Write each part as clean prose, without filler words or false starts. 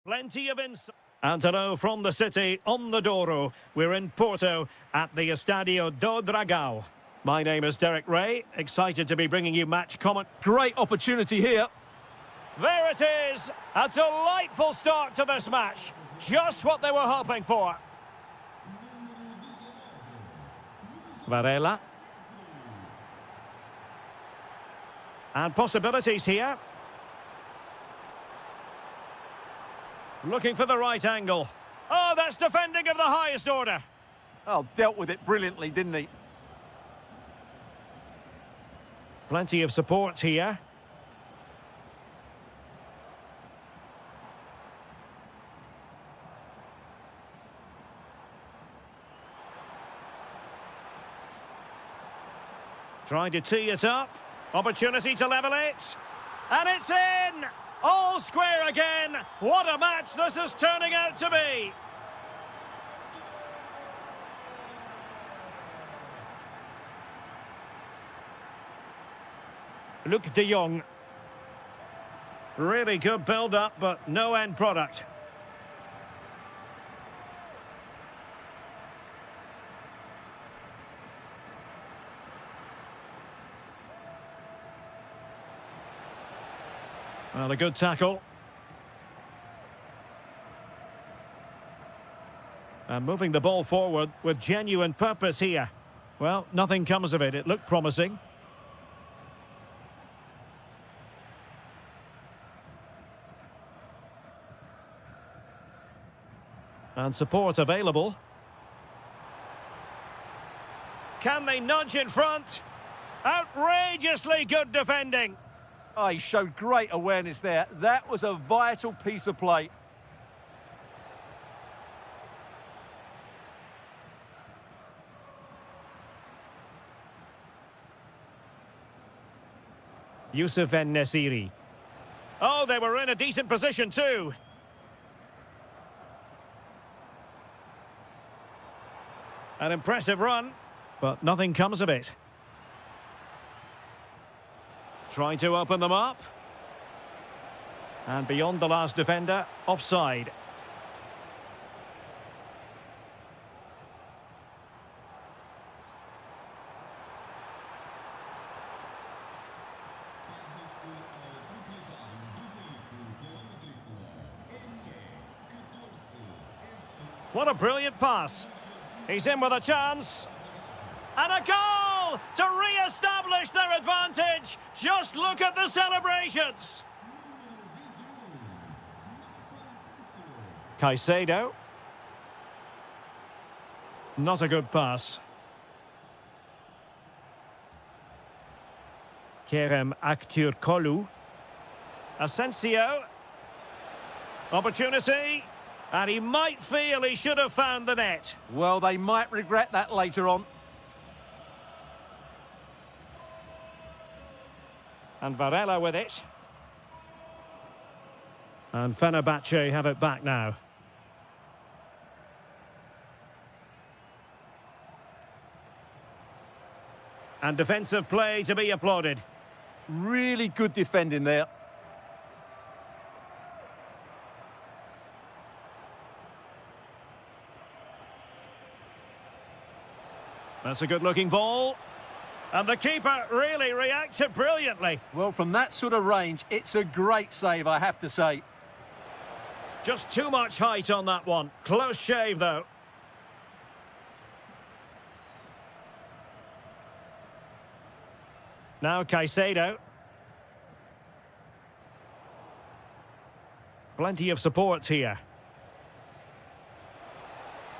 Plenty of insight. And hello from the city on the Douro. We're in Porto at the Estadio do Dragão. My name is Derek Ray, excited to be bringing you match comment. Great opportunity here. There it is, a delightful start to this match. Just what they were hoping for. Varela. And possibilities here. Looking for the right angle. Oh, that's defending of the highest order. Oh, dealt with it brilliantly, didn't he? Plenty of support here. Trying to tee it up. Opportunity to level it. And it's in! All square again. What a match this is turning out to be. Luc de Jong. Really good build-up, but no end product. Well, a good tackle. And moving the ball forward with genuine purpose here. Well, nothing comes of it. It looked promising. And support available. Can they nudge in front? Outrageously good defending. Oh, he showed great awareness there. That was a vital piece of play. Youssef En-Nesyri. Oh, they were in a decent position too. An impressive run, but nothing comes of it. Trying to open them up. And beyond the last defender, offside. What a brilliant pass. He's in with a chance. And a goal to re-establish their advantage. Just look at the celebrations. Caicedo. Not a good pass. Kerem Aktürkoğlu. Asensio. Opportunity. And he might feel he should have found the net. Well, they might regret that later on. And Varela with it. And Fenerbahce have it back now. And defensive play to be applauded. Really good defending there. That's a good-looking ball. And the keeper really reacted brilliantly. Well, from that sort of range, it's a great save, I have to say. Just too much height on that one. Close shave, though. Now Caicedo. Plenty of support here.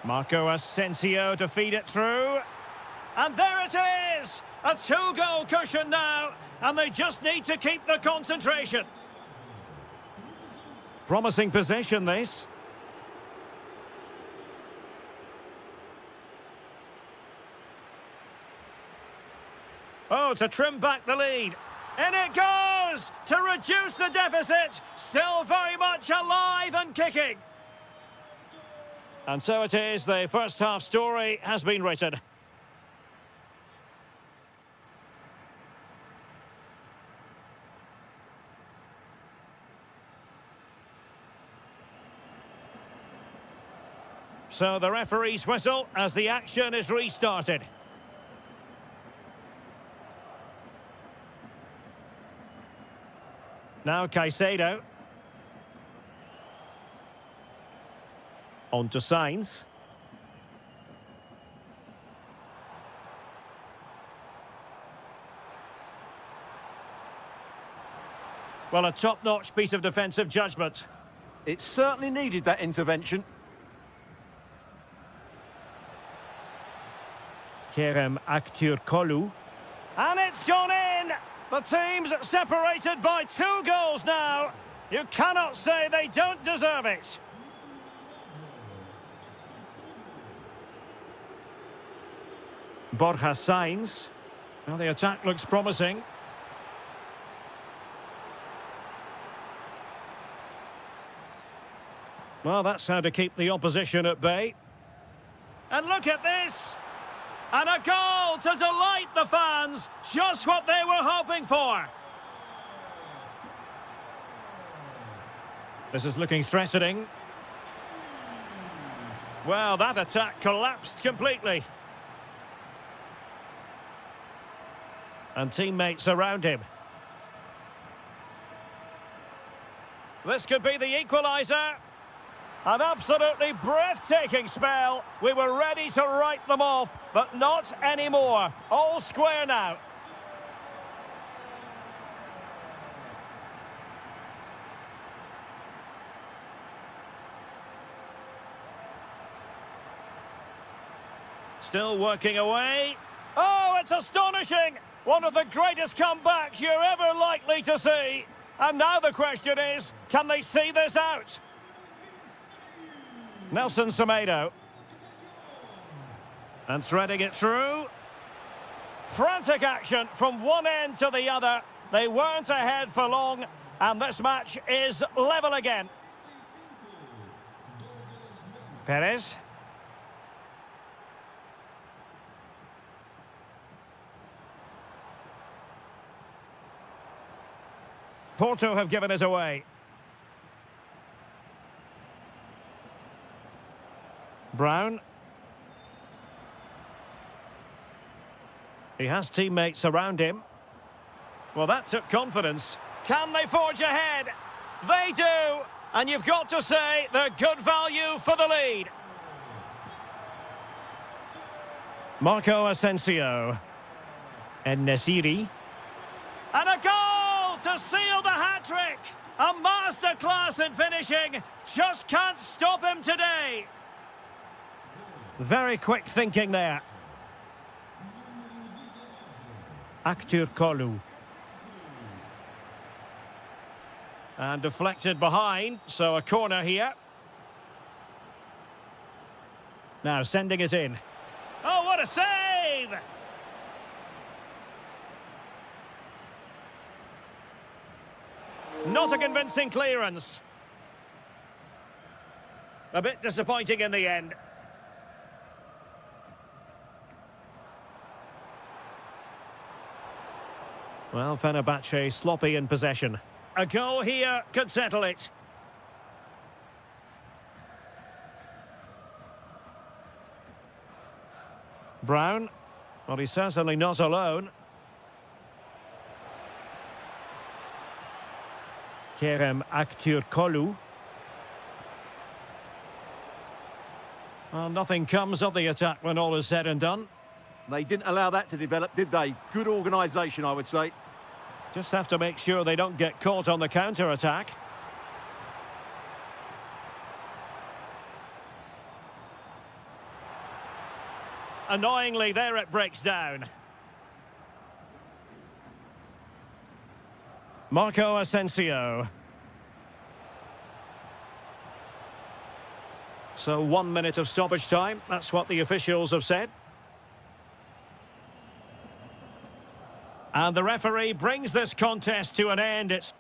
Marco Asensio to feed it through. And there it is! A two-goal cushion now, and they just need to keep the concentration. Promising possession, this. Oh, to trim back the lead. In it goes! To reduce the deficit. Still very much alive and kicking. And so it is, the first half story has been written. So the referee's whistle as the action is restarted. Now Caicedo. On to Sainz. Well, a top-notch piece of defensive judgment. It certainly needed that intervention. Kerem Aktürkoğlu. And it's gone in! The team's separated by 2 goals now. You cannot say they don't deserve it. Borja Sainz. Well, the attack looks promising. Well, that's how to keep the opposition at bay. And look at this! And a goal to delight the fans! Just what they were hoping for! This is looking threatening. Well, that attack collapsed completely. And teammates around him. This could be the equaliser. An absolutely breathtaking spell. We were ready to write them off, but not anymore. All square now. Still working away. Oh, it's astonishing! One of the greatest comebacks you're ever likely to see. And now the question is, can they see this out? Nelson Semedo. And threading it through. Frantic action from one end to the other. They weren't ahead for long, and this match is level again. Perez. Porto have given us away. Brown. He has teammates around him. Well, that took confidence. Can they forge ahead? They do! And you've got to say they're good value for the lead. Marco Asensio. En-Nesyri. And a goal to seal the hat-trick! A masterclass in finishing. Just can't stop him today. Very quick thinking there. Aktürkoğlu. And deflected behind, so a corner here. Now sending it in. Oh, what a save! Not a convincing clearance. A bit disappointing in the end. Well, Fenerbahce sloppy in possession. A goal here could settle it. Brown. Well, he's certainly not alone. Kerem Aktürkoğlu. Well, nothing comes of the attack when all is said and done. They didn't allow that to develop, did they? Good organisation, I would say. Just have to make sure they don't get caught on the counter-attack. Annoyingly, there it breaks down. Marco Asensio. So 1 minute of stoppage time. That's what the officials have said. And the referee brings this contest to an end. It's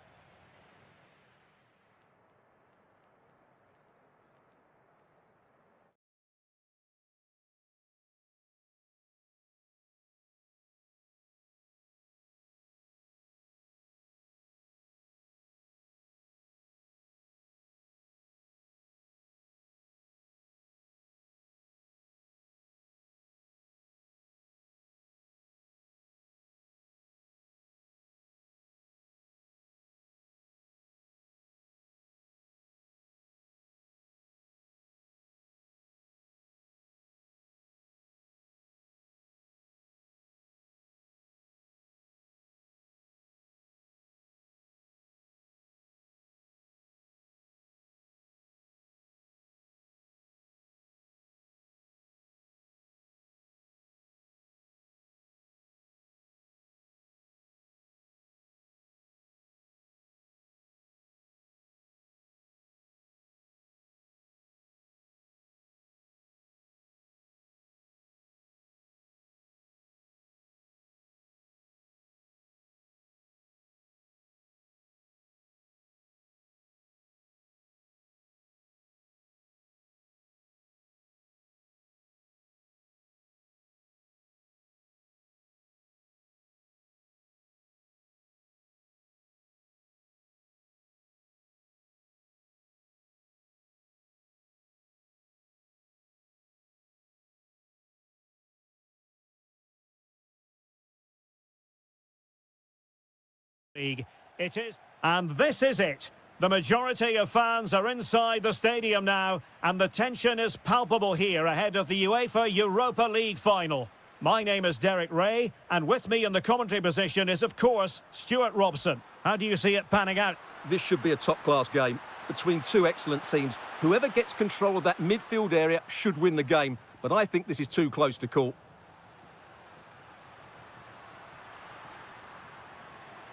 League. It is, and this is it. The majority of fans are inside the stadium now, and the tension is palpable here ahead of the UEFA Europa League final. My name is Derek Ray, and with me in the commentary position is, of course, Stuart Robson. How do you see it panning out? This should be a top-class game between two excellent teams. Whoever gets control of that midfield area should win the game, but I think this is too close to call.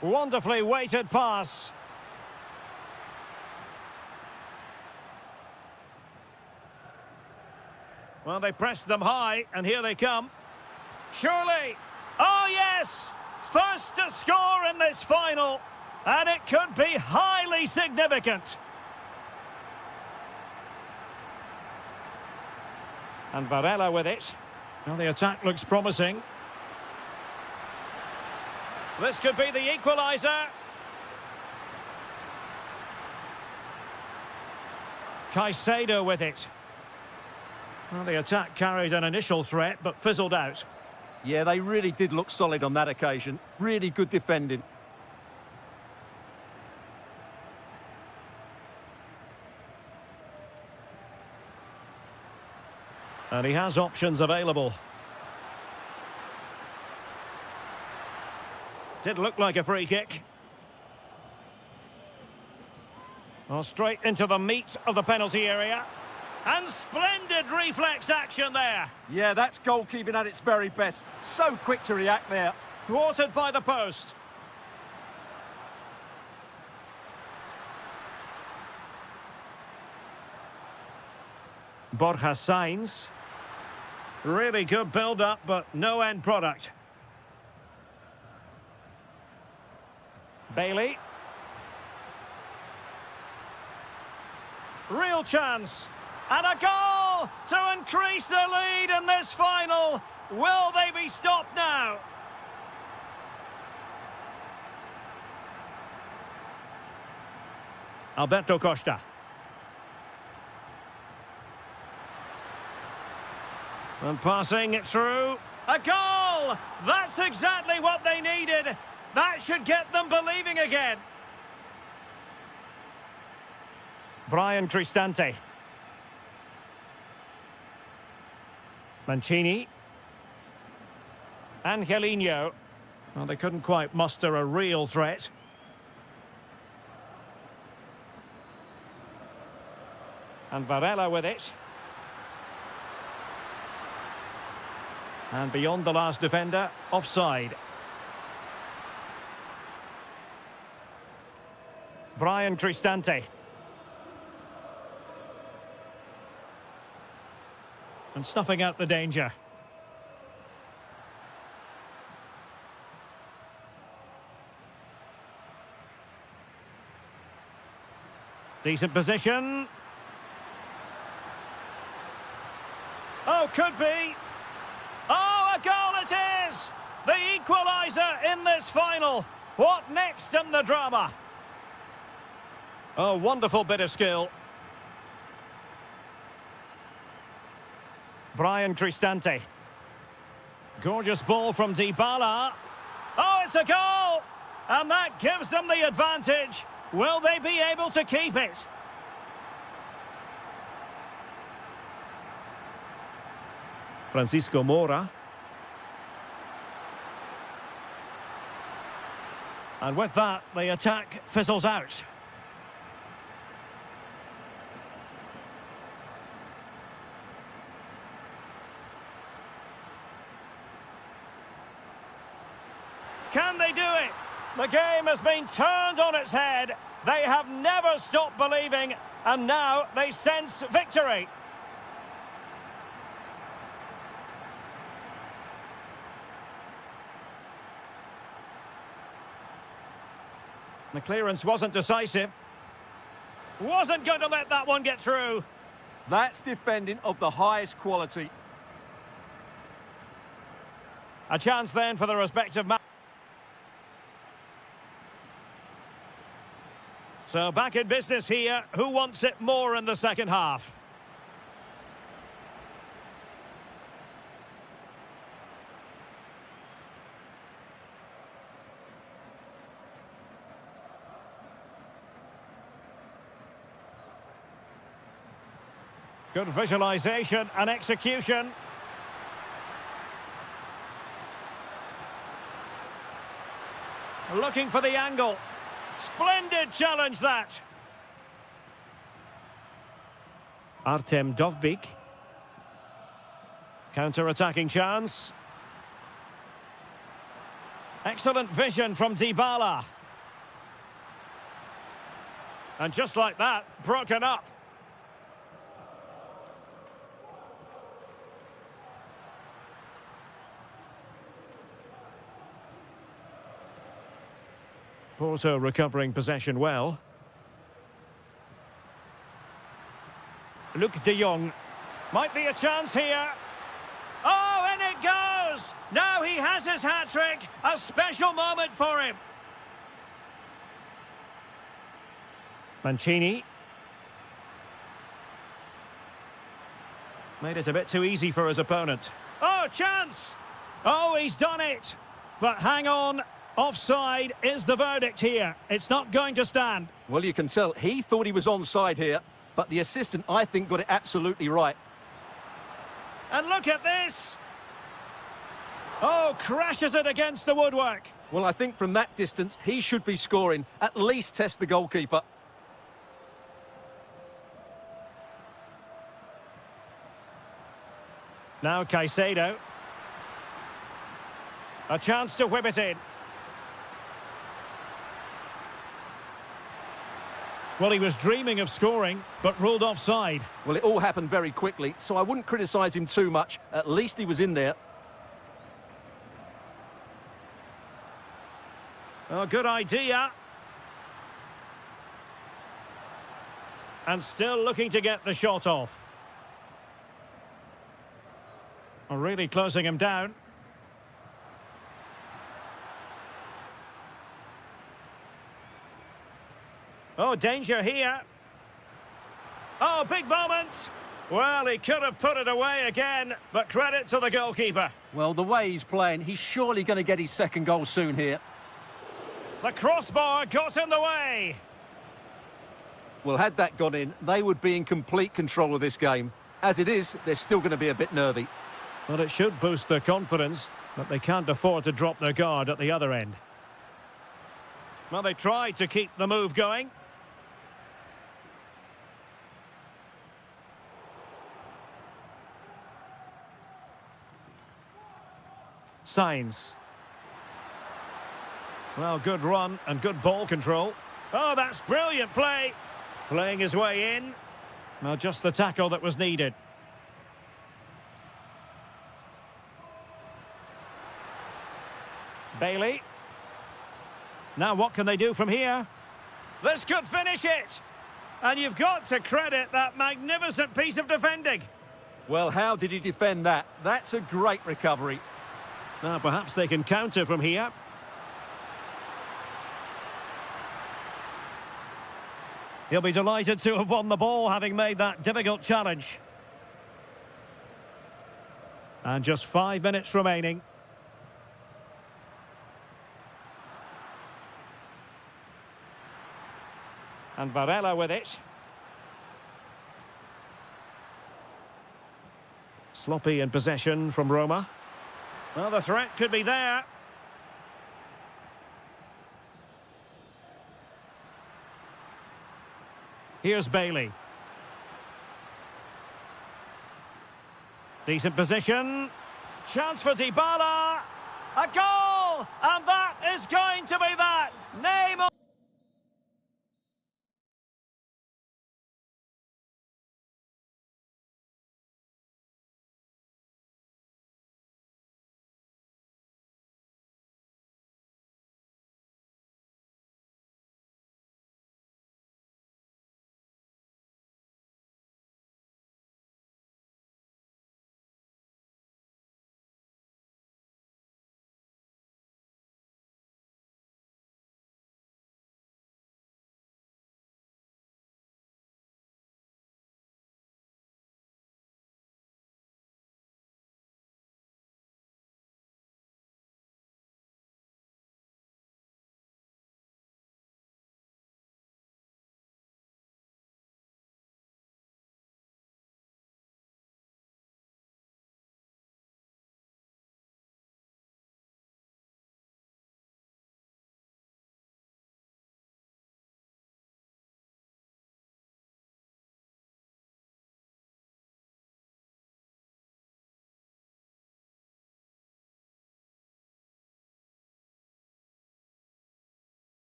Wonderfully weighted pass. Well, they pressed them high, and here they come. Surely. Oh, yes! First to score in this final, and it could be highly significant. And Varela with it. Well, the attack looks promising. This could be the equaliser. Caicedo with it. Well, the attack carried an initial threat, but fizzled out. Yeah, they really did look solid on that occasion. Really good defending. And he has options available. Did look like a free kick. Well, straight into the meat of the penalty area. And splendid reflex action there. Yeah, that's goalkeeping at its very best. So quick to react there. Thwarted by the post. Borja Sainz. Really good build-up, but no end product. Bailey. Real chance. And a goal to increase the lead in this final. Will they be stopped now? Alberto Costa. And passing it through. A goal! That's exactly what they needed. That should get them believing again. Brian Cristante. Mancini. Angelino. Well, they couldn't quite muster a real threat. And Varela with it. And beyond the last defender, offside. Brian Cristante. And snuffing out the danger. Decent position. Oh, could be. Oh, a goal it is! The equaliser in this final. What next in the drama? Oh, wonderful bit of skill. Brian Cristante. Gorgeous ball from Dybala. Oh, it's a goal! And that gives them the advantage. Will they be able to keep it? Francisco Moura. And with that, the attack fizzles out. Can they do it? The game has been turned on its head. They have never stopped believing, and now they sense victory. The clearance wasn't decisive. Wasn't going to let that one get through. That's defending of the highest quality. A chance then for the respective match. So back in business here. Who wants it more in the second half? Good visualisation and execution. Looking for the angle. Splendid challenge that. Artem Dovbyk. Counter-attacking chance. Excellent vision from Dybala. And just like that, broken up. Porto recovering possession well. Luke de Jong. Might be a chance here. Oh, and it goes! Now he has his hat-trick. A special moment for him. Mancini. Made it a bit too easy for his opponent. Oh, chance! Oh, he's done it! But hang on. Offside is the verdict here. It's not going to stand. Well, you can tell he thought he was onside here, but the assistant, I think, got it absolutely right. And look at this! Oh, crashes it against the woodwork. Well, I think from that distance, he should be scoring. At least test the goalkeeper. Now Caicedo. A chance to whip it in. Well, he was dreaming of scoring, but ruled offside. Well, it all happened very quickly, so I wouldn't criticise him too much. At least he was in there. Oh, good idea. And still looking to get the shot off. Oh, really closing him down. Oh, danger here. Oh, big moment. Well, he could have put it away again, but credit to the goalkeeper. Well, the way he's playing, he's surely going to get his second goal soon here. The crossbar got in the way. Well, had that gone in, they would be in complete control of this game. As it is, they're still going to be a bit nervy. Well, it should boost their confidence, but they can't afford to drop their guard at the other end. Well, they tried to keep the move going. Signs. Well, good run and good ball control. Oh, that's brilliant play. Playing his way in. Well, just the tackle that was needed. Bailey. Now what can they do from here? This could finish it. And you've got to credit that magnificent piece of defending. Well, how did he defend that? That's a great recovery. Now perhaps they can counter from here. He'll be delighted to have won the ball, having made that difficult challenge. And just 5 minutes remaining. And Varela with it. Sloppy in possession from Roma. Well, the threat could be there. Here's Bailey. Decent position. Chance for Dybala. A goal! And that is going to be that. Name on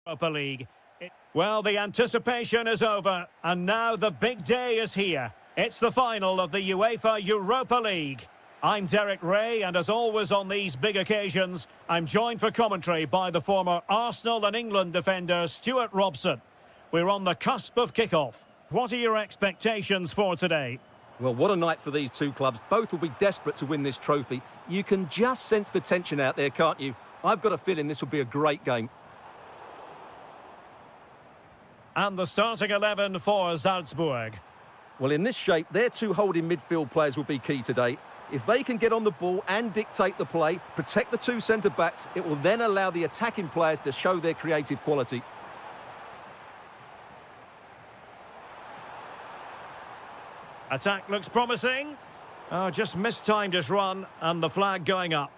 Europa League. Well, the anticipation is over, and now the big day is here. It's the final of the UEFA Europa League. I'm Derek Ray, and as always on these big occasions, I'm joined for commentary by the former Arsenal and England defender Stuart Robson. We're on the cusp of kickoff. What are your expectations for today? Well, what a night for these two clubs. Both will be desperate to win this trophy. You can just sense the tension out there, can't you? I've got a feeling this will be a great game. And the starting 11 for Salzburg. Well, in this shape, their two holding midfield players will be key today. If they can get on the ball and dictate the play, protect the two centre-backs, it will then allow the attacking players to show their creative quality. Attack looks promising. Oh, just mistimed his run, and the flag going up.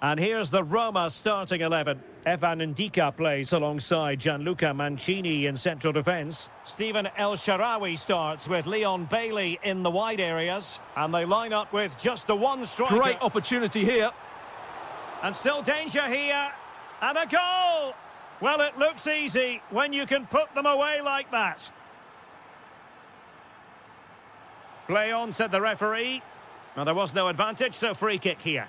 And here's the Roma starting 11. Evan Ndika plays alongside Gianluca Mancini in central defence. Stephen El Shaarawy starts with Leon Bailey in the wide areas. And they line up with just the one striker. Great opportunity here. And still danger here. And a goal! Well, it looks easy when you can put them away like that. Play on, said the referee. Well, there was no advantage, so free kick here.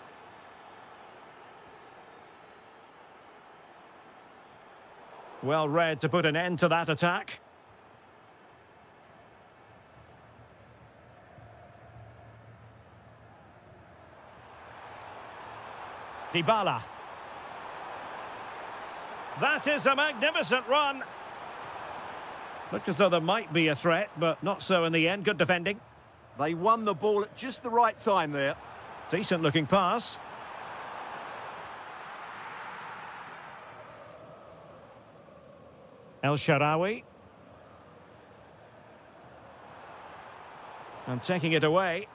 Well read to put an end to that attack. Dybala. That is a magnificent run. Looked as though there might be a threat, but not so in the end. Good defending. They won the ball at just the right time there. Decent looking pass. El Shaarawy. And taking it away.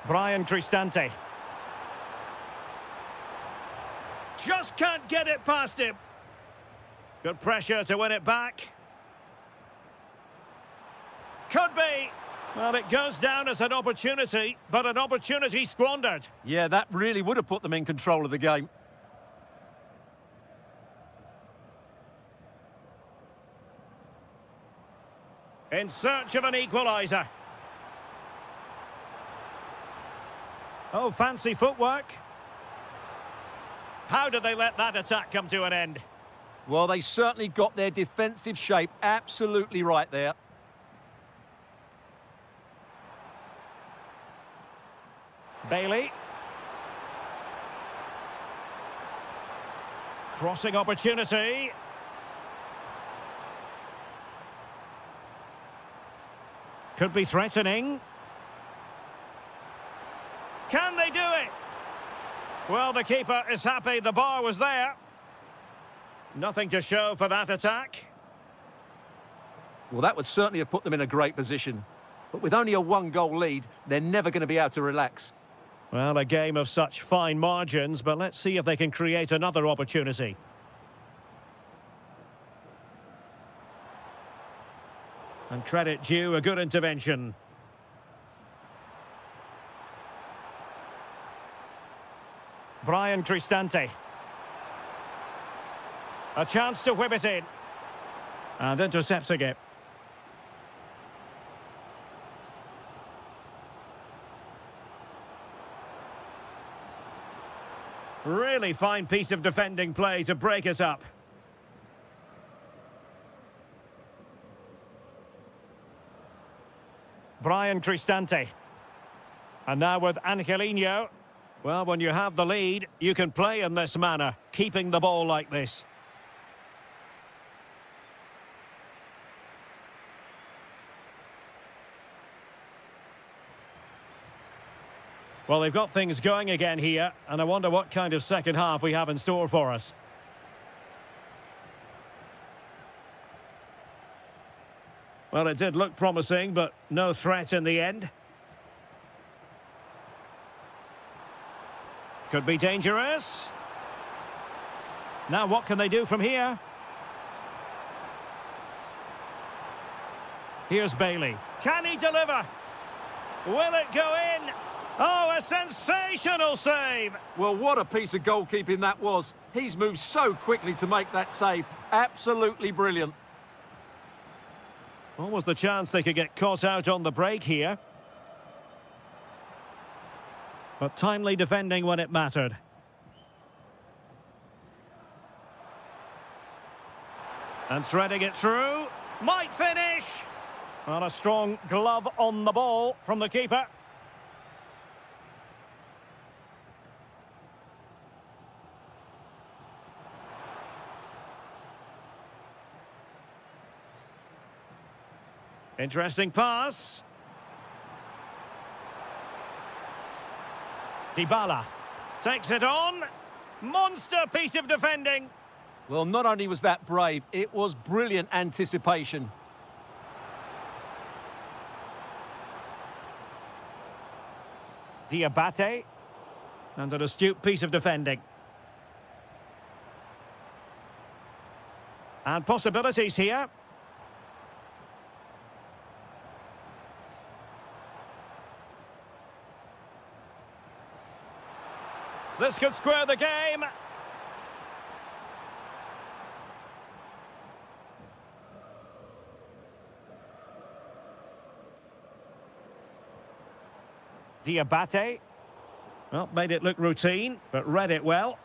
Brian Cristante. Just can't get it past him. Good pressure to win it back. Could be. Well, it goes down as an opportunity, but an opportunity squandered. Yeah, that really would have put them in control of the game. In search of an equaliser. Oh, fancy footwork. How did they let that attack come to an end? Well, they certainly got their defensive shape absolutely right there. Bailey. Crossing opportunity. Could be threatening. Can they do it? Well, the keeper is happy the bar was there. Nothing to show for that attack. Well, that would certainly have put them in a great position. But with only a one-goal lead, they're never going to be able to relax. Well, a game of such fine margins, but let's see if they can create another opportunity. And credit due, a good intervention. Brian Cristante. A chance to whip it in. And intercepting it. Really fine piece of defending play to break us up. Brian Cristante. And now with Angelino. Well, when you have the lead, you can play in this manner, keeping the ball like this. Well, they've got things going again here, and I wonder what kind of second half we have in store for us. Well, it did look promising, but no threat in the end. Could be dangerous. Now, what can they do from here? Here's Bailey. Can he deliver? Will it go in? Oh, a sensational save! Well, what a piece of goalkeeping that was. He's moved so quickly to make that save. Absolutely brilliant. What was the chance they could get caught out on the break here? But timely defending when it mattered. And threading it through. Might finish! And a strong glove on the ball from the keeper. Interesting pass. Dybala takes it on. Monster piece of defending. Well, not only was that brave, it was brilliant anticipation. Diabate. And an astute piece of defending. And possibilities here. This could square the game. Diabate. Well, made it look routine, but read it well.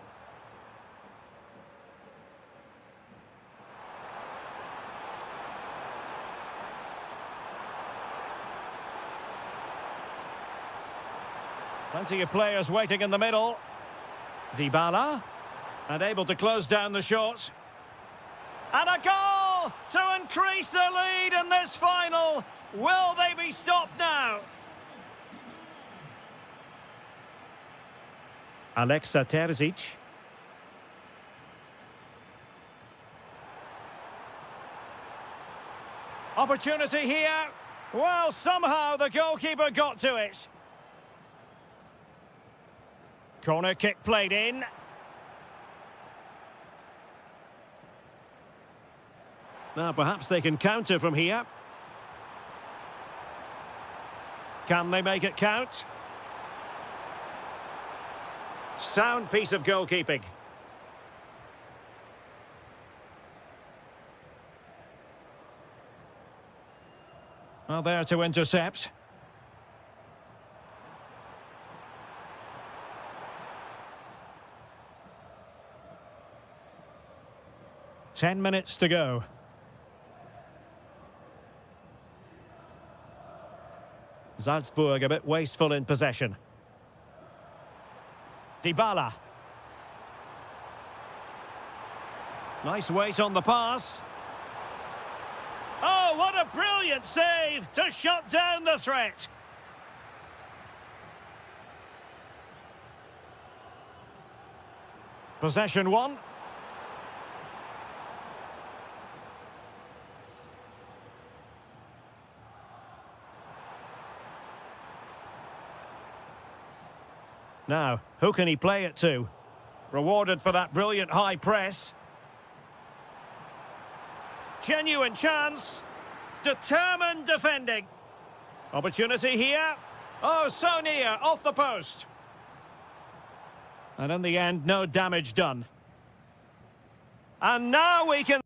Plenty of players waiting in the middle. Dybala, and able to close down the shot. And a goal to increase the lead in this final. Will they be stopped now? Alexa Terzic. Opportunity here. Well, somehow the goalkeeper got to it. Corner kick played in. Now perhaps they can counter from here. Can they make it count? Sound piece of goalkeeping. Well, there to intercept. Ten minutes to go. Salzburg a bit wasteful in possession. Dybala. Nice weight on the pass. Oh, what a brilliant save to shut down the threat. Possession one. Now, who can he play it to? Rewarded for that brilliant high press. Genuine chance. Determined defending. Opportunity here. Oh, so near, off the post. And in the end, no damage done. And now we can...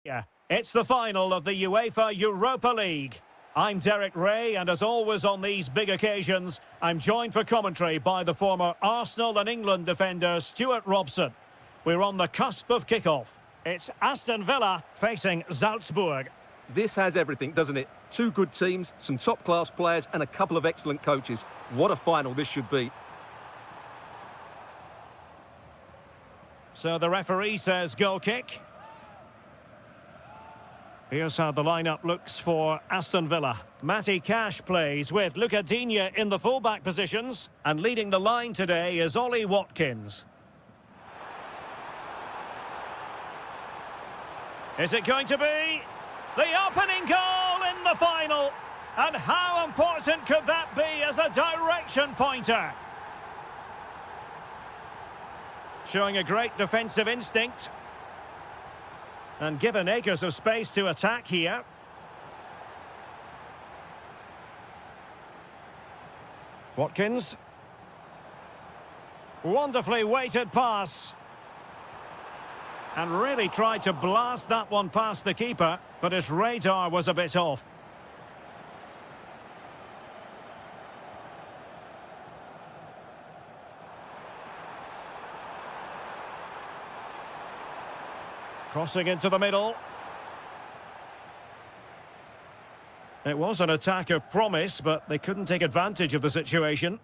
Yeah, it's the final of the UEFA Europa League. I'm Derek Ray, and as always on these big occasions, I'm joined for commentary by the former Arsenal and England defender Stuart Robson. We're on the cusp of kickoff. It's Aston Villa facing Salzburg. This has everything, doesn't it? Two good teams, some top-class players, and a couple of excellent coaches. What a final this should be. So the referee says goal kick. Here's how the lineup looks for Aston Villa. Matty Cash plays with Luca Digne in the fullback positions. And leading the line today is Ollie Watkins. Is it going to be the opening goal in the final? And how important could that be as a direction pointer? Showing a great defensive instinct. And given acres of space to attack here. Watkins. Wonderfully weighted pass. And really tried to blast that one past the keeper, but his radar was a bit off. Crossing into the middle. It was an attack of promise, but they couldn't take advantage of the situation.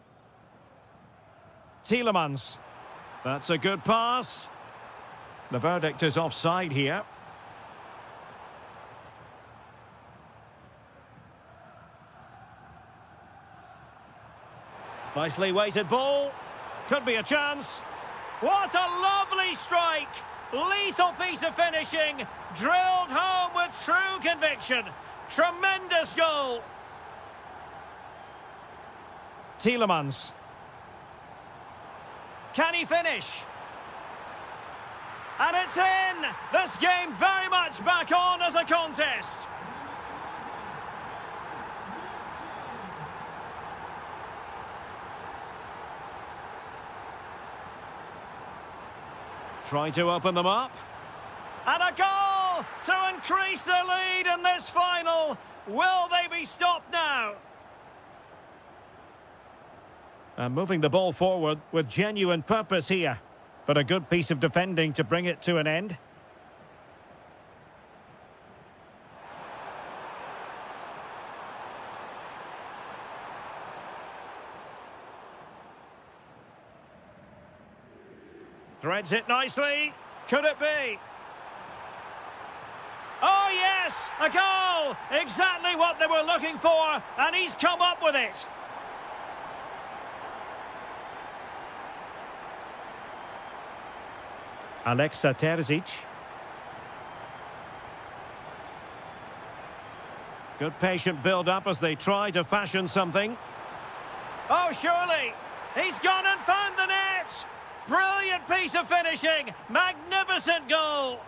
Tielemans. That's a good pass. The verdict is offside here. Nicely weighted ball. Could be a chance. What a lovely strike! Lethal piece of finishing, drilled home with true conviction. Tremendous goal. Tielemans. Can he finish? And it's in! This game very much back on as a contest. Trying to open them up. And a goal to increase the lead in this final. Will they be stopped now? And moving the ball forward with genuine purpose here. But a good piece of defending to bring it to an end. Threads it nicely. Could it be? Oh, yes! A goal! Exactly what they were looking for, and he's come up with it. Alexa Terzic. Good patient build-up as they try to fashion something. Oh, surely! He's gone and found the net! Brilliant piece of finishing! Magnificent goal!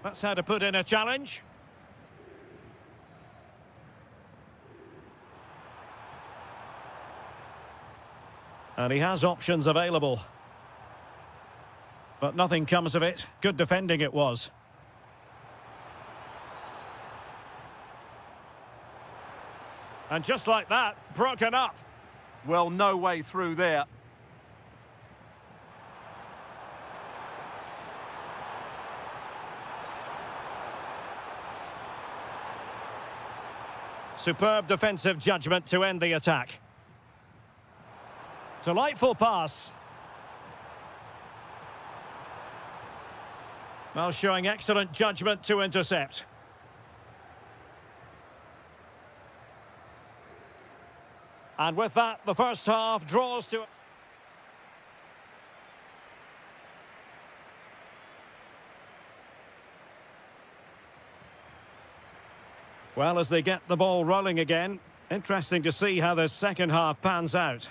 That's how to put in a challenge. And he has options available. But nothing comes of it. Good defending it was. And just like that, broken up. Well, no way through there. Superb defensive judgment to end the attack. Delightful pass. Well, showing excellent judgment to intercept. And with that, the first half draws to... Well, as they get the ball rolling again, interesting to see how the second half pans out.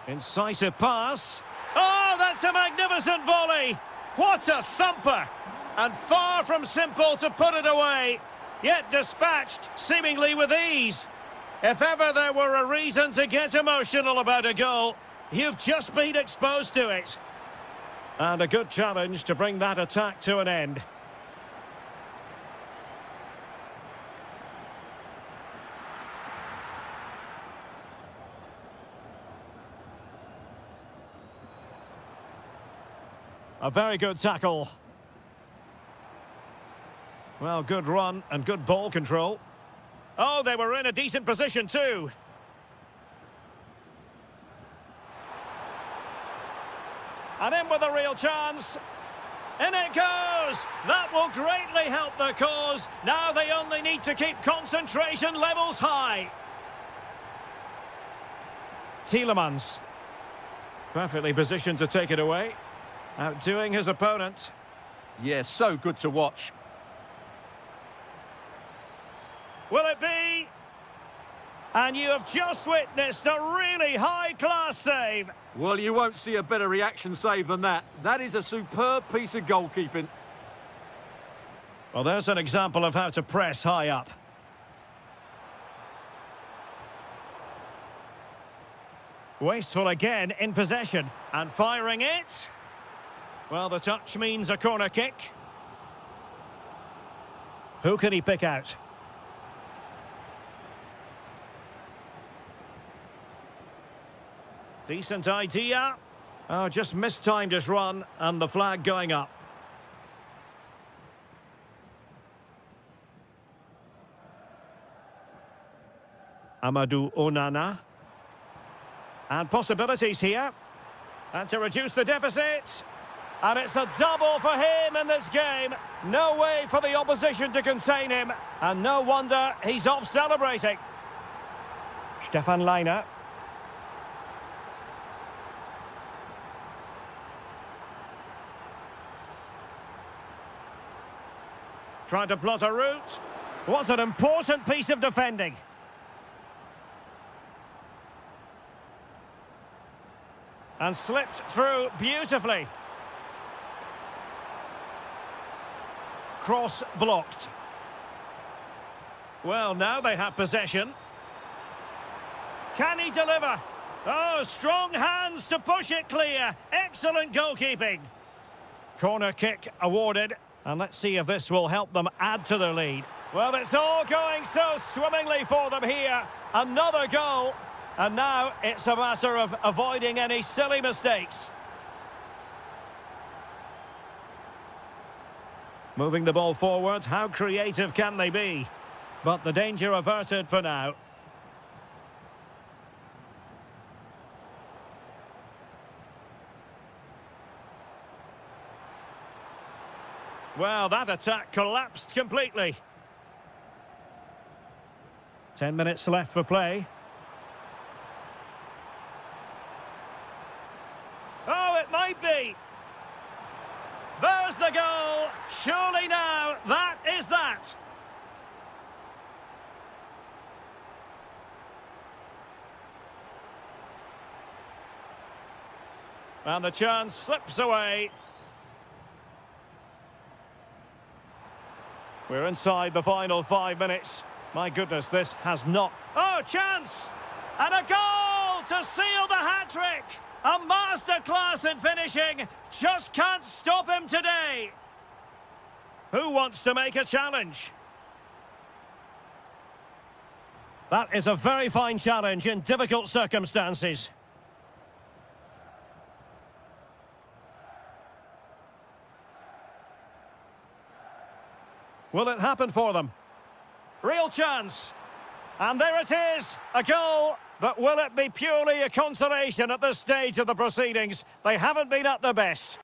Incisive pass. Oh, that's a magnificent volley! What a thumper! And far from simple to put it away, yet dispatched seemingly with ease. If ever there were a reason to get emotional about a goal, you've just been exposed to it. And a good challenge to bring that attack to an end. A very good tackle. Well, good run and good ball control. Oh, they were in a decent position too. And in with a real chance. In it goes! That will greatly help the cause. Now they only need to keep concentration levels high. Tielemans. Perfectly positioned to take it away. Outdoing his opponent. Yeah, so good to watch. Will it be? And you have just witnessed a really high-class save. Well, you won't see a better reaction save than that. That is a superb piece of goalkeeping. Well, there's an example of how to press high up. Wasteful again in possession. And firing it. Well, the touch means a corner kick. Who can he pick out? Decent idea. Oh, just mistimed his run and the flag going up. Amadou Onana. And possibilities here. And to reduce the deficit. And it's a double for him in this game. No way for the opposition to contain him. And no wonder he's off celebrating. Stefan Leiner. Trying to plot a route. What an important piece of defending. And slipped through beautifully. Cross blocked. Well, now they have possession. Can he deliver? Oh, strong hands to push it clear. Excellent goalkeeping. Corner kick awarded. And let's see if this will help them add to their lead. Well, it's all going so swimmingly for them here. Another goal. And now it's a matter of avoiding any silly mistakes. Moving the ball forward, how creative can they be? But the danger averted for now. Well, that attack collapsed completely. 10 minutes left for play. Oh, it might be. There's the goal. Surely now, that is that. And the chance slips away. We're inside the final 5 minutes. My goodness, this has not... Oh, chance! And a goal to seal the hat-trick! A masterclass in finishing. Just can't stop him today. Who wants to make a challenge? That is a very fine challenge in difficult circumstances. Will it happen for them? Real chance. And there it is, a goal. But will it be purely a consolation at this stage of the proceedings? They haven't been at their best.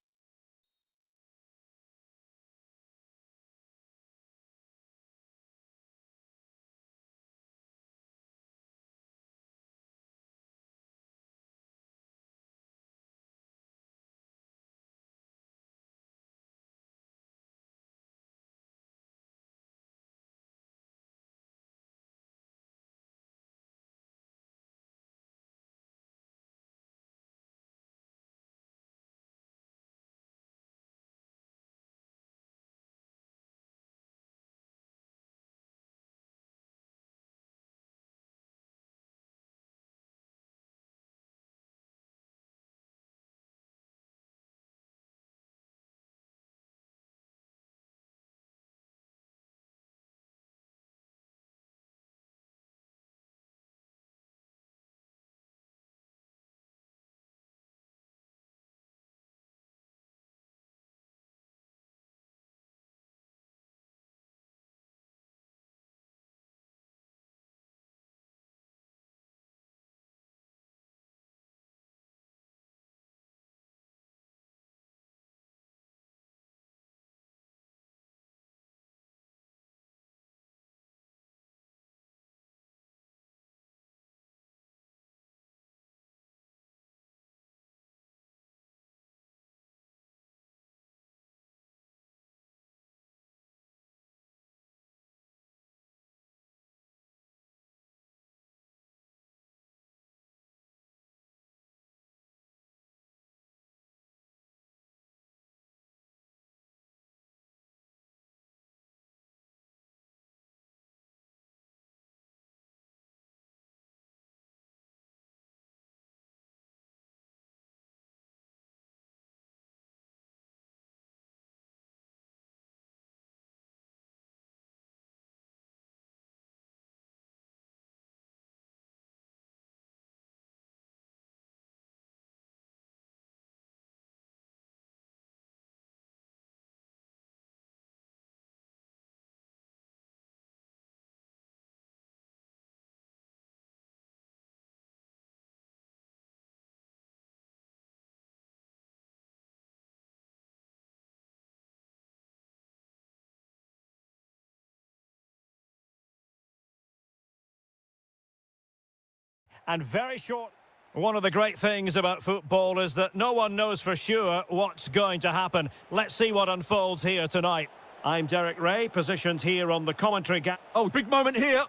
and very short. One of the great things about football is that no one knows for sure what's going to happen. Let's see what unfolds here tonight. I'm Derek Ray, positioned here on the commentary gap. Oh, big moment here.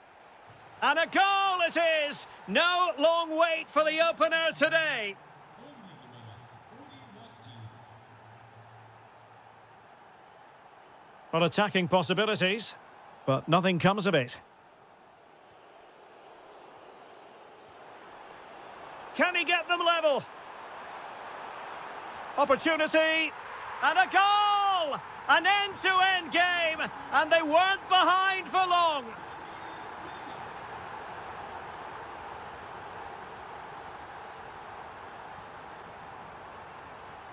And a goal it is! No long wait for the opener today. Well, attacking possibilities, but nothing comes of it. Can he get them level? Opportunity, and a goal! An end-to-end game, and they weren't behind for long.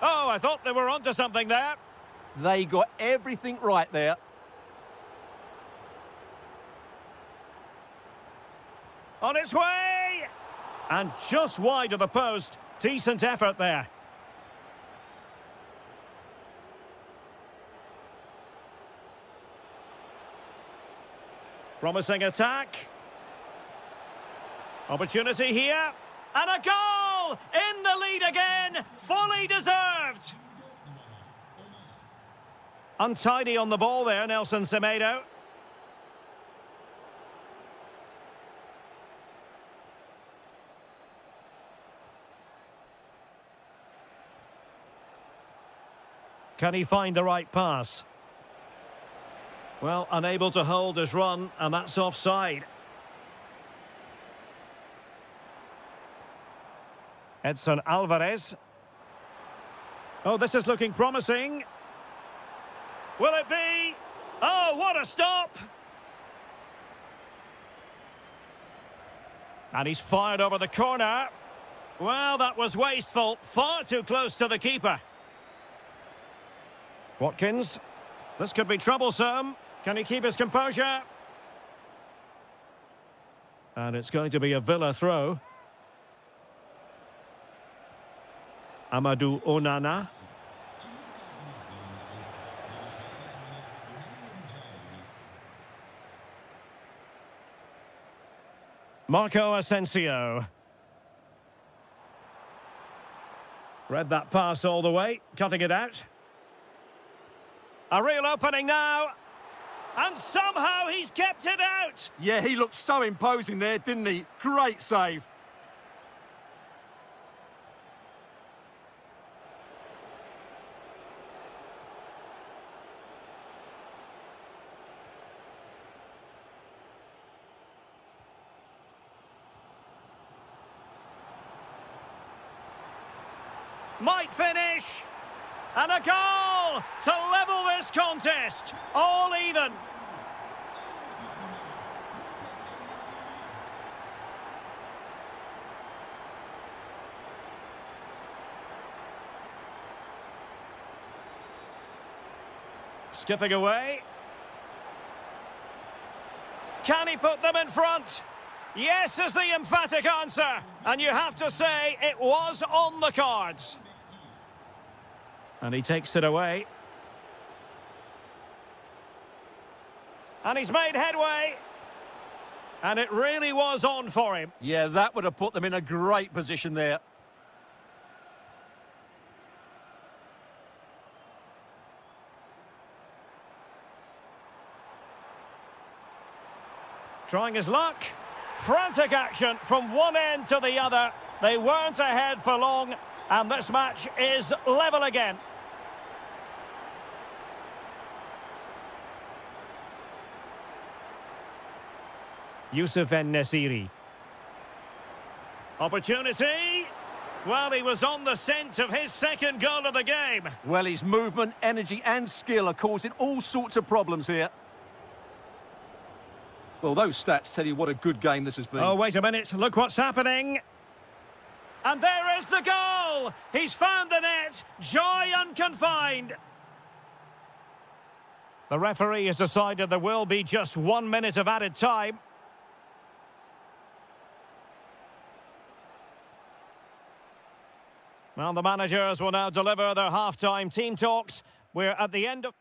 Oh, I thought they were onto something there. They got everything right there. On its way! And just wide of the post. Decent effort there. Promising attack. Opportunity here. And a goal! In the lead again. Fully deserved. Untidy on the ball there, Nelson Semedo. Can he find the right pass? Well, unable to hold his run, and that's offside. Edson Alvarez. Oh, this is looking promising. Will it be? Oh, what a stop! And he's fired over the corner. Well, that was wasteful. Far too close to the keeper. Watkins. This could be troublesome. Can he keep his composure? And it's going to be a Villa throw. Amadou Onana. Marco Asensio. Read that pass all the way, cutting it out. A real opening now. And somehow he's kept it out. Yeah, he looked so imposing there, didn't he? Great save. Might finish. And a goal to level this contest. All even. Skipping away. Can he put them in front? Yes is the emphatic answer. And you have to say it was on the cards. And he takes it away. And he's made headway. And it really was on for him. Yeah, that would have put them in a great position there. Trying his luck. Frantic action from one end to the other. They weren't ahead for long. And this match is level again. Youssef En-Nesyri. Opportunity. Well, he was on the scent of his second goal of the game. Well, his movement, energy and skill are causing all sorts of problems here. Well, those stats tell you what a good game this has been. Oh, wait a minute. Look what's happening. And there is the goal. He's found the net. Joy unconfined. The referee has decided there will be just 1 minute of added time. Well, the managers will now deliver their half-time team talks. We're at the end of...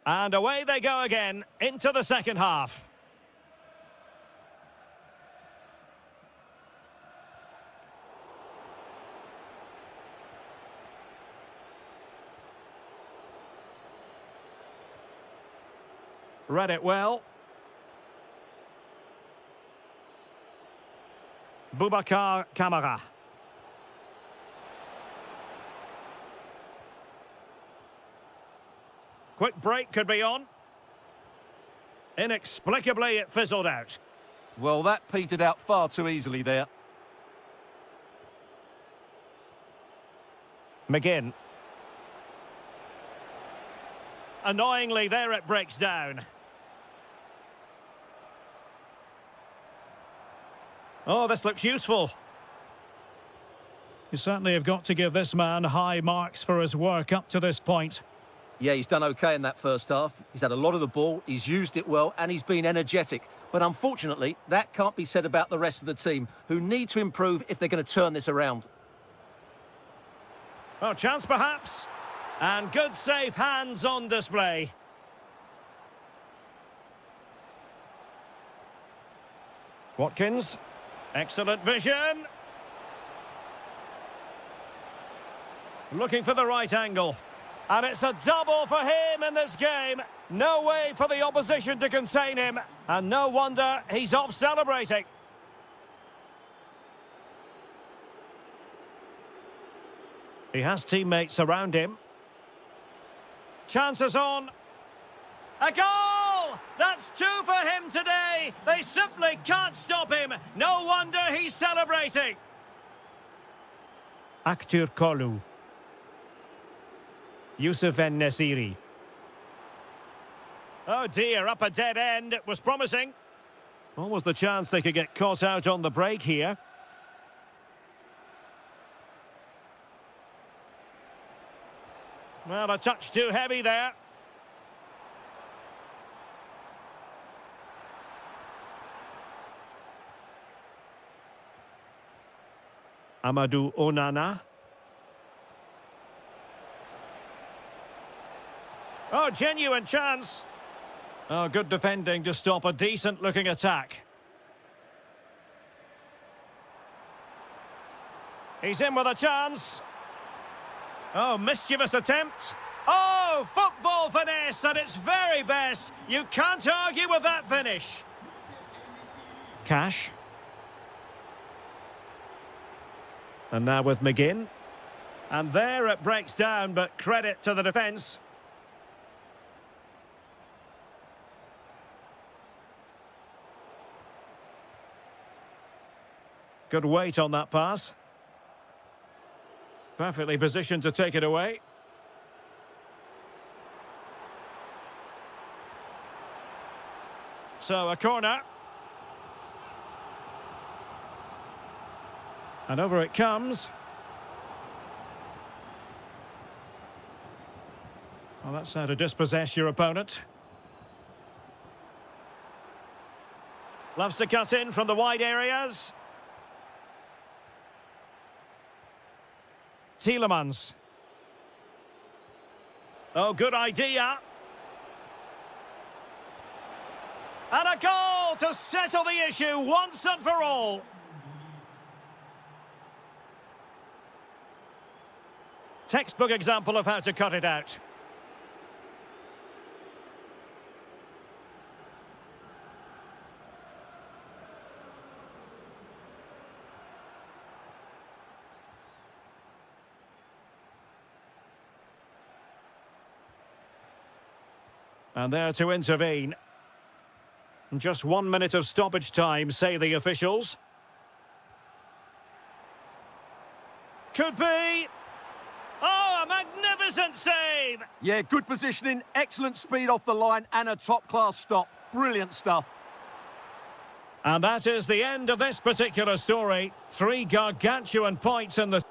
And away they go again into the second half. Read it well. Boubacar Kamara. Quick break could be on. Inexplicably, it fizzled out. Well, that petered out far too easily there. McGinn. Annoyingly, there it breaks down. Oh, this looks useful. You certainly have got to give this man high marks for his work up to this point. Yeah, he's done okay in that first half. He's had a lot of the ball, he's used it well, and he's been energetic. But unfortunately, that can't be said about the rest of the team, who need to improve if they're going to turn this around. Oh, chance perhaps. And good safe hands on display. Watkins. Excellent vision. Looking for the right angle. And it's a double for him in this game. No way for the opposition to contain him. And no wonder he's off celebrating. He has teammates around him. Chances on. A goal! That's two for him today. They simply can't stop him. No wonder he's celebrating. Aktür Kolu. Yusuf En-Nesiri. Oh dear, up a dead end. It was promising. What was the chance they could get caught out on the break here? Well, a touch too heavy there. Amadou Onana. Oh, genuine chance. Oh, good defending to stop a decent-looking attack. He's in with a chance. Oh, mischievous attempt. Oh, football finesse at its very best. You can't argue with that finish. Cash. And now with McGinn. And there it breaks down, but credit to the defence. Good weight on that pass. Perfectly positioned to take it away. So a corner. And over it comes. Well, that's how to dispossess your opponent. Loves to cut in from the wide areas. Tielemans. Oh, good idea. And a goal to settle the issue once and for all. Textbook example of how to cut it out. And there to intervene. Just 1 minute of stoppage time, say the officials. Could be. Oh, a magnificent save! Yeah, good positioning, excellent speed off the line, and a top-class stop. Brilliant stuff. And that is the end of this particular story. 3 gargantuan points in the...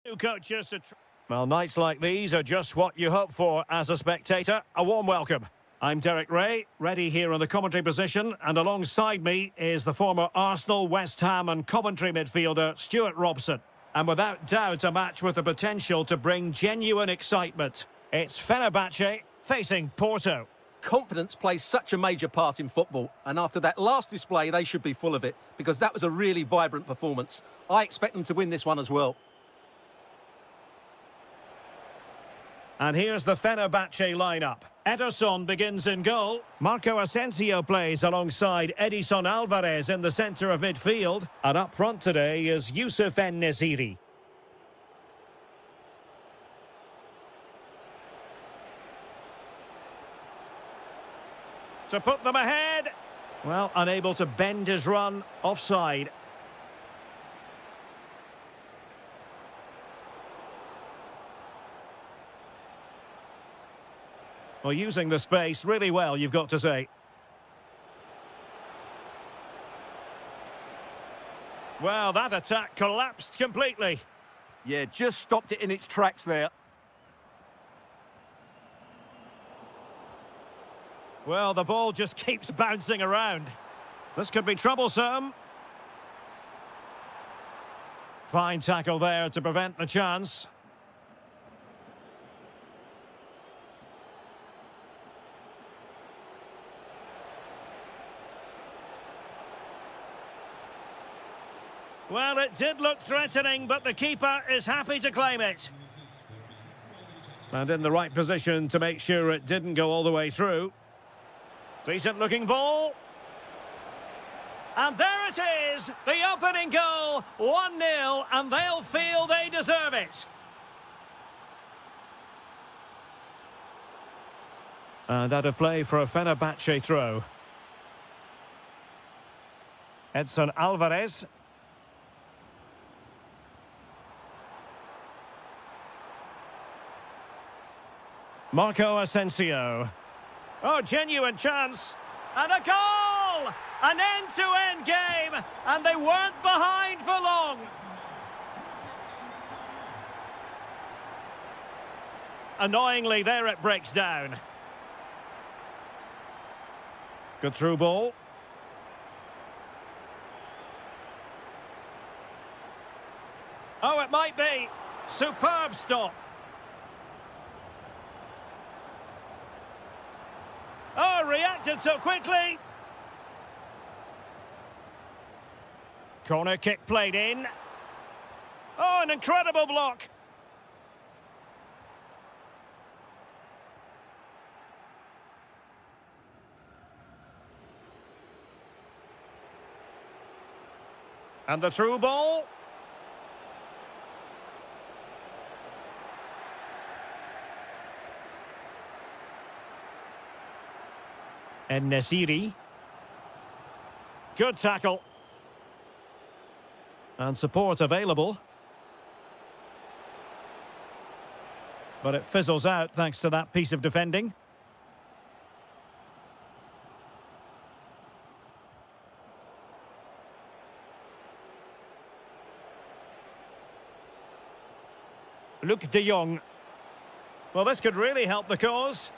Two coaches to well, nights like these are just what you hope for as a spectator. A warm welcome. I'm Derek Ray, ready here on the commentary position, and alongside me is the former Arsenal, West Ham and Coventry midfielder Stuart Robson. And without doubt a match with the potential to bring genuine excitement. It's Fenerbahce facing Porto. Confidence plays such a major part in football, and after that last display they should be full of it, because that was a really vibrant performance. I expect them to win this one as well. And here's the Fenerbahce lineup. Ederson begins in goal. Marco Asensio plays alongside Edison Alvarez in the centre of midfield. And up front today is Youssef En-Nesyri. To put them ahead. Well, unable to bend his run. Offside. Well, using the space really well, you've got to say. Well, that attack collapsed completely. Yeah, just stopped it in its tracks there. Well, the ball just keeps bouncing around. This could be troublesome. Fine tackle there to prevent the chance. Well, it did look threatening, but the keeper is happy to claim it. And in the right position to make sure it didn't go all the way through. Decent looking ball. And there it is, the opening goal, 1-0, and they'll feel they deserve it. And out of play for a Fenerbahce throw. Edson Alvarez. Marco Asensio. Oh, genuine chance. And a goal! An end-to-end game, and they weren't behind for long. Annoyingly, there it breaks down. Good through ball. Oh, it might be. Superb stop. Oh, reacted so quickly. Corner kick played in. Oh, an incredible block. And the through ball. En-Nesyri. Good tackle. And support available. But it fizzles out thanks to that piece of defending. Luc de Jong. Well, this could really help the cause.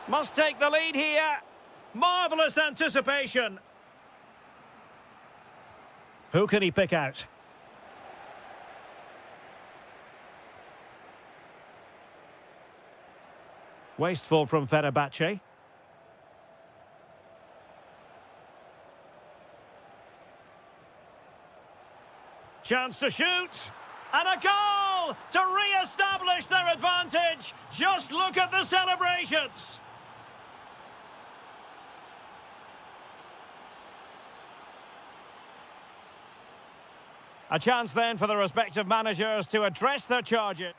Must take the lead here. Marvellous anticipation. Who can he pick out? Wasteful from Fenerbahce. Chance to shoot. And a goal to re-establish their advantage. Just look at the celebrations. A chance then for the respective managers to address their charges.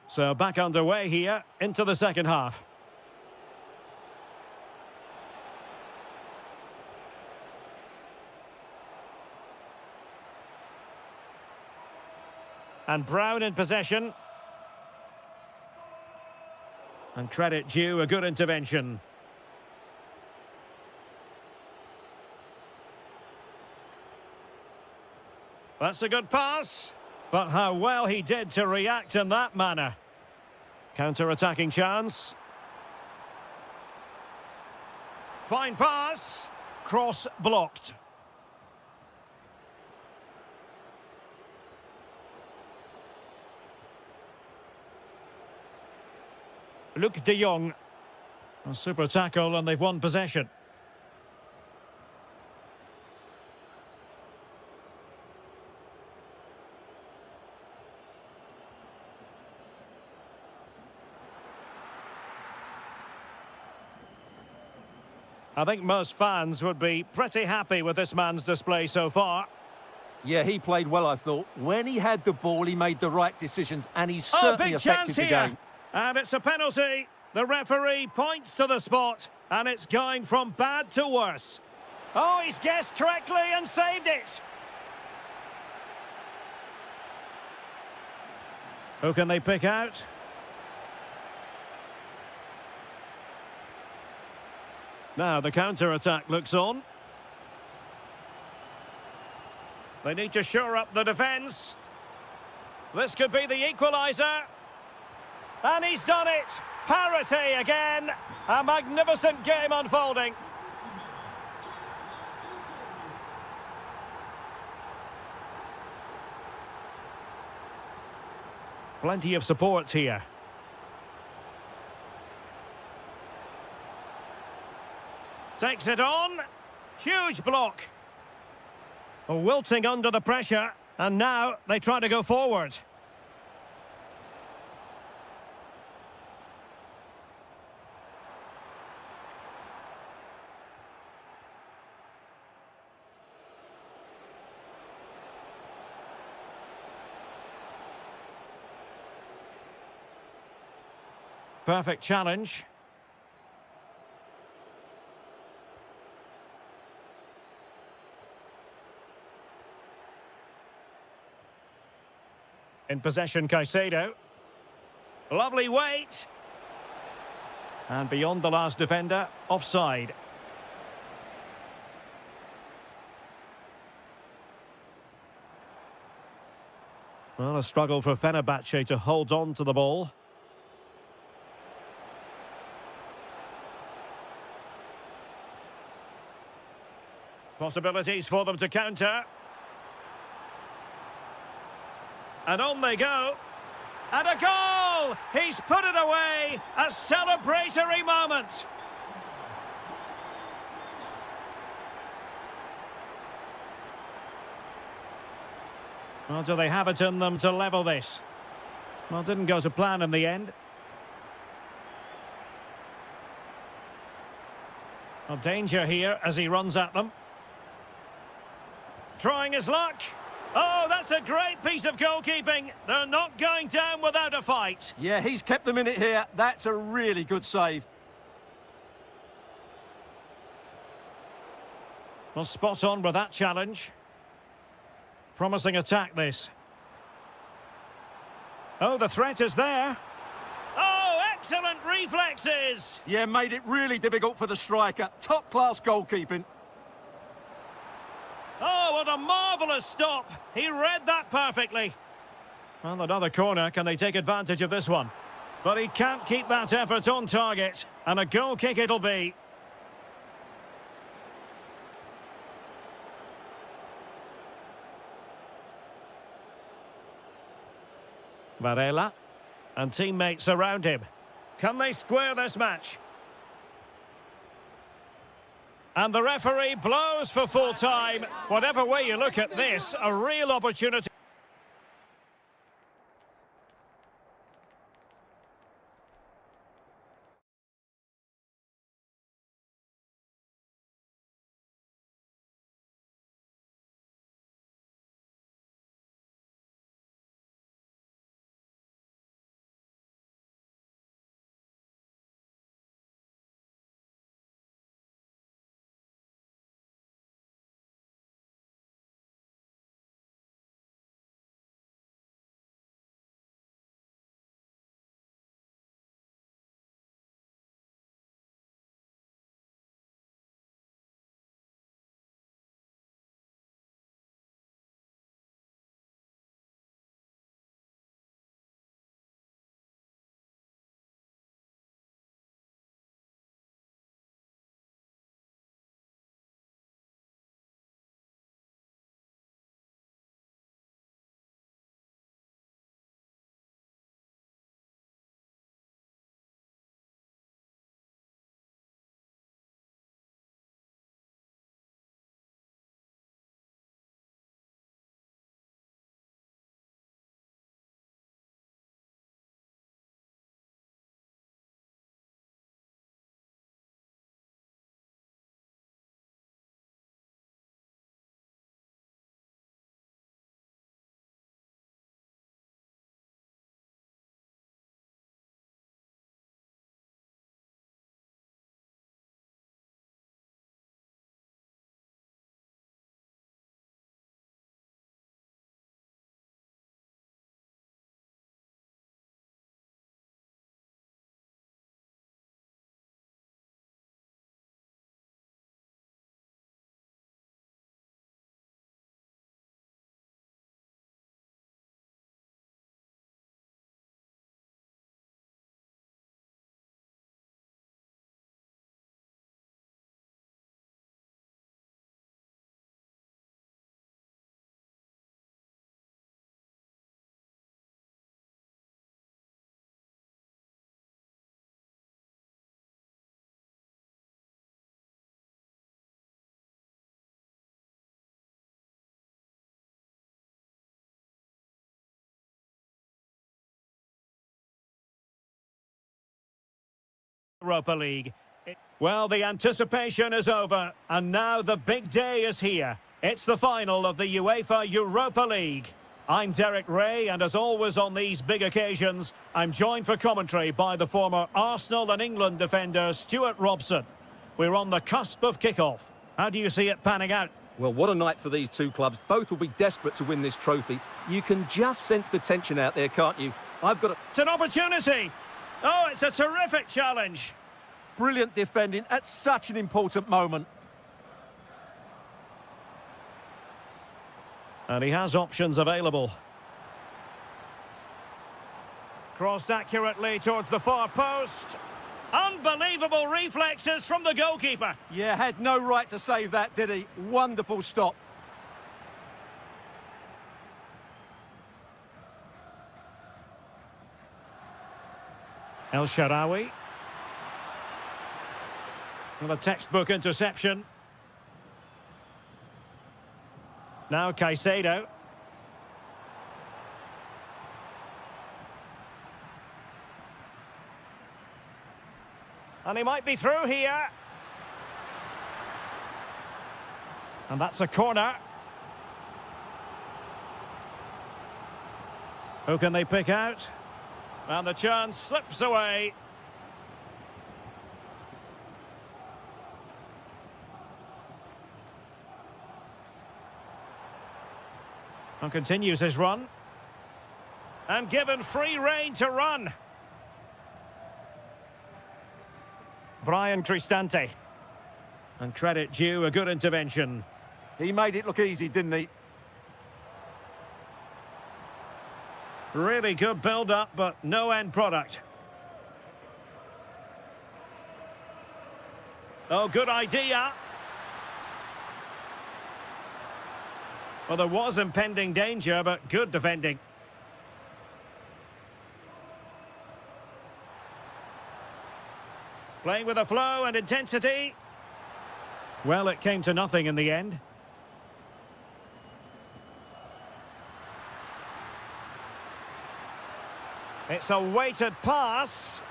So back underway here into the second half. And Brown in possession. And credit due, a good intervention. That's a good pass. But how well he did to react in that manner. Counter-attacking chance. Fine pass. Cross blocked. Luc de Jong. A super tackle and they've won possession. I think most fans would be pretty happy with this man's display so far. Yeah, he played well, I thought. When he had the ball, he made the right decisions, and he certainly big chance affected the here. game. And it's a penalty. The referee points to the spot, and it's going from bad to worse. Oh, he's guessed correctly and saved it. Who can they pick out? Now the counter-attack looks on. They need to shore up the defence. This could be the equaliser. And he's done it! Parity again! A magnificent game unfolding. Plenty of support here. Takes it on. Huge block. Wilting under the pressure. And now they try to go forward. Perfect challenge. In possession, Caicedo. Lovely weight. And beyond the last defender, offside. Well, a struggle for Fenerbahce to hold on to the ball. Possibilities for them to counter. And on they go. And a goal! He's put it away! A celebratory moment! Well, do they have it in them to level this? Well, didn't go to plan in the end. Well, danger here as he runs at them. Trying his luck. Oh, that's a great piece of goalkeeping. They're not going down without a fight. Yeah, he's kept them in it here. That's a really good save. Well, spot on with that challenge. Promising attack, this. Oh, the threat is there. Oh, excellent reflexes. Yeah, made it really difficult for the striker. Top-class goalkeeping. Oh, what a marvellous stop. He read that perfectly. Well, another corner. Can they take advantage of this one? But he can't keep that effort on target. And a goal kick it'll be. Varela. And teammates around him. Can they square this match? And the referee blows for full time. Whatever way you look at this, a real opportunity. Europa League. Well, the anticipation is over, and now the big day is here. It's the final of the UEFA Europa League. I'm Derek Ray, and as always on these big occasions, I'm joined for commentary by the former Arsenal and England defender Stuart Robson. We're on the cusp of kick-off. How do you see it panning out? Well, what a night for these two clubs. Both will be desperate to win this trophy. You can just sense the tension out there, can't you? It's an opportunity! Oh, it's a terrific challenge! Brilliant defending at such an important moment. And he has options available. Crossed accurately towards the far post. Unbelievable reflexes from the goalkeeper. Yeah, had no right to save that, did he? Wonderful stop. El Shaarawy. Well, a textbook interception. Now Caicedo. And he might be through here. And that's a corner. Who can they pick out? And the chance slips away. And continues his run. And given free rein to run. Brian Cristante. And credit due, a good intervention. He made it look easy, didn't he? Really good build-up, but no end product. Oh, good idea. Well, there was impending danger, but good defending. Playing with a flow and intensity. Well, it came to nothing in the end. It's a weighted pass.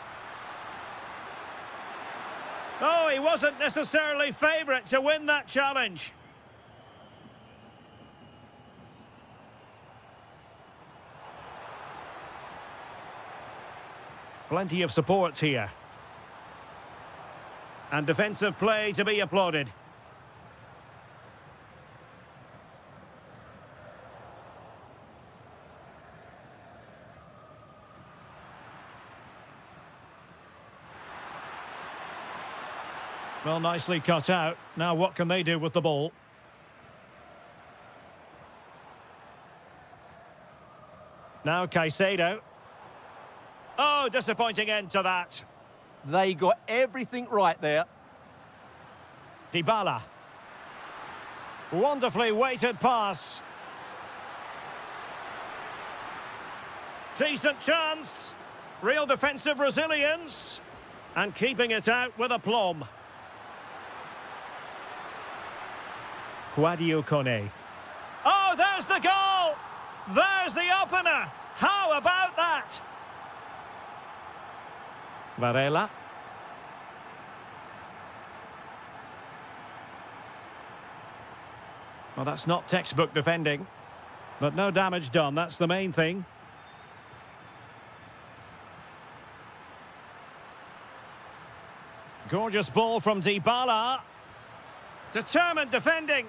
Oh, he wasn't necessarily favourite to win that challenge. Plenty of support here. And defensive play to be applauded. Well, nicely cut out. Now what can they do with the ball? Now Caicedo. Oh, disappointing end to that. They got everything right there. Dybala. Wonderfully weighted pass. Decent chance. Real defensive resilience. And keeping it out with aplomb. Sadio Kone. Oh, there's the goal! There's the opener! How about that? Varela. Well, that's not textbook defending. But no damage done, that's the main thing. Gorgeous ball from Dybala. Determined defending.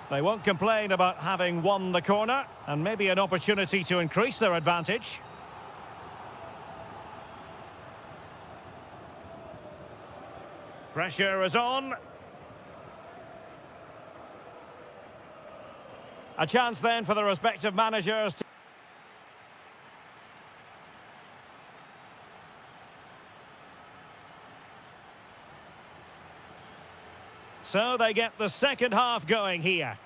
They won't complain about having won the corner, and maybe an opportunity to increase their advantage. Pressure is on. A chance then for the respective managers to... So they get the second half going here.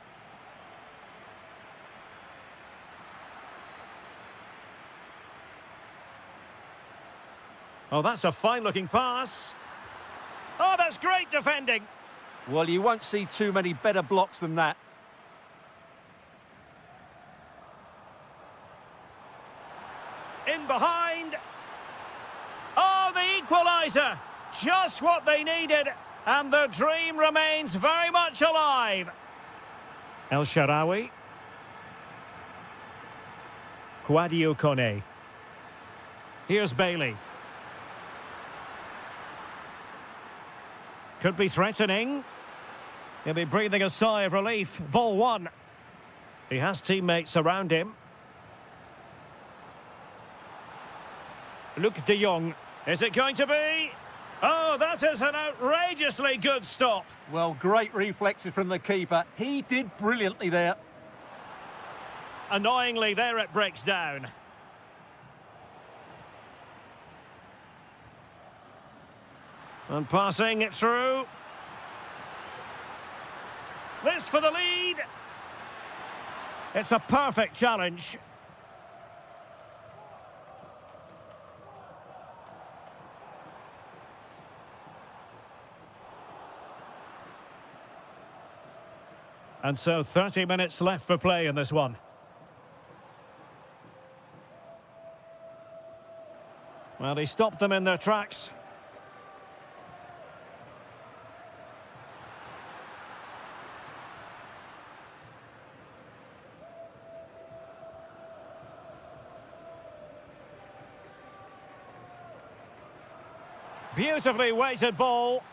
Oh, that's a fine-looking pass. Oh, that's great defending. Well, you won't see too many better blocks than that. In behind. Oh, the equaliser. Just what they needed, and their dream remains very much alive. El Shaarawy. Kouadio Kone. Here's Bailey. Could be threatening. He'll be breathing a sigh of relief. Ball one. He has teammates around him. Luc de Jong. Is it going to be? Oh, that is an outrageously good stop. Well, great reflexes from the keeper. He did brilliantly there. Annoyingly, there it breaks down. And passing it through. This for the lead. It's a perfect challenge. And so 30 minutes left for play in this one. Well, he stopped them in their tracks. Beautifully weighted ball.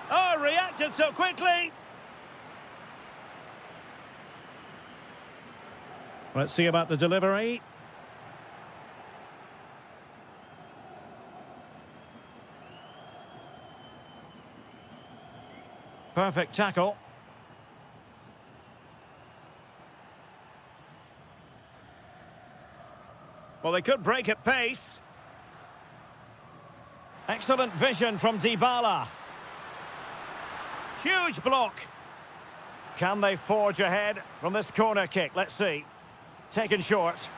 Oh, reacted so quickly. Let's see about the delivery. Perfect tackle. Well, they could break at pace. Excellent vision from Dybala. Huge block. Can they forge ahead from this corner kick? Let's see. Taken short.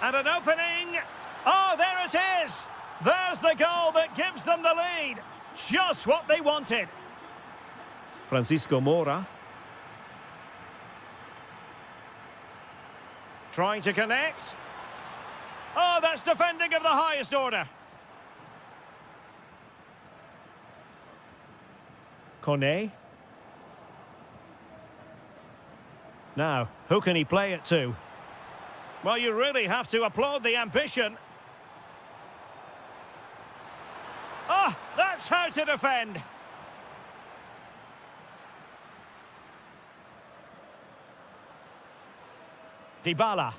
And an opening. Oh, there it is. There's the goal that gives them the lead. Just what they wanted. Francisco Moura. Trying to connect. Oh, that's defending of the highest order. Kone. Now, who can he play it to? Well, you really have to applaud the ambition. Oh, that's how to defend. Dybala.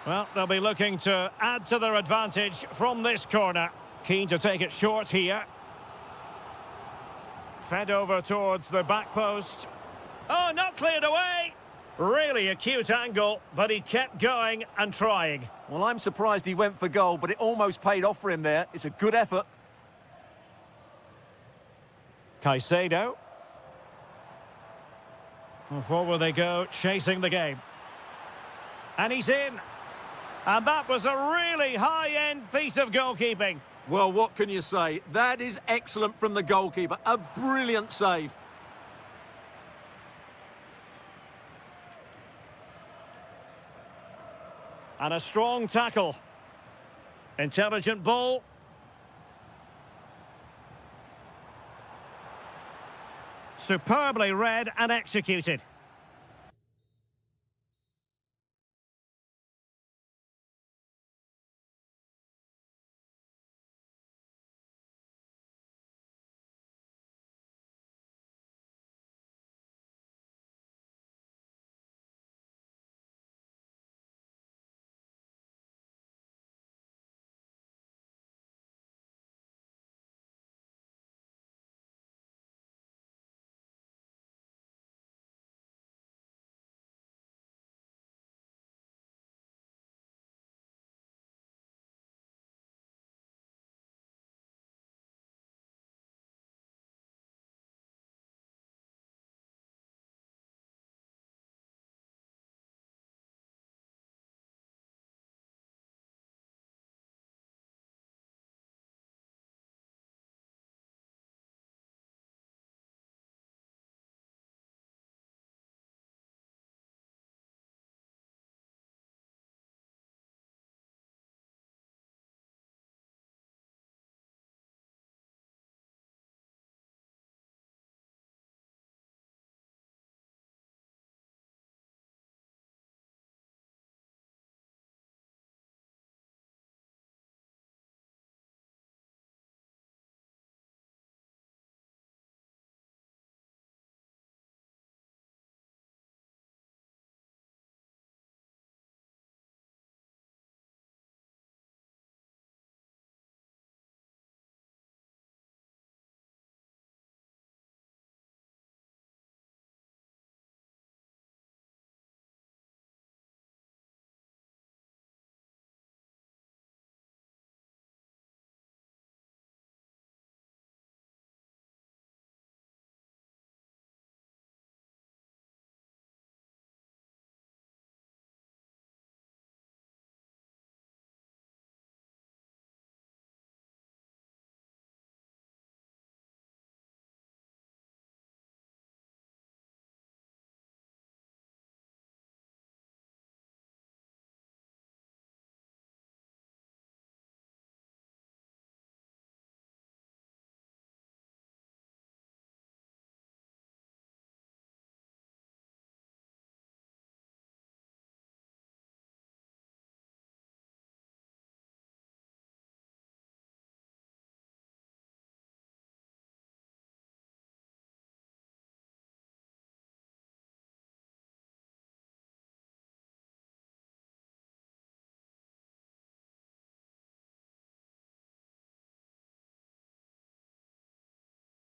Well, they'll be looking to add to their advantage from this corner. Keen to take it short here. Fed over towards the back post. Oh, not cleared away. Really acute angle, but he kept going and trying. Well, I'm surprised he went for goal, but it almost paid off for him there. It's a good effort. Caicedo. And forward they go, chasing the game. And he's in. And that was a really high-end piece of goalkeeping. Well, what can you say? That is excellent from the goalkeeper. A brilliant save. And a strong tackle. Intelligent ball. Superbly read and executed.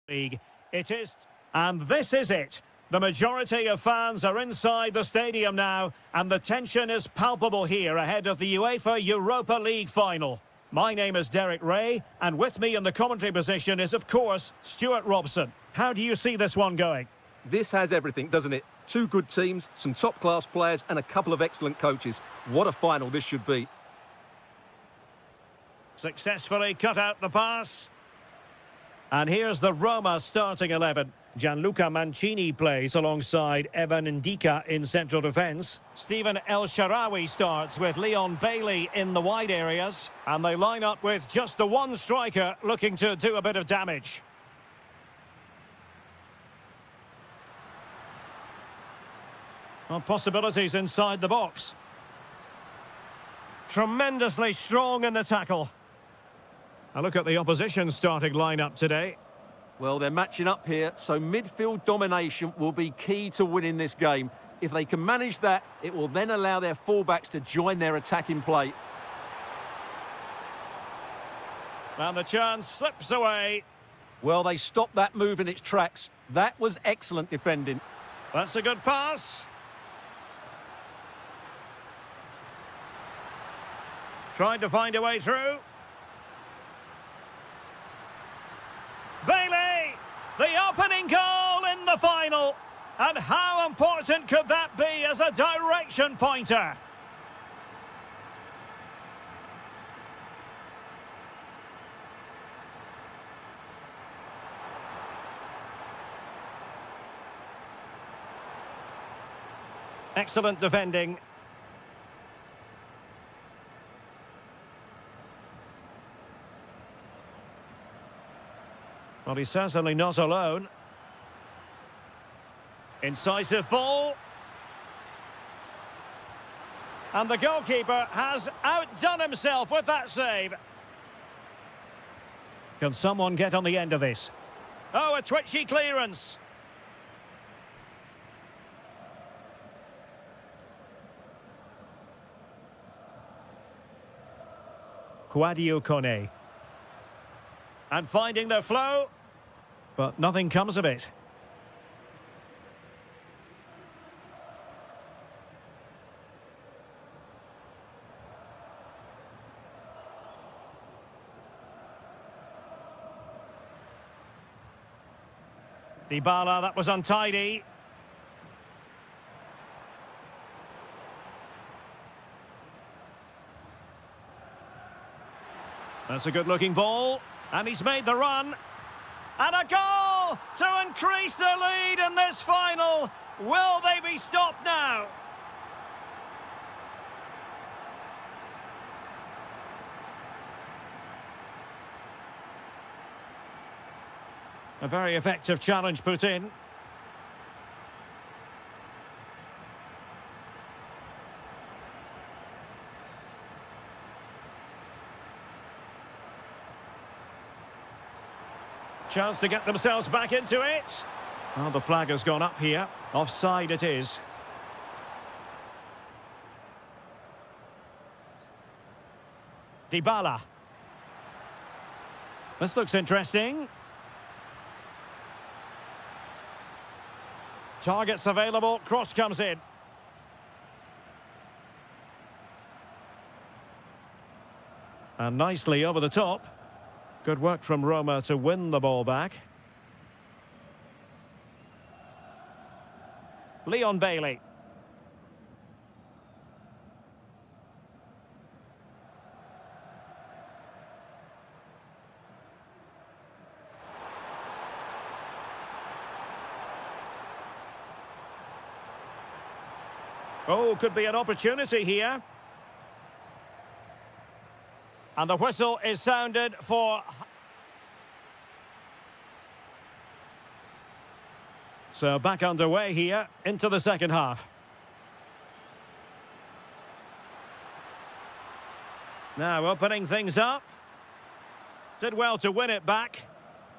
League. It is, and this is it. The majority of fans are inside the stadium now, and the tension is palpable here ahead of the UEFA Europa League final. My name is Derek Ray, and with me in the commentary position is, of course, Stuart Robson. How do you see this one going? This has everything, doesn't it? Two good teams, some top-class players, and a couple of excellent coaches. What a final this should be. Successfully cut out the pass. And here's the Roma starting 11. Gianluca Mancini plays alongside Evan Ndika in central defence. Stephen El Shaarawy starts with Leon Bailey in the wide areas. And they line up with just the one striker looking to do a bit of damage. Well, possibilities inside the box. Tremendously strong in the tackle. A look at the opposition starting lineup today. Well, they're matching up here, so midfield domination will be key to winning this game. If they can manage that, it will then allow their fullbacks to join their attacking play. And the chance slips away. Well, they stopped that move in its tracks. That was excellent defending. That's a good pass. Trying to find a way through. Bailey, the opening goal in the final. And how important could that be as a direction pointer? Excellent defending. Well, he's certainly not alone. Incisive ball. And the goalkeeper has outdone himself with that save. Can someone get on the end of this? Oh, a twitchy clearance. Kouadio Kone. And finding their flow, but nothing comes of it. Dybala, that was untidy. That's a good-looking ball. And he's made the run. And a goal to increase the lead in this final. Will they be stopped now? A very effective challenge put in. Chance to get themselves back into it. Well, the flag has gone up here. Offside it is. Dybala. This looks interesting. Targets available. Cross comes in. And nicely over the top. Good work from Roma to win the ball back. Leon Bailey. Oh, could be an opportunity here. And the whistle is sounded for... So back underway here into the second half. Now opening things up. Did well to win it back.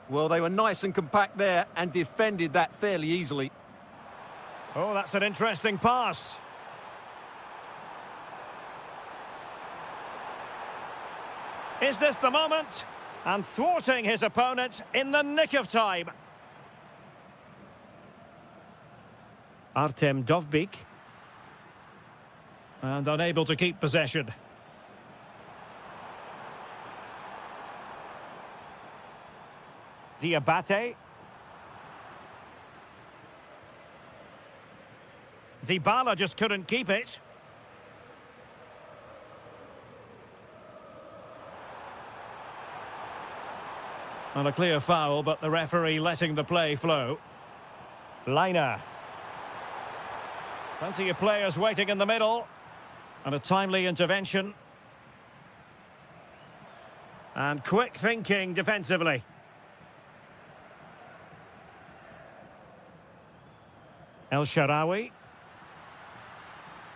Well, they were nice and compact there and defended that fairly easily. Oh, that's an interesting pass. Is this the moment? And thwarting his opponent in the nick of time. Artem Dovbyk. And unable to keep possession. Diabate. Dybala just couldn't keep it. And a clear foul, but the referee letting the play flow. Liner. Plenty of players waiting in the middle. And a timely intervention. And quick thinking defensively. El Shaarawy.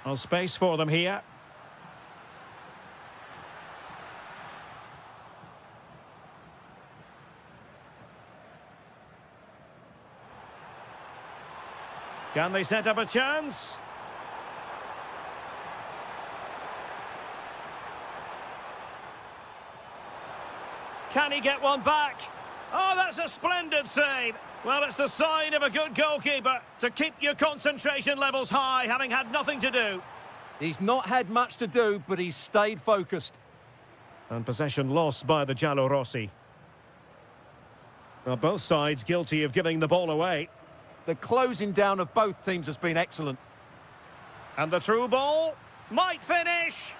Well, space for them here. Can they set up a chance? Can he get one back? Oh, that's a splendid save. Well, it's the sign of a good goalkeeper to keep your concentration levels high, having had nothing to do. He's not had much to do, but he's stayed focused. And possession lost by the Giallorossi. Well, both sides guilty of giving the ball away. The closing down of both teams has been excellent. And the through ball might finish.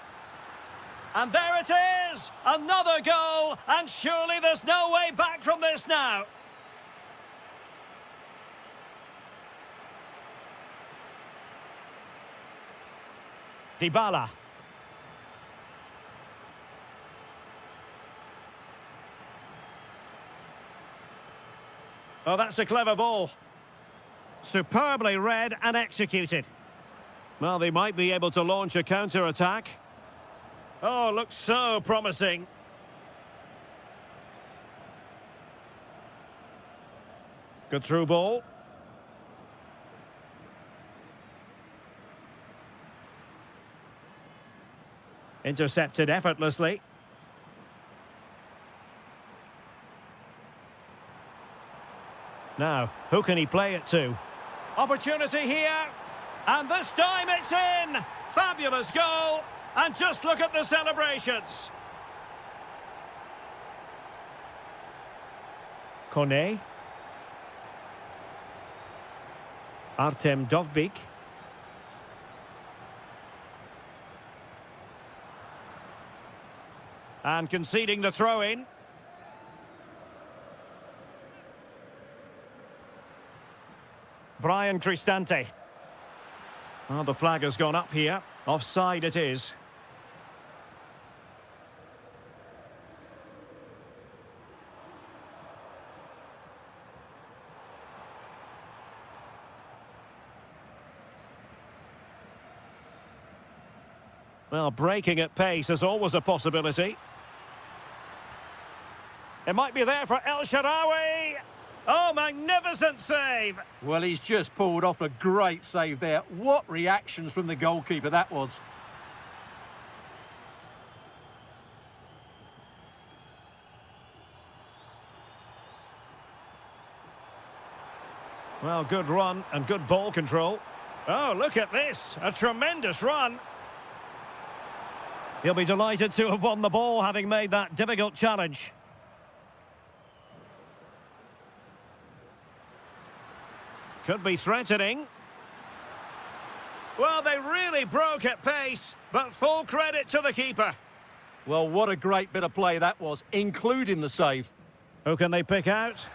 And there it is! Another goal! And surely there's no way back from this now. Dybala. Oh, that's a clever ball. Superbly read and executed. Well, they might be able to launch a counter-attack. Oh, looks so promising. Good through ball. Intercepted effortlessly. Now, who can he play it to? Opportunity here. And this time it's in. Fabulous goal. And just look at the celebrations. Kone. Artem Dovbyk. And conceding the throw-in. Brian Cristante. Well, the flag has gone up here. Offside it is. Well, breaking at pace is always a possibility. It might be there for El Shaarawy. Oh, magnificent save. Well, he's just pulled off a great save there. What reactions from the goalkeeper that was. Well, good run and good ball control. Oh, look at this. A tremendous run. He'll be delighted to have won the ball, having made that difficult challenge. Could be threatening. Well, they really broke at pace, but full credit to the keeper. Well, what a great bit of play that was, including the save. Who can they pick out?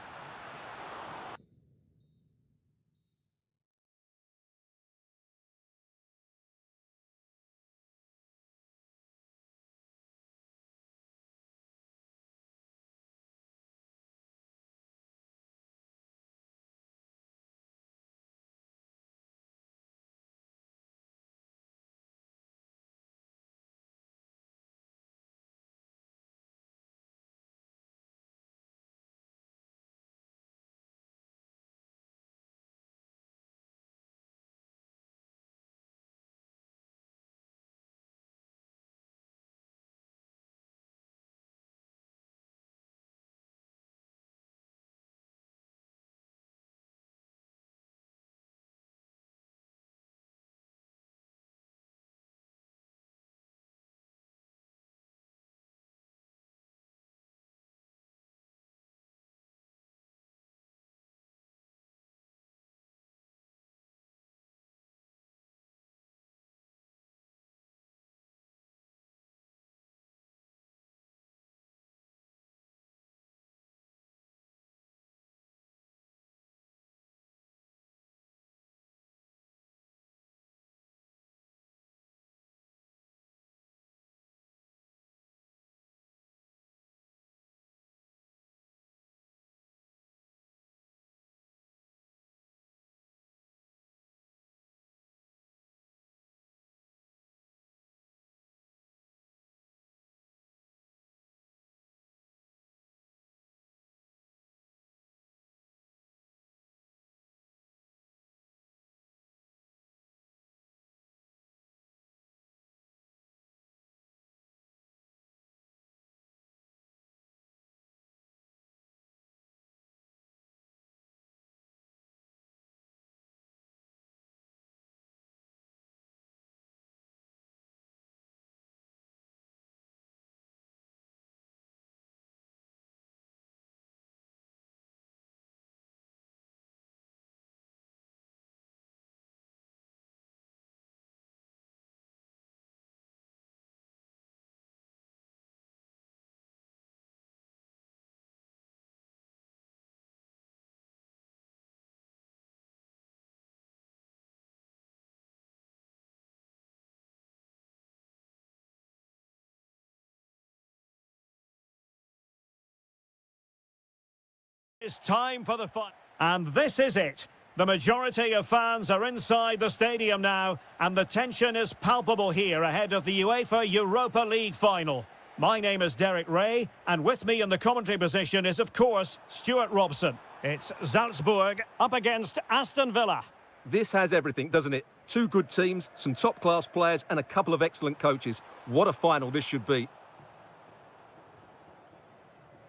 It's time for the fun. And this is it. The majority of fans are inside the stadium now, and the tension is palpable here ahead of the UEFA Europa League final. My name is Derek Ray, and with me in the commentary position is, of course, Stuart Robson. It's Salzburg up against Aston Villa. This has everything, doesn't it? Two good teams, some top-class players, and a couple of excellent coaches. What a final this should be.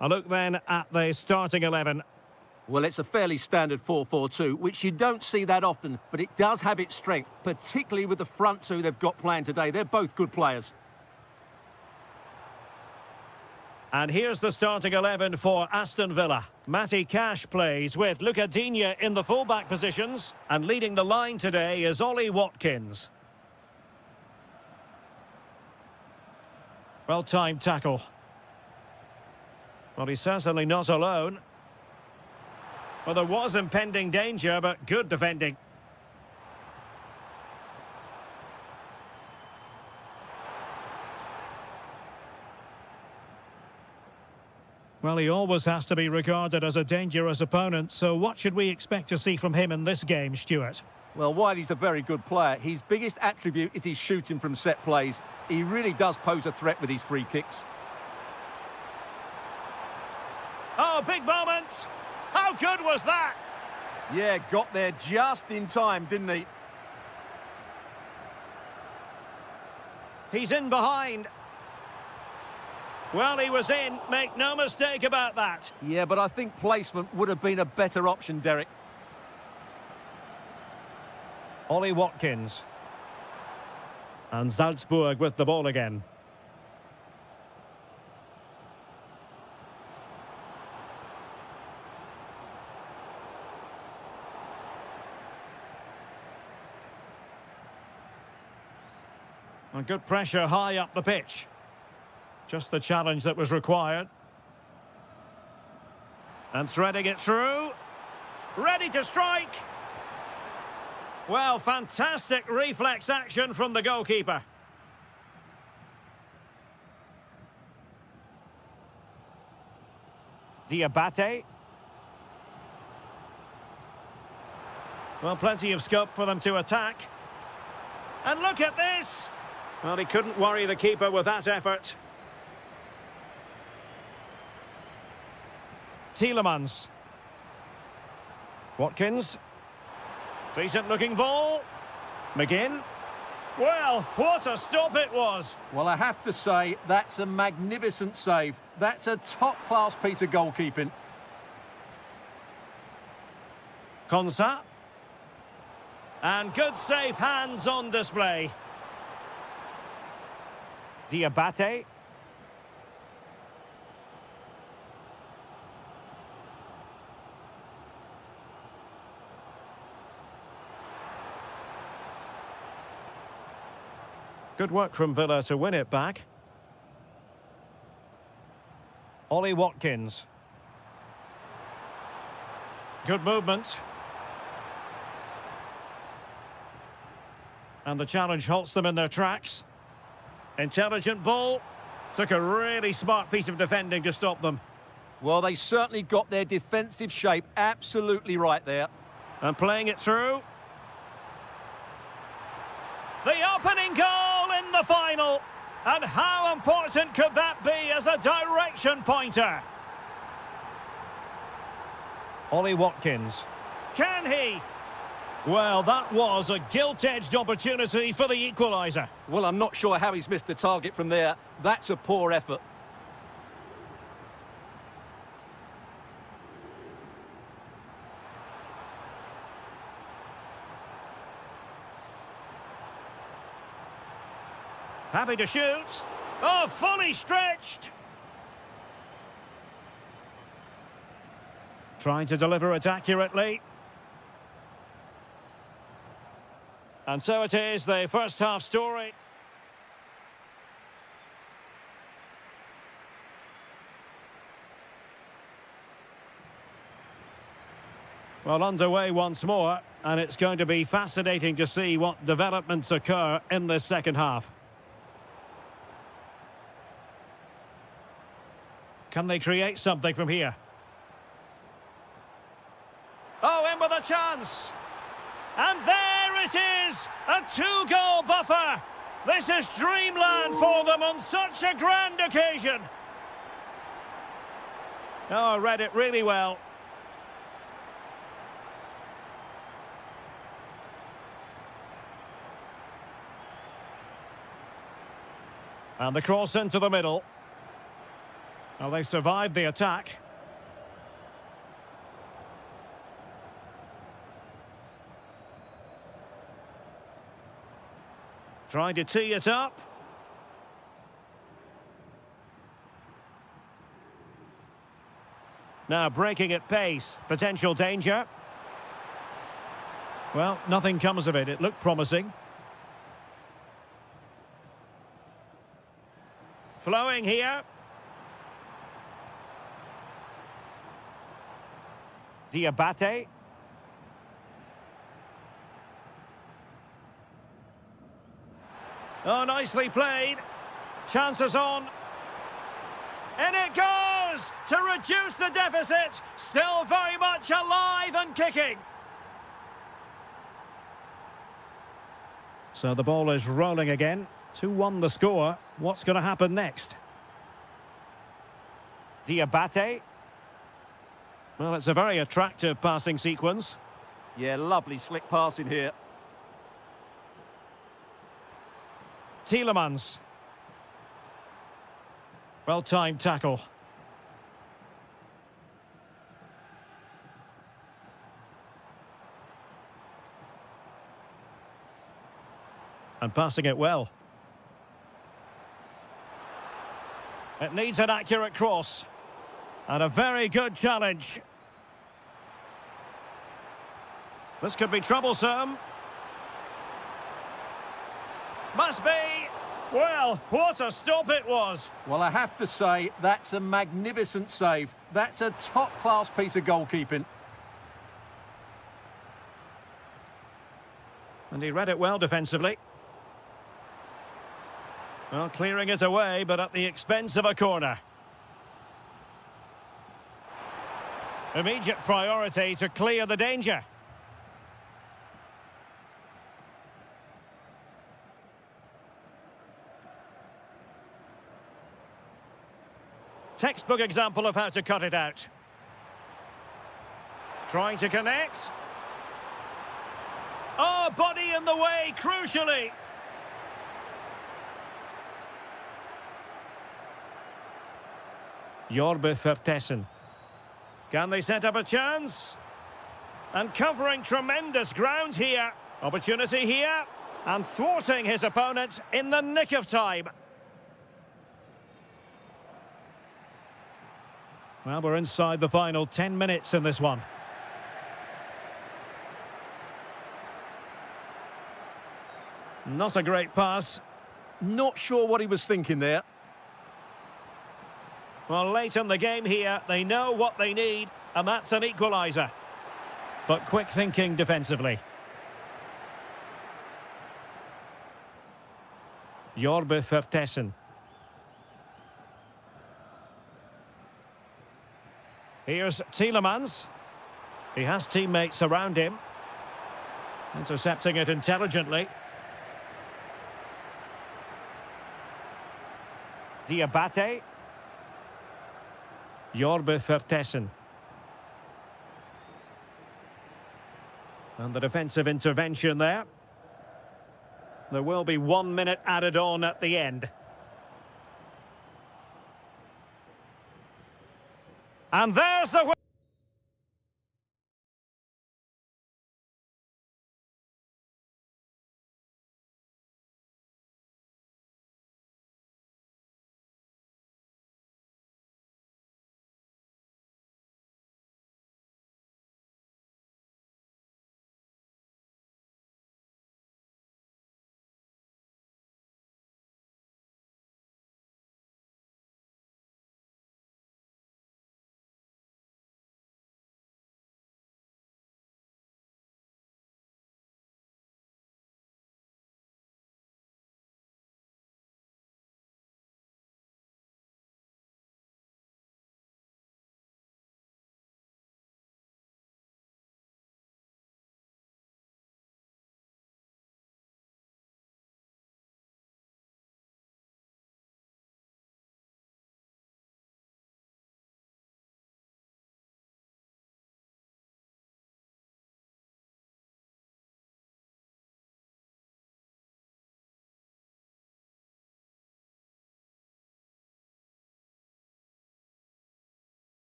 A look then at the starting 11. Well, it's a fairly standard 4-4-2, which you don't see that often, but it does have its strength, particularly with the front two they've got playing today. They're both good players. And here's the starting 11 for Aston Villa. Matty Cash plays with Luca Digne in the fullback positions, and leading the line today is Ollie Watkins. Well-timed tackle. Well, he's certainly not alone. Well, there was impending danger, but good defending. Well, he always has to be regarded as a dangerous opponent, so what should we expect to see from him in this game, Stuart? Well, while he's a very good player, his biggest attribute is his shooting from set plays. He really does pose a threat with his free kicks. Oh, big moment! How good was that? Yeah, got there just in time, didn't he? He's in behind. Well, he was in, make no mistake about that. Yeah, but I think placement would have been a better option, Derek. Ollie Watkins. And Salzburg with the ball again. And good pressure high up the pitch. Just the challenge that was required. And threading it through. Ready to strike. Well, fantastic reflex action from the goalkeeper. Diabate. Well, plenty of scope for them to attack. And look at this! Well, he couldn't worry the keeper with that effort. Tielemans. Watkins. Decent-looking ball. McGinn. Well, what a stop it was. Well, I have to say, that's a magnificent save. That's a top-class piece of goalkeeping. Konsa. And good safe hands on display. Diabate. Good work from Villa to win it back. Ollie Watkins. Good movement. And the challenge halts them in their tracks. Intelligent ball. Took a really smart piece of defending to stop them. Well, they certainly got their defensive shape absolutely right there. And playing it through. The opening goal in the final. And how important could that be as a direction pointer? Ollie Watkins. Can he? Well, that was a gilt-edged opportunity for the equaliser. Well, I'm not sure how he's missed the target from there. That's a poor effort. Happy to shoot. Oh, fully stretched. Trying to deliver it accurately. And so it is, the first half story. Well, underway once more, and it's going to be fascinating to see what developments occur in this second half. Can they create something from here? Oh, in with a chance. And there it is, a two-goal buffer. This is dreamland for them on such a grand occasion. Oh, I read it really well. And the cross into the middle. Well, they survived the attack. Trying to tee it up. Now breaking at pace. Potential danger. Well, nothing comes of it. It looked promising. Flowing here. Diabate. Oh, nicely played. Chances on. And it goes to reduce the deficit. Still very much alive and kicking. So the ball is rolling again. 2-1 the score. What's going to happen next? Diabate. Well, it's a very attractive passing sequence. Yeah, lovely slick passing here. Tielemans. Well-timed tackle. And passing it well. It needs an accurate cross. And a very good challenge. This could be troublesome. Must be. Well, what a stop it was. Well, I have to say, that's a magnificent save. That's a top-class piece of goalkeeping. And he read it well defensively. Well, clearing it away, but at the expense of a corner. Immediate priority to clear the danger. Textbook example of how to cut it out. Trying to connect. Oh, body in the way, crucially. Jorbe Vertessen. Can they set up a chance? And covering tremendous ground here. Opportunity here. And thwarting his opponent in the nick of time. Well, we're inside the final 10 minutes in this one. Not a great pass. Not sure what he was thinking there. Well, late in the game here, they know what they need, and that's an equaliser. But quick thinking defensively. Jorbe Vertessen. Here's Tielemans. He has teammates around him. Intercepting it intelligently. Diabate. Jorbe Vertessen. And the defensive intervention there. There will be 1 minute added on at the end. And there's the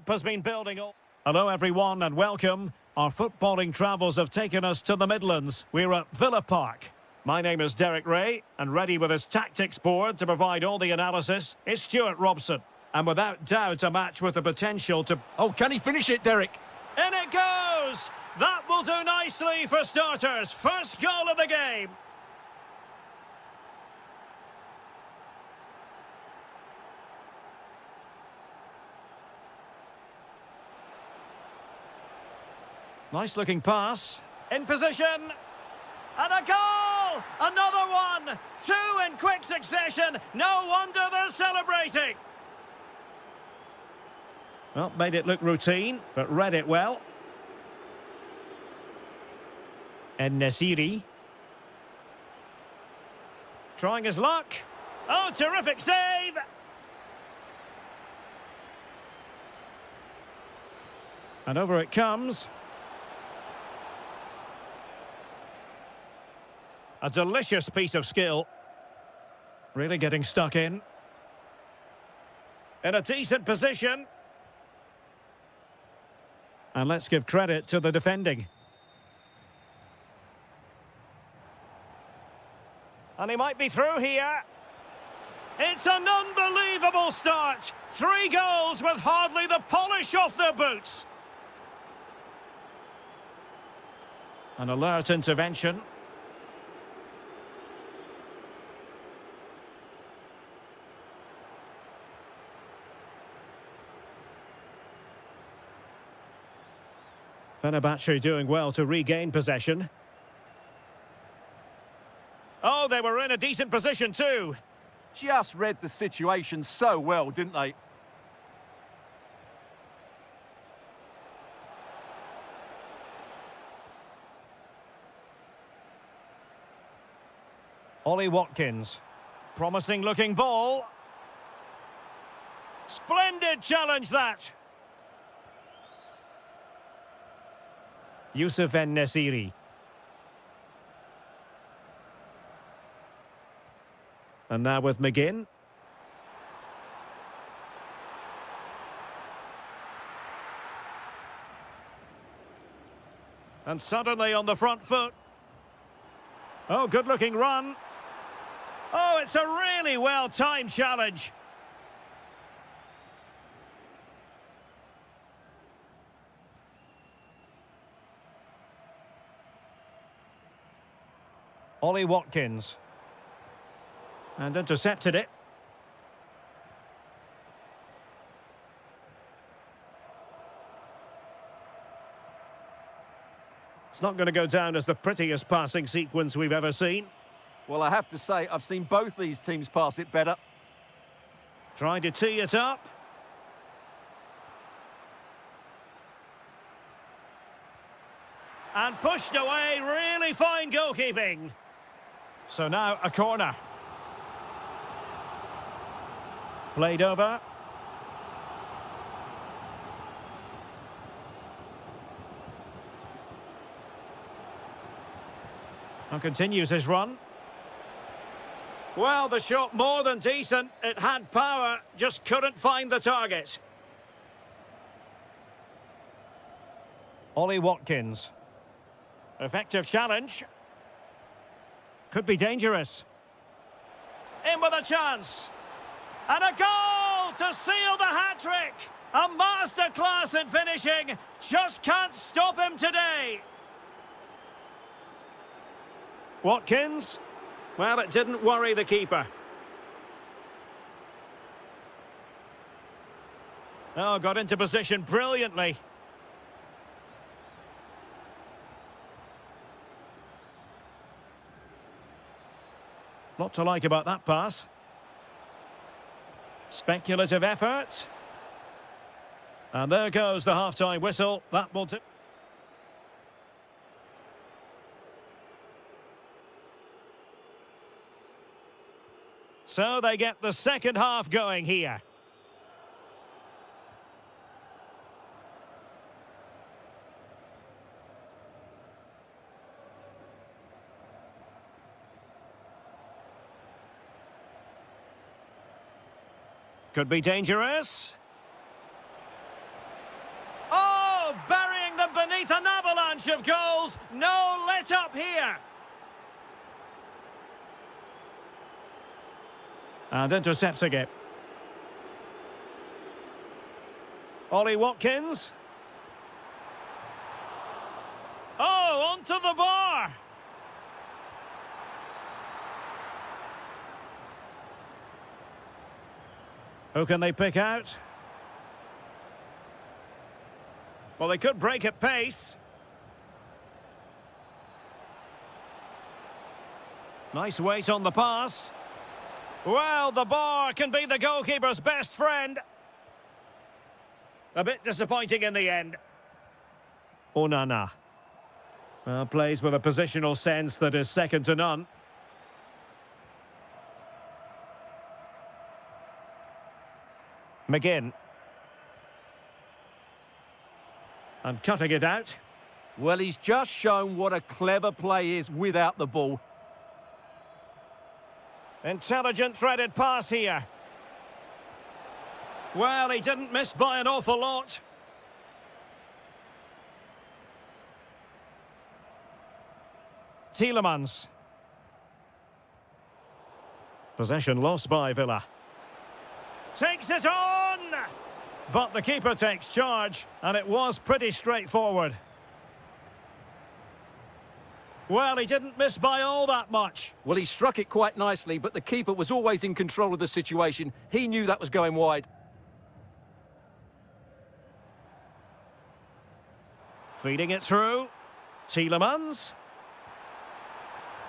Has been building all. Hello everyone and welcome. Our footballing travels have taken us to the Midlands. We're at Villa Park. My name is Derek Ray, and ready with his tactics board to provide all the analysis is Stuart Robson. And without doubt a match with the potential to... Oh, can he finish it, Derek? In it goes! That will do nicely for starters. First goal of the game. Nice looking pass. In position. And a goal! Another one! Two in quick succession. No wonder they're celebrating. Well, made it look routine, but read it well. And Nasiri. Trying his luck. Oh, terrific save! And over it comes. A delicious piece of skill. Really getting stuck in. In a decent position. And let's give credit to the defending. And he might be through here. It's an unbelievable start. 3 goals with hardly the polish off their boots. An alert intervention. Fenerbahce doing well to regain possession. Oh, they were in a decent position too. Just read the situation so well, didn't they? Ollie Watkins. Promising looking ball. Splendid challenge that. Youssef En-Nesyri. And now with McGinn. And suddenly on the front foot. Oh, good-looking run. Oh, it's a really well-timed challenge. Ollie Watkins. And intercepted it. It's not going to go down as the prettiest passing sequence we've ever seen. Well, I have to say, I've seen both these teams pass it better. Trying to tee it up. And pushed away, really fine goalkeeping. So now a corner. Played over. And continues his run. Well, the shot more than decent. It had power, just couldn't find the target. Ollie Watkins. Effective challenge. Could be dangerous. In with a chance. And a goal to seal the hat-trick. A masterclass in finishing. Just can't stop him today. Watkins. Well, it didn't worry the keeper. Oh, got into position brilliantly. Lot to like about that pass. Speculative effort. And there goes the half-time whistle. That will do. So they get the second half going here. Could be dangerous. bunch of goals, no let up here. And intercepting it. Ollie Watkins. Oh, onto the bar. Who can they pick out? Well, they could break at pace. Nice weight on the pass. Well, the bar can be the goalkeeper's best friend. A bit disappointing in the end. Onana. Well, plays with a positional sense that is second to none. McGinn. And cutting it out. Well, he's just shown what a clever play is without the ball. Intelligent threaded pass here. Well, he didn't miss by an awful lot. Tielemans. Possession lost by Villa. Takes it on! But the keeper takes charge, and it was pretty straightforward. Well, he didn't miss by all that much. Well, he struck it quite nicely, but the keeper was always in control of the situation. He knew that was going wide. Feeding it through. Tielemans.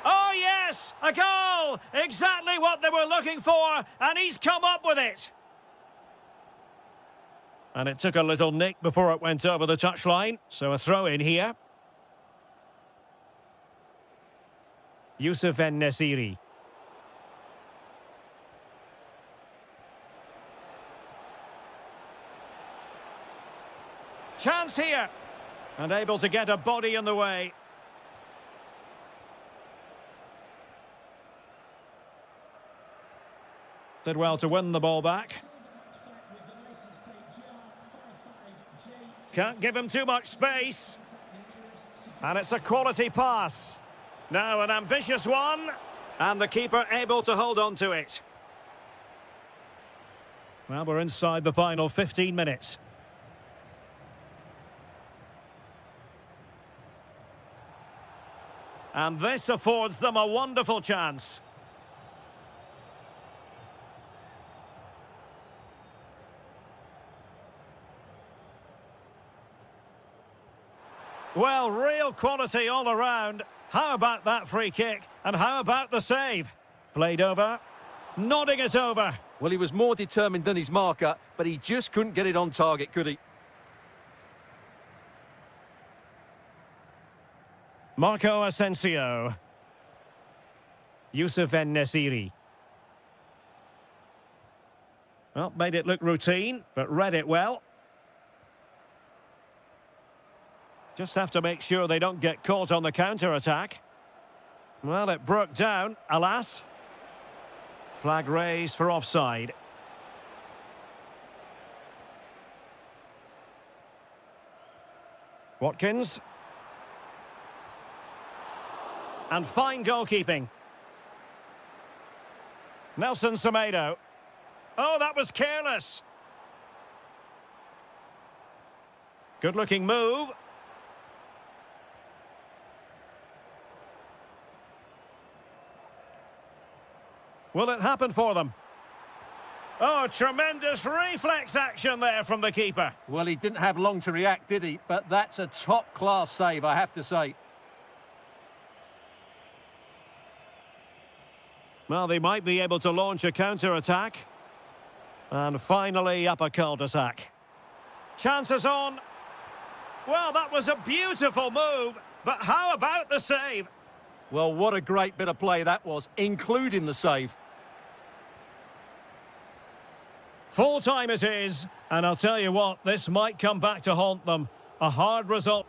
Oh, yes! A goal! Exactly what they were looking for, and he's come up with it. And it took a little nick before it went over the touchline, so a throw in here. Youssef En-Nesyri. Chance here. And able to get a body in the way. Did well to win the ball back. Can't give him too much space. And it's a quality pass. Now an ambitious one. And the keeper able to hold on to it. Well, we're inside the final 15 minutes. And this affords them a wonderful chance. Well, real quality all around. How about that free kick? And how about the save? Played over. Nodding it over. Well, he was more determined than his marker, but he just couldn't get it on target, could he? Marco Asensio. Youssef En-Nesyri. Well, made it look routine, but read it well. Just have to make sure they don't get caught on the counter-attack. Well, it broke down, alas. Flag raised for offside. Watkins. And fine goalkeeping. Nelson Semedo. Oh, that was careless. Good-looking move. Will it happen for them? Oh, tremendous reflex action there from the keeper. Well, he didn't have long to react, did he? But that's a top-class save, I have to say. Well, they might be able to launch a counter-attack. And finally up a cul-de-sac. Chances on. Well, that was a beautiful move. But how about the save? Well, what a great bit of play that was, including the save. Full time it is, and I'll tell you what, this might come back to haunt them. A hard result.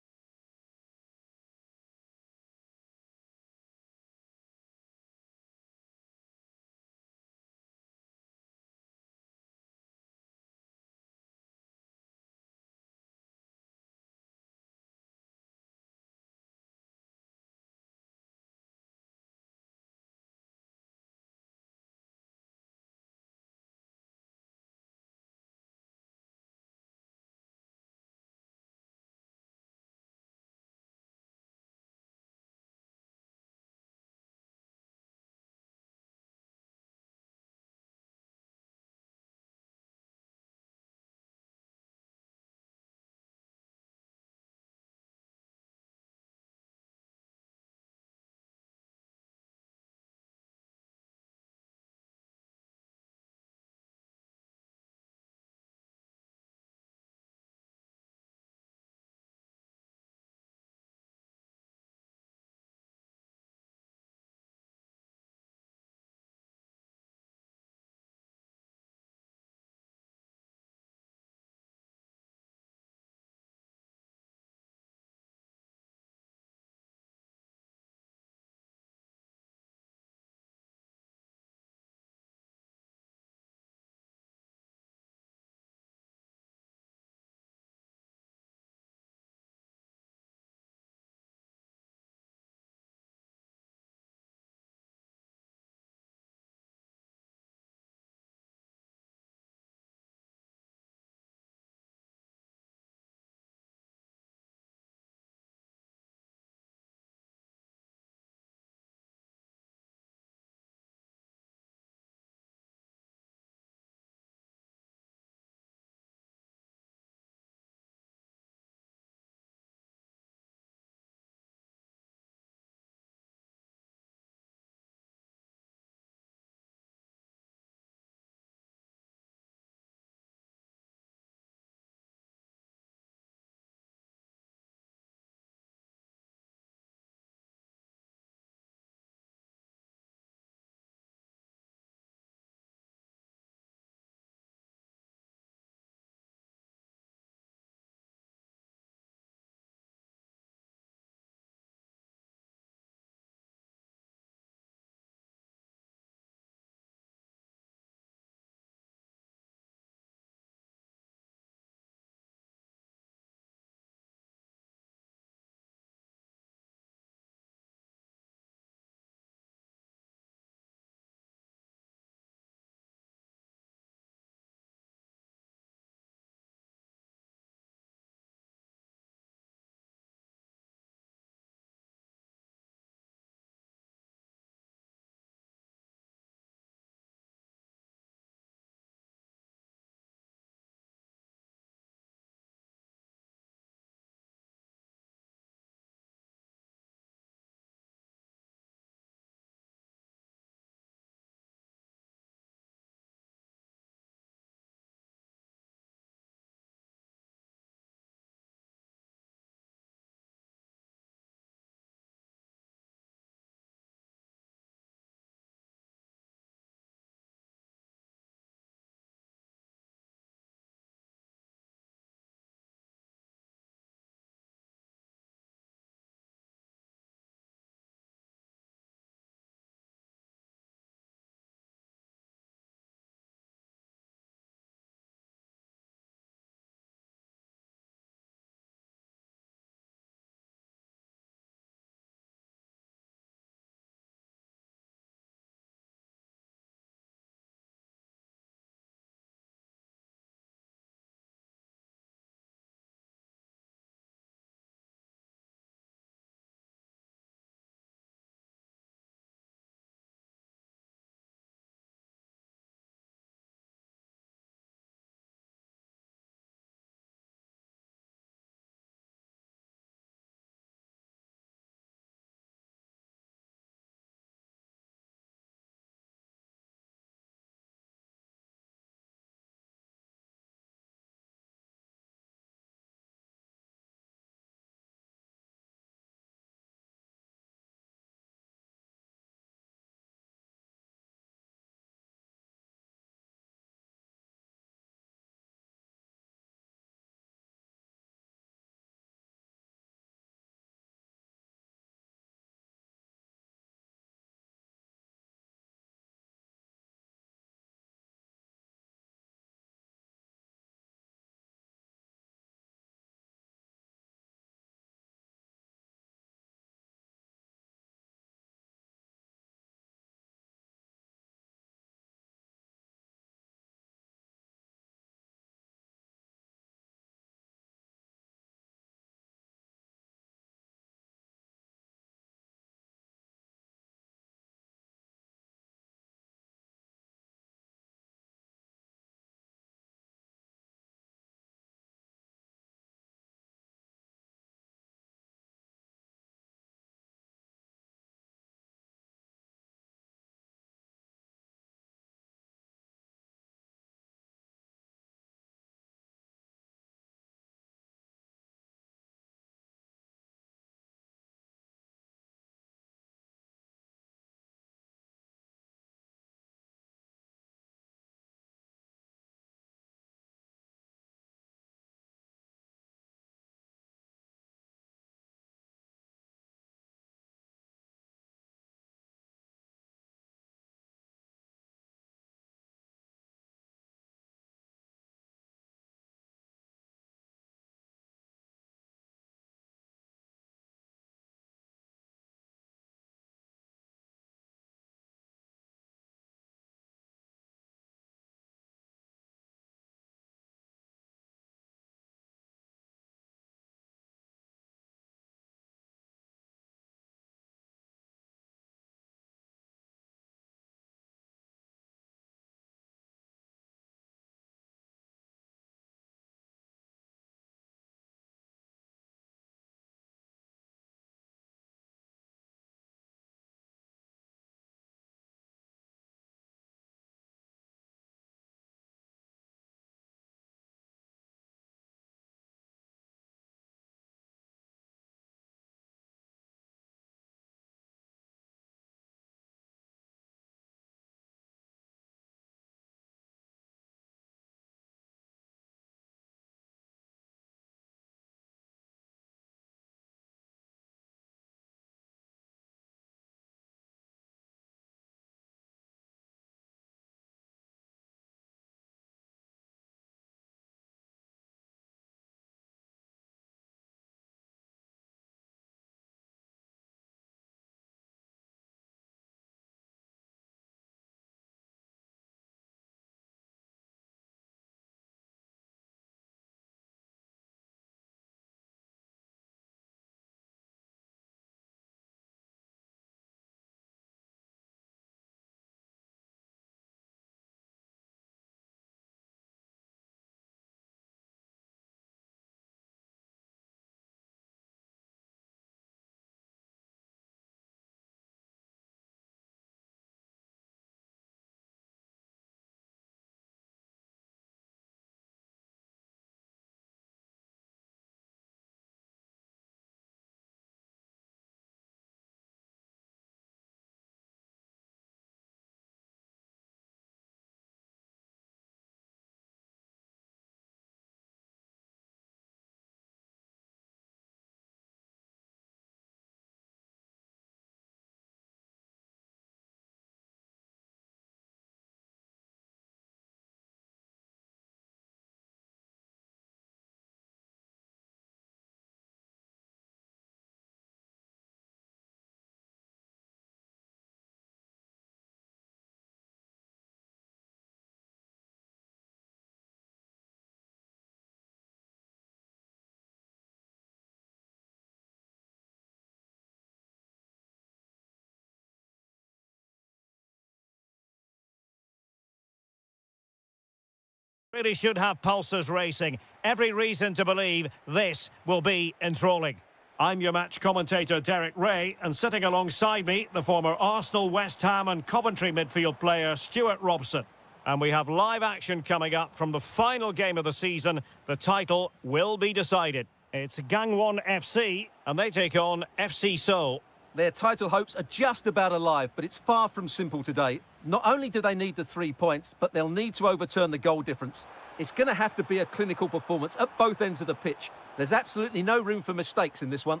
really should have pulses racing. Every reason to believe this will be enthralling. I'm your match commentator, Derek Ray, and sitting alongside me, the former Arsenal, West Ham and Coventry midfield player, Stuart Robson. And we have live action coming up from the final game of the season. The title will be decided. It's Gangwon FC, and they take on FC Seoul. Their title hopes are just about alive, but it's far from simple today. Not only do they need the 3 points, but they'll need to overturn the goal difference. It's going to have to be a clinical performance at both ends of the pitch. There's absolutely no room for mistakes in this one.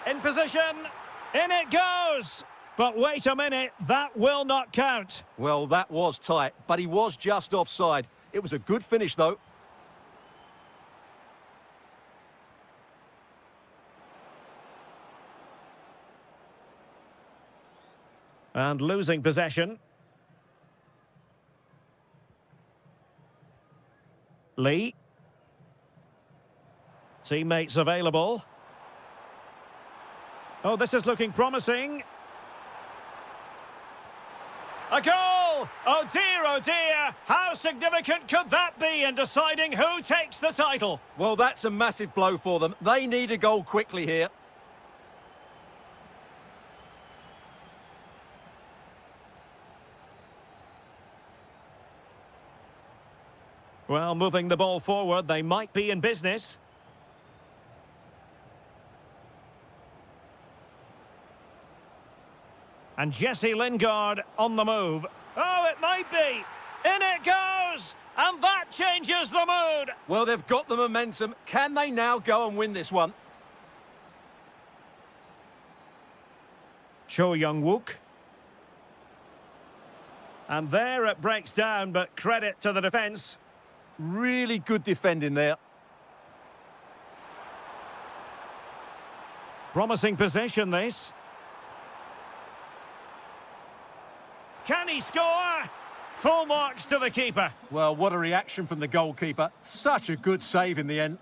In position, in it goes! But wait a minute, that will not count. Well, that was tight, but he was just offside. It was a good finish, though. And losing possession. Lee. Teammates available. Oh, this is looking promising. A goal! Oh dear, how significant could that be in deciding who takes the title? Well, that's a massive blow for them. They need a goal quickly here. Well, moving the ball forward, they might be in business. And Jesse Lingard on the move. Oh, it might be. In it goes! And that changes the mood. Well, they've got the momentum. Can they now go and win this one? Cho Young-wook. And there it breaks down, but credit to the defence. Really good defending there. Promising possession, this. Can he score? Full marks to the keeper. Well, what a reaction from the goalkeeper. Such a good save in the end.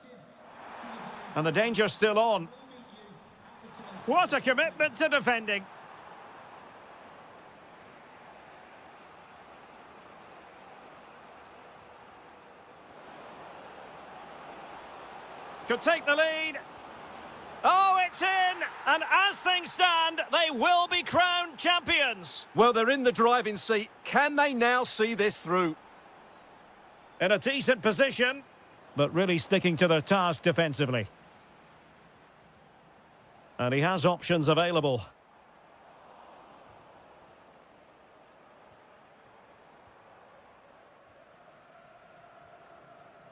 And the danger's still on. What a commitment to defending. Could take the lead. Oh, it's in! And as things stand, they will be crowned champions. Well, they're in the driving seat. Can they now see this through? In a decent position, but really sticking to their task defensively. And he has options available.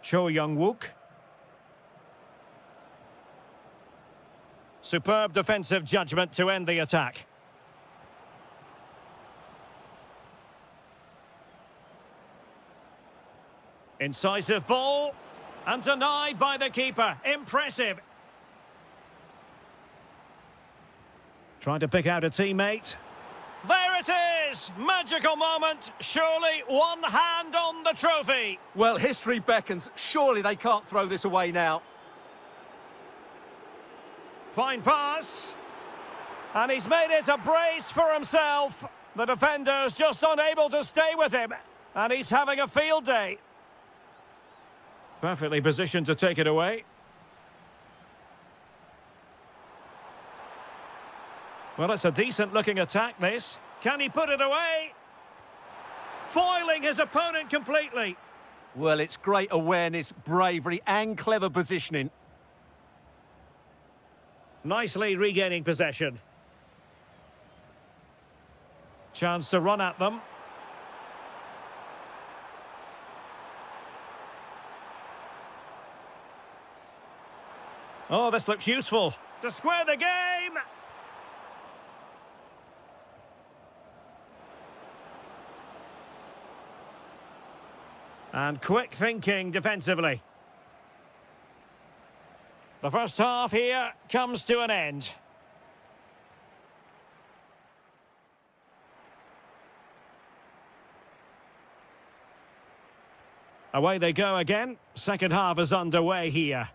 Cho Young-wook. Superb defensive judgment to end the attack. Incisive ball. And denied by the keeper. Impressive. Trying to pick out a teammate. There it is! Magical moment. Surely one hand on the trophy. Well, history beckons. Surely they can't throw this away now. Fine pass. And he's made it a brace for himself. The defender's just unable to stay with him. And he's having a field day. Perfectly positioned to take it away. Well, it's a decent-looking attack, this. Can he put it away? Foiling his opponent completely. Well, it's great awareness, bravery and clever positioning. Nicely regaining possession. Chance to run at them. Oh, this looks useful. To square the game! And quick thinking defensively. The first half here comes to an end. Away they go again. Second half is underway here.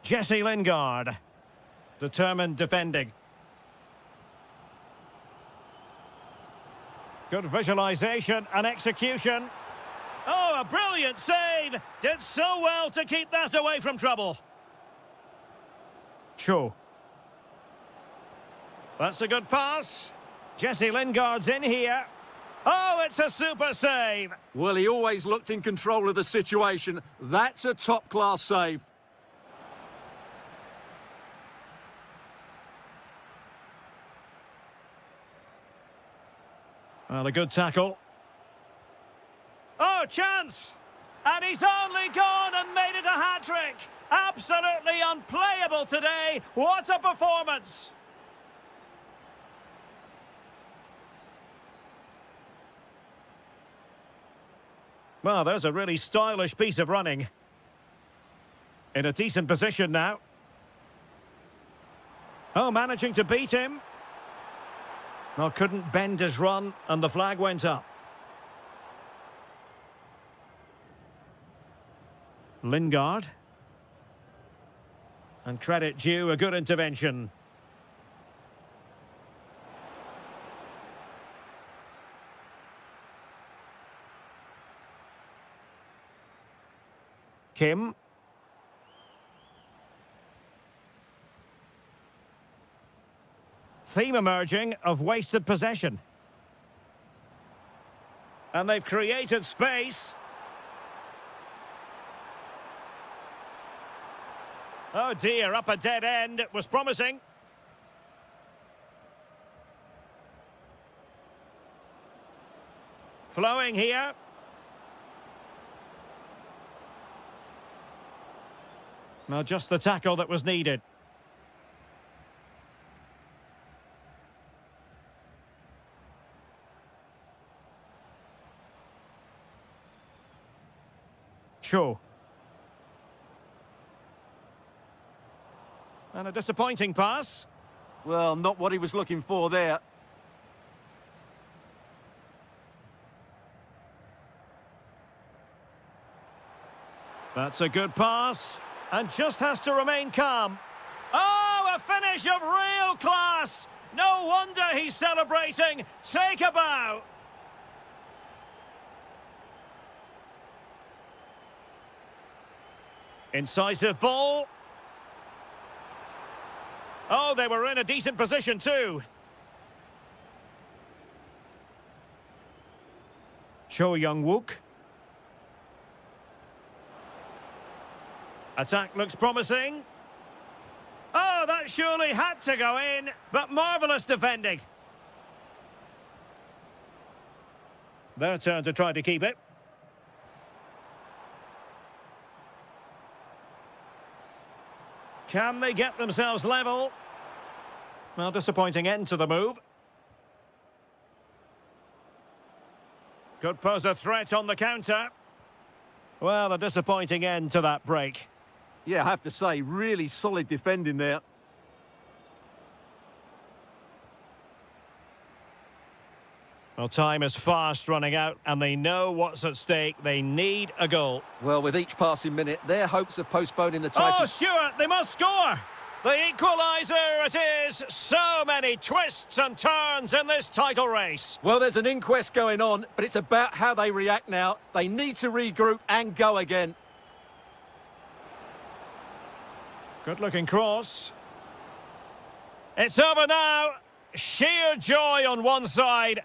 Jesse Lingard. Determined defending. Good visualisation and execution. Oh, a brilliant save! Did so well to keep that away from trouble. Cho. That's a good pass. Jesse Lingard's in here. Oh, it's a super save. Well, he always looked in control of the situation. That's a top-class save. Well, a good tackle. Oh, chance! And he's only gone and made it a hat-trick. Absolutely unplayable today. What a performance! Well, there's a really stylish piece of running. In a decent position now. Oh, managing to beat him. Well, couldn't bend his run, and the flag went up. Lingard. And credit due, a good intervention. Kim. Theme emerging of wasted possession. And they've created space. Oh dear, up a dead end. It was promising. Flowing here. Well, just the tackle that was needed. Cho. And a disappointing pass. Well, not what he was looking for there. That's a good pass. And just has to remain calm. Oh, a finish of real class! No wonder he's celebrating. Take a bow. Incisive ball. Oh, they were in a decent position too. Cho Young-wook. Attack looks promising. Oh, that surely had to go in, but marvellous defending. Their turn to try to keep it. Can they get themselves level? Well, disappointing end to the move. Could pose a threat on the counter. Well, a disappointing end to that break. Yeah, I have to say, really solid defending there. Well, time is fast running out, and they know what's at stake. They need a goal. Well, with each passing minute, their hopes of postponing the title... Oh, Stuart, they must score! The equaliser it is! So many twists and turns in this title race. Well, there's an inquest going on, but it's about how they react now. They need to regroup and go again. Good-looking cross. It's over now. Sheer joy on one side.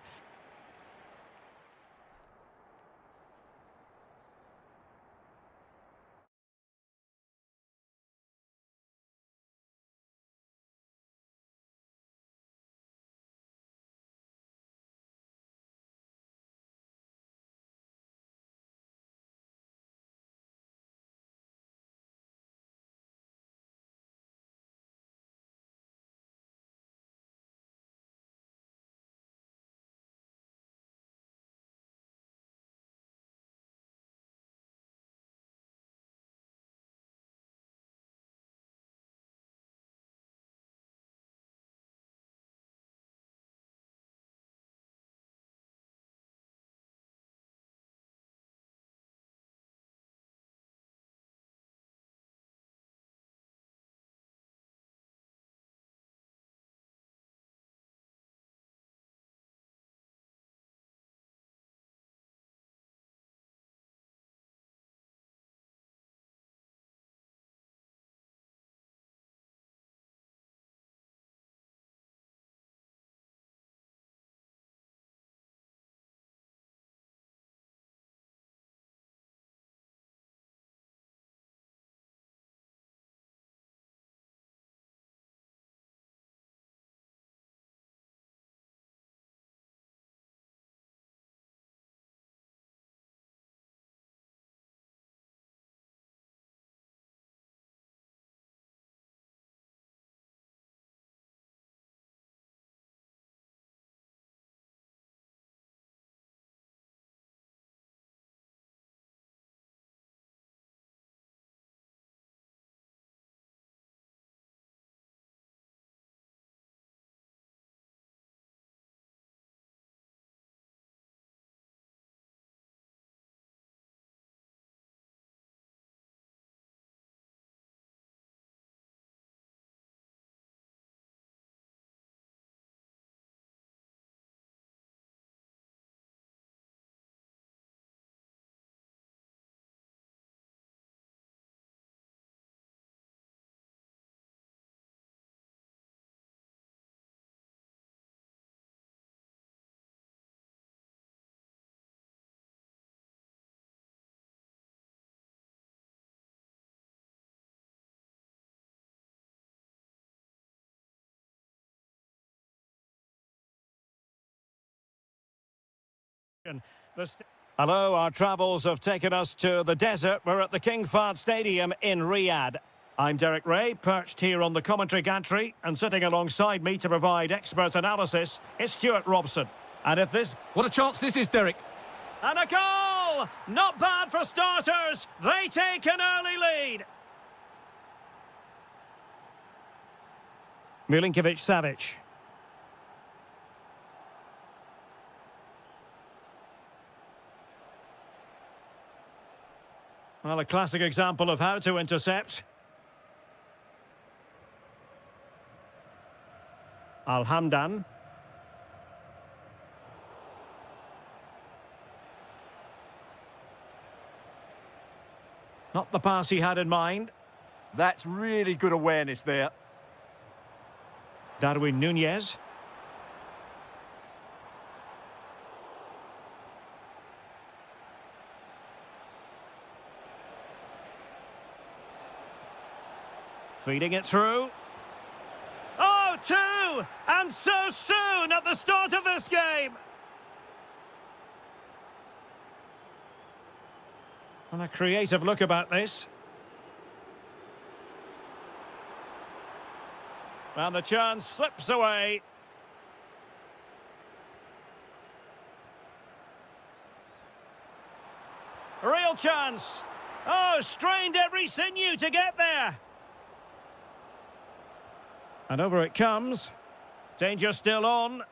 Hello, our travels have taken us to the desert. We're at the King Fahd Stadium in Riyadh. I'm Derek Ray, perched here on the commentary gantry, and sitting alongside me to provide expert analysis is Stuart Robson. And if this... What a chance this is, Derek. And a goal! Not bad for starters. They take an early lead. Milinkovic-Savic. Well, a classic example of how to intercept. Al-Hamdan. Not the pass he had in mind. That's really good awareness there. Darwin Núñez. Feeding it through. Oh, two! And so soon at the start of this game! And a creative look about this. And the chance slips away. Real chance. Oh, strained every sinew to get there. And over it comes. Danger still on.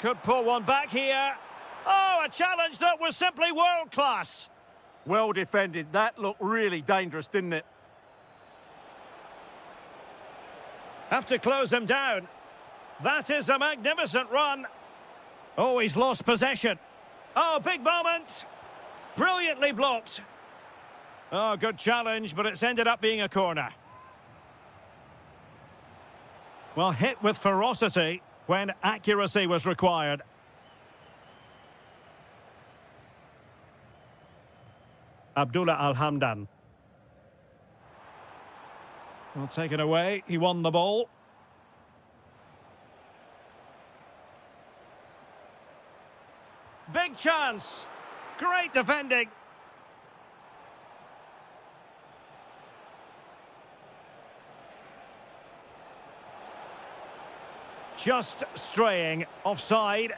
Could pull one back here. Oh, a challenge that was simply world-class. Well defended. That looked really dangerous, didn't it? Have to close him down. That is a magnificent run. Oh, he's lost possession. Oh, big moment. Brilliantly blocked. Oh, good challenge, but it's ended up being a corner. Well, hit with ferocity when accuracy was required. Abdullah Al-Hamdan. Well, taken away. He won the ball. Big chance. Great defending. Just straying offside.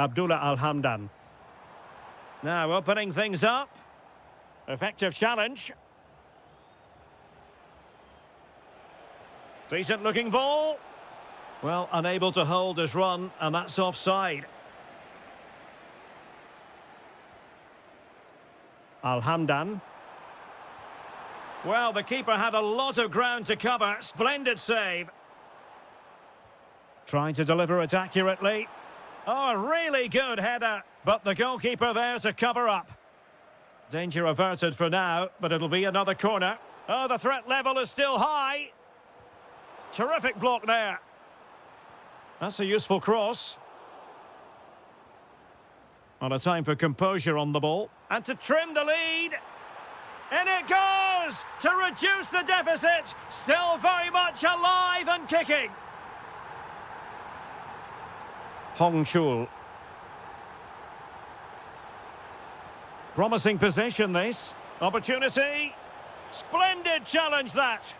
Abdullah Al-Hamdan. Now opening things up. Effective challenge. Decent looking ball. Well, unable to hold his run, and that's offside. Al-Hamdan. Well, the keeper had a lot of ground to cover. Splendid save. Trying to deliver it accurately. Oh, a really good header. But the goalkeeper there to cover up. Danger averted for now, but it'll be another corner. Oh, the threat level is still high. Terrific block there. That's a useful cross. On a time for composure on the ball. And to trim the lead. In it goes to reduce the deficit. Still very much alive and kicking. Hong Chul. Promising position this. Opportunity. Splendid challenge that.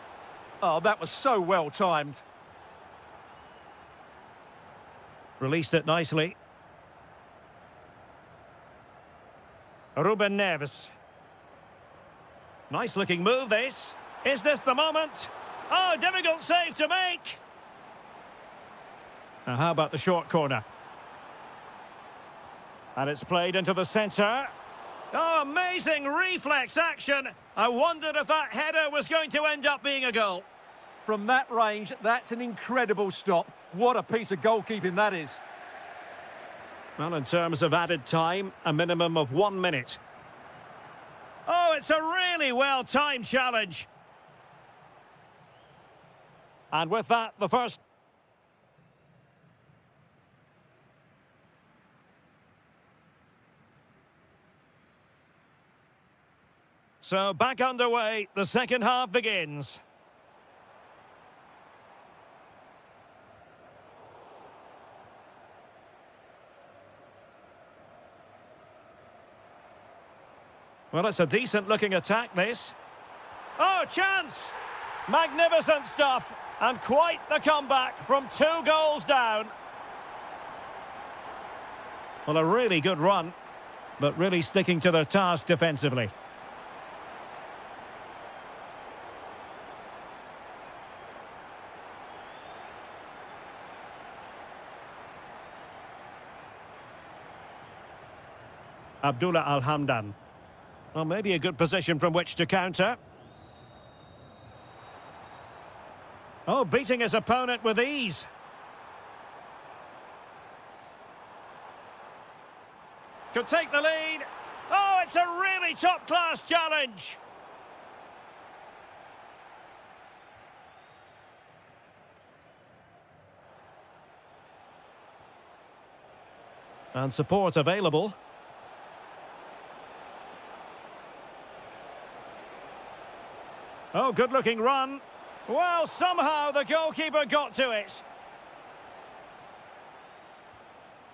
Oh, that was so well timed. Released it nicely. Ruben Neves. Nice looking move this. Is this the moment? Oh, difficult save to make. Now how about the short corner? And it's played into the centre. Oh, amazing reflex action. I wondered if that header was going to end up being a goal. From that range, that's an incredible stop. What a piece of goalkeeping that is. Well, in terms of added time, a minimum of 1 minute. Oh, it's a really well-timed challenge. And with that, the first... So back underway, the second half begins. Well, it's a decent-looking attack, this. Oh, chance! Magnificent stuff, and quite the comeback from 2 goals down. Well, a really good run, but really sticking to their task defensively. Abdullah Al-Hamdan. Well, maybe a good position from which to counter. Oh, beating his opponent with ease. Could take the lead. Oh, it's a really top-class challenge. And support available. Oh, good-looking run. Well, somehow the goalkeeper got to it.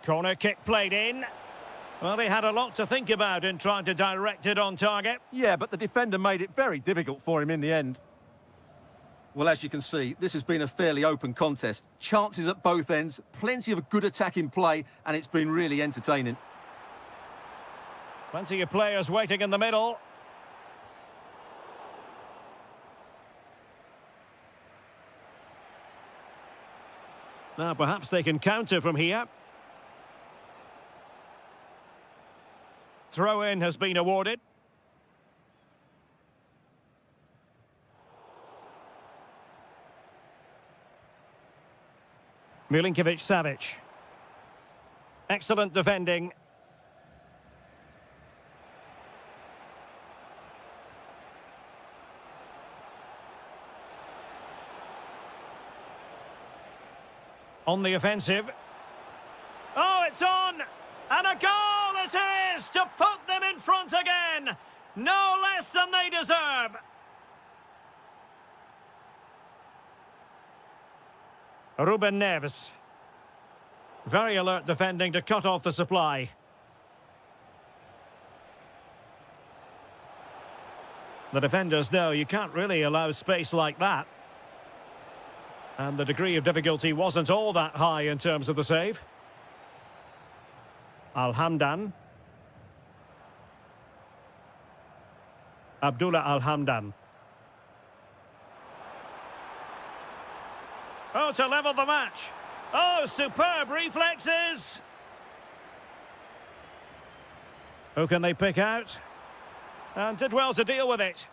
Corner kick played in. Well, he had a lot to think about in trying to direct it on target. Yeah, but the defender made it very difficult for him in the end. Well, as you can see, this has been a fairly open contest. Chances at both ends, plenty of good attacking play, and it's been really entertaining. Plenty of players waiting in the middle. Now, perhaps they can counter from here. Throw-in has been awarded. Milinkovic-Savic. Excellent defending. On the offensive. Oh, it's on! And a goal it is to put them in front again! No less than they deserve! Ruben Neves. Very alert defending to cut off the supply. The defenders know you can't really allow space like that. And the degree of difficulty wasn't all that high in terms of the save. Al-Hamdan. Abdullah Al-Hamdan. Oh, to level the match. Oh, superb reflexes. Who can they pick out? And did well to deal with it.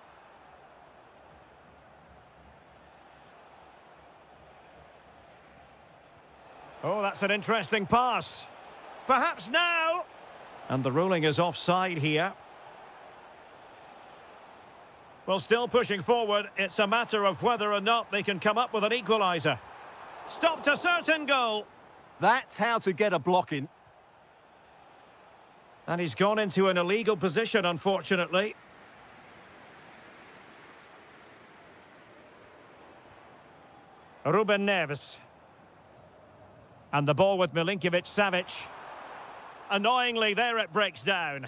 Oh, that's an interesting pass. Perhaps now. And the ruling is offside here. Well, still pushing forward. It's a matter of whether or not they can come up with an equaliser. Stopped a certain goal. That's how to get a block in. And he's gone into an illegal position, unfortunately. Ruben Neves. And the ball with Milinkovic-Savic. Annoyingly, there it breaks down.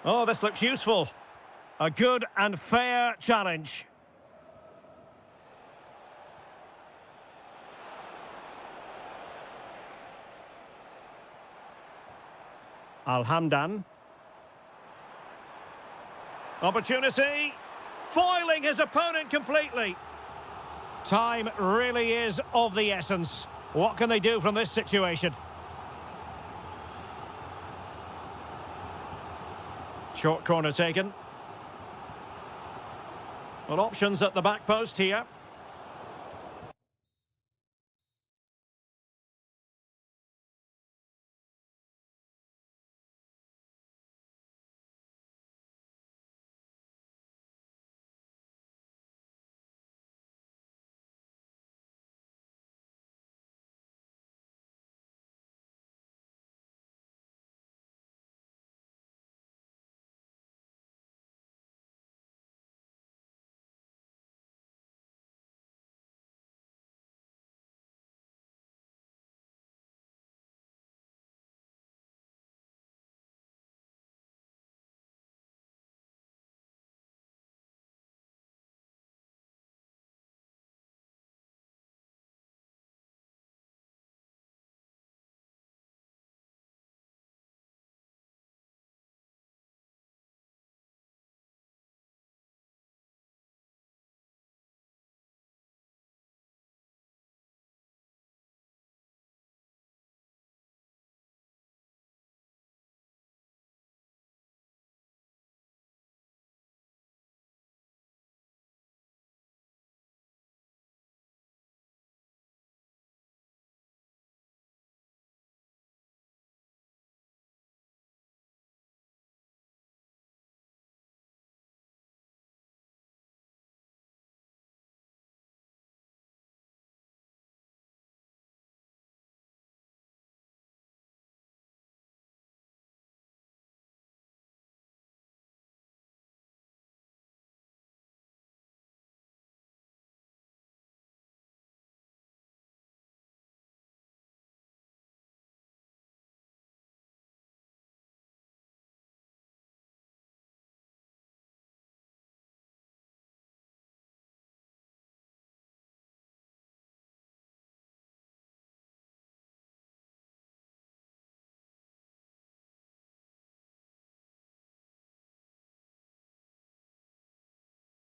Oh, this looks useful. A good and fair challenge. Al-Hamdan. Opportunity. Foiling his opponent completely. Time really is of the essence. What can they do from this situation? Short corner taken. Well, options at the back post here.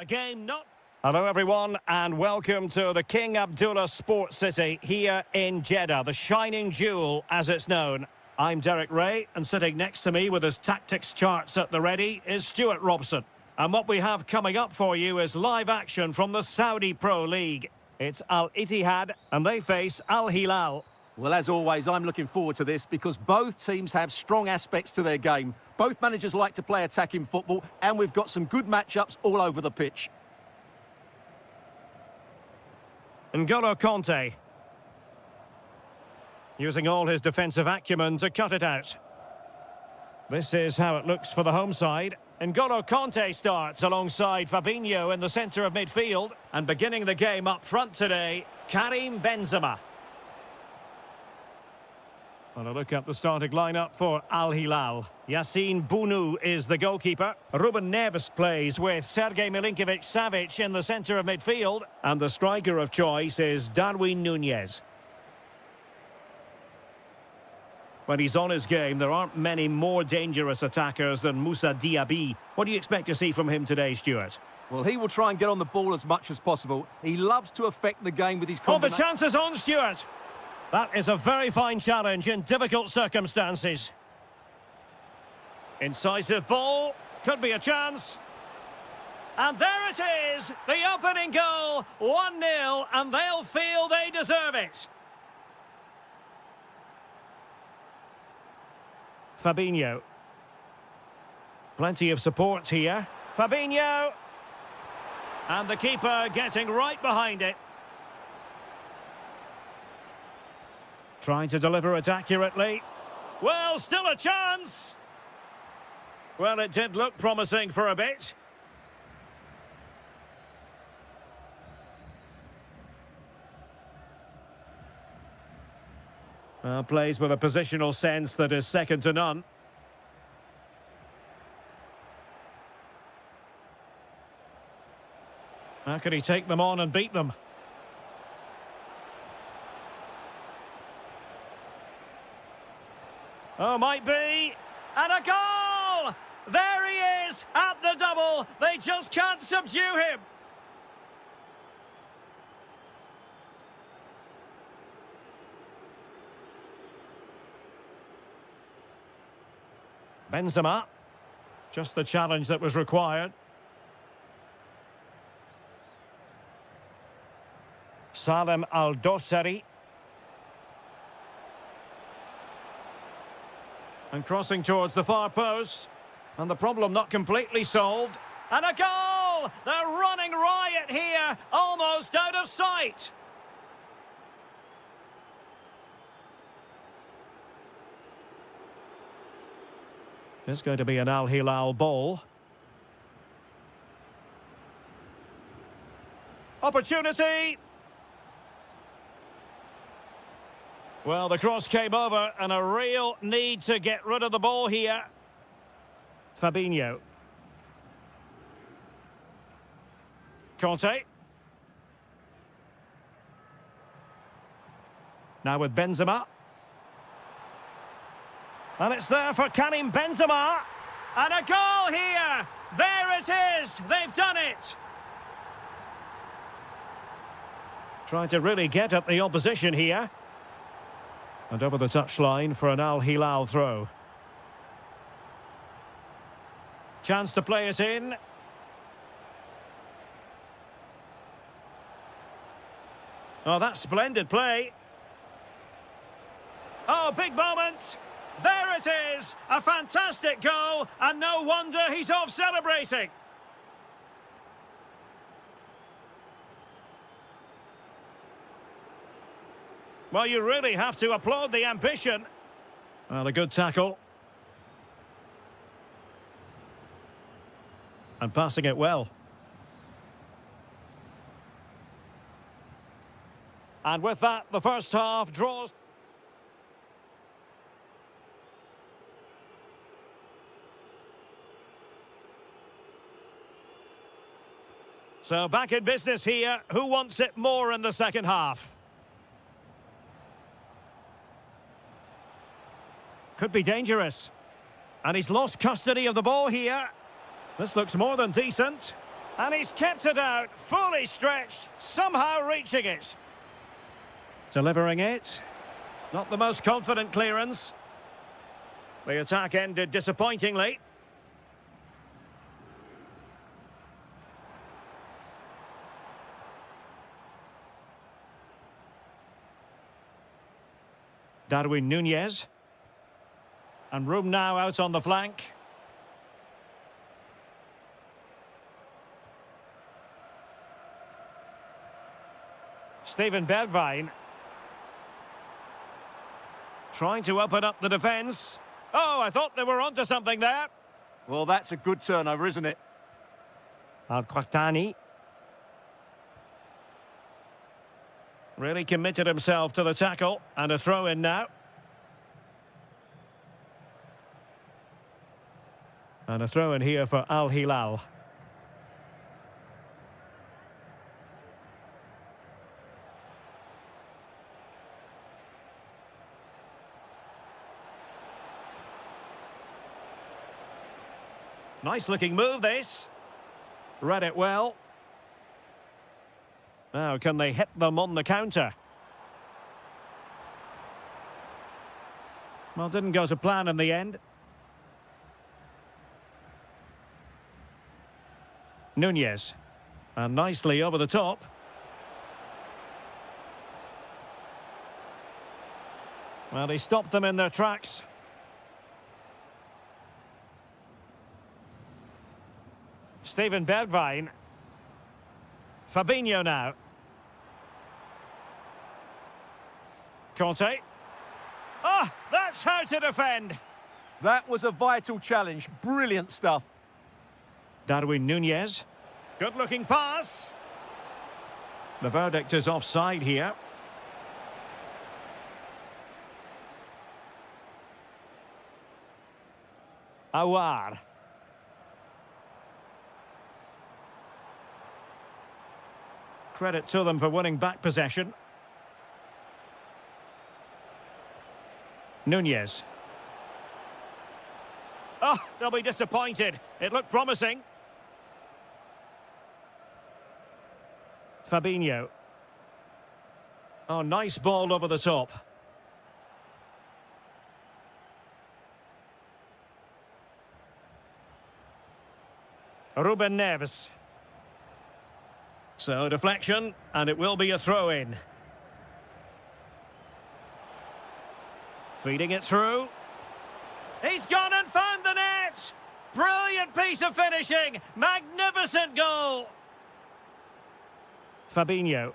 A game not... Hello everyone and welcome to the King Abdullah Sports City here in Jeddah, the shining jewel as it's known. I'm Derek Ray and sitting next to me with his tactics charts at the ready is Stuart Robson. And what we have coming up for you is live action from the Saudi Pro League. It's Al Ittihad and they face Al Hilal. Well, as always, I'm looking forward to this because both teams have strong aspects to their game. Both managers like to play attacking football, and we've got some good matchups all over the pitch. N'Golo Kanté. Using all his defensive acumen to cut it out. This is how it looks for the home side. N'Golo Kanté starts alongside Fabinho in the centre of midfield. And beginning the game up front today, Karim Benzema. And a look at the starting lineup for Al Hilal. Yassine Bounou is the goalkeeper. Ruben Neves plays with Sergej Milinkovic-Savic in the centre of midfield. And the striker of choice is Darwin Núñez. When he's on his game, there aren't many more dangerous attackers than Moussa Diaby. What do you expect to see from him today, Stuart? Well, he will try and get on the ball as much as possible. He loves to affect the game with his Oh, the combination. chance is on, Stuart. That is a very fine challenge in difficult circumstances. Incisive ball. Could be a chance. And there it is. The opening goal. 1-0. And they'll feel they deserve it. Fabinho. Plenty of support here. Fabinho. And the keeper getting right behind it. Trying to deliver it accurately. Well, still a chance. Well, it did look promising for a bit. Plays with a positional sense that is second to none. How can he take them on and beat them? Oh, might be. And a goal! There he is at the double. They just can't subdue him. Benzema. Just the challenge that was required. Salem Al-Dosari. And crossing towards the far post. And the problem not completely solved. And a goal! They're running riot here, almost out of sight. It's going to be an Al Hilal ball. Opportunity! Well, the cross came over and a real need to get rid of the ball here. Fabinho. Kanté. Now with Benzema. And it's there for Karim Benzema. And a goal here. There it is. They've done it. Trying to really get at the opposition here. And over the touchline for an Al Hilal throw. Chance to play it in. Oh, that's splendid play. Oh, big moment. There it is. A fantastic goal. And no wonder he's off celebrating. Well, you really have to applaud the ambition. Well, a good tackle. And passing it well. And with that, the first half draws. So back in business here. Who wants it more in the second half? Could be dangerous. And he's lost custody of the ball here. This looks more than decent. And he's kept it out, fully stretched, somehow reaching it. Delivering it. Not the most confident clearance. The attack ended disappointingly. Darwin Núñez. And room now out on the flank. Steven Bergwijn. Trying to open up the defence. Oh, I thought they were onto something there. Well, that's a good turnover, isn't it? Al-Qahtani. Really committed himself to the tackle. And a throw-in now. And a throw-in here for Al Hilal. Nice-looking move, this. Read it well. Now, can they hit them on the counter? Well, didn't go to plan in the end. Núñez. And nicely over the top. Well, he stopped them in their tracks. Steven Bergwijn. Fabinho now. Conte. Ah, that's how to defend. That was a vital challenge. Brilliant stuff. Darwin Núñez. Good-looking pass. The verdict is offside here. Awar. Credit to them for winning back possession. Núñez. Oh, they'll be disappointed. It looked promising. Fabinho. Oh, nice ball over the top. Ruben Neves. So, deflection, and it will be a throw-in. Feeding it through. He's gone and found the net! Brilliant piece of finishing! Magnificent goal! Fabinho.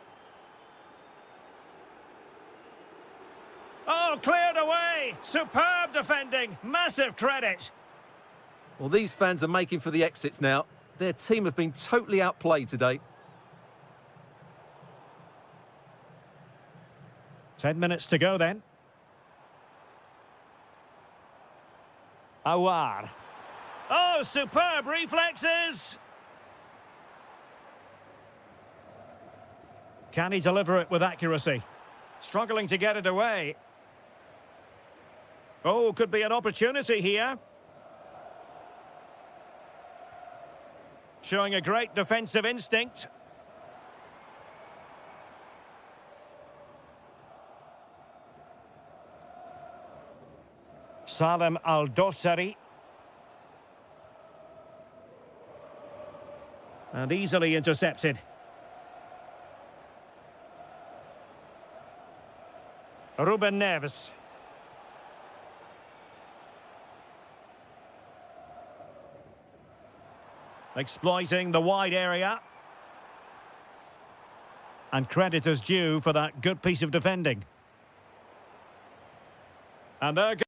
Oh, cleared away! Superb defending! Massive credit! Well, these fans are making for the exits now. Their team have been totally outplayed today. 10 minutes to go then. Awar. Oh, superb reflexes! Can he deliver it with accuracy? Struggling to get it away. Oh, could be an opportunity here. Showing a great defensive instinct. Salem Al-Dossari. And easily intercepted. Ruben Neves. Exploiting the wide area. And credit is due for that good piece of defending. And there goes.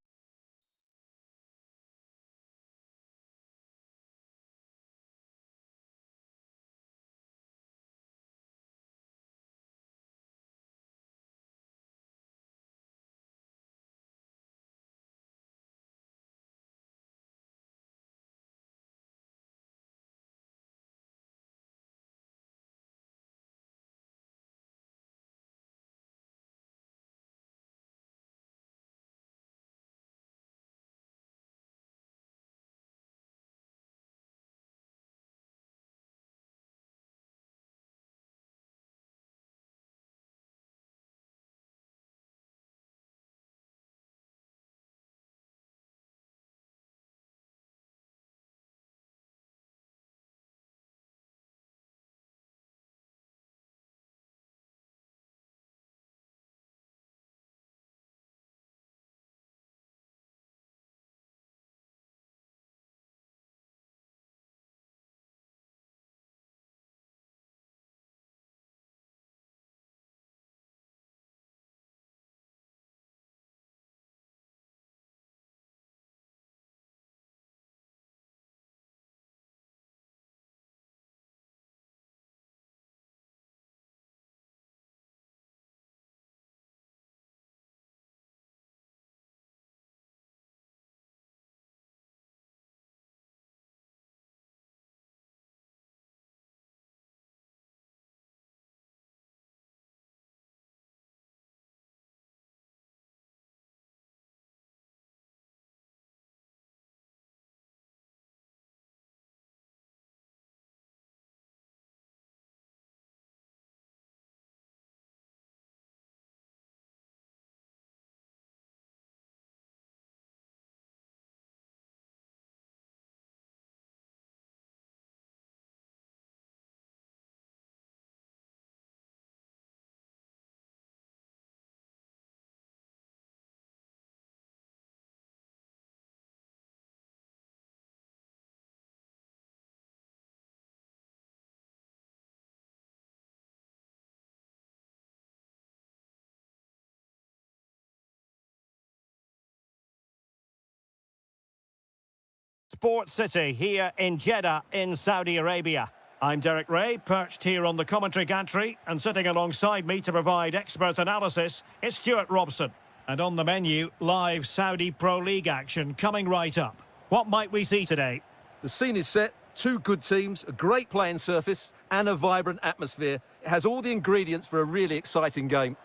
Sports City here in Jeddah in Saudi Arabia. I'm Derek Ray, perched here on the commentary gantry, and sitting alongside me to provide expert analysis is Stuart Robson. And on the menu, live Saudi Pro League action coming right up. What might we see today? The scene is set, two good teams, a great playing surface and a vibrant atmosphere. It has all the ingredients for a really exciting game.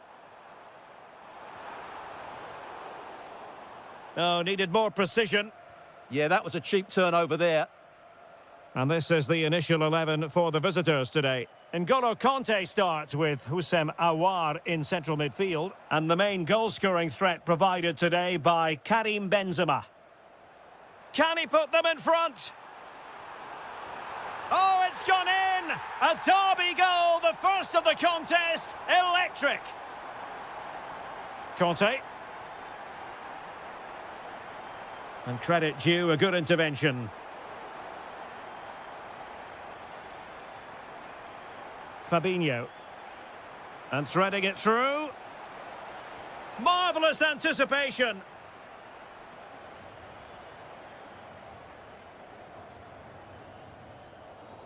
Oh, needed more precision. Yeah, that was a cheap turnover there. And this is the initial 11 for the visitors today. N'Golo Kanté starts with Houssem Aouar in central midfield. And the main goal-scoring threat provided today by Karim Benzema. Can he put them in front? Oh, it's gone in! A derby goal, the first of the contest. Electric. Kanté. And credit due, a good intervention. Fabinho. And threading it through. Marvellous anticipation.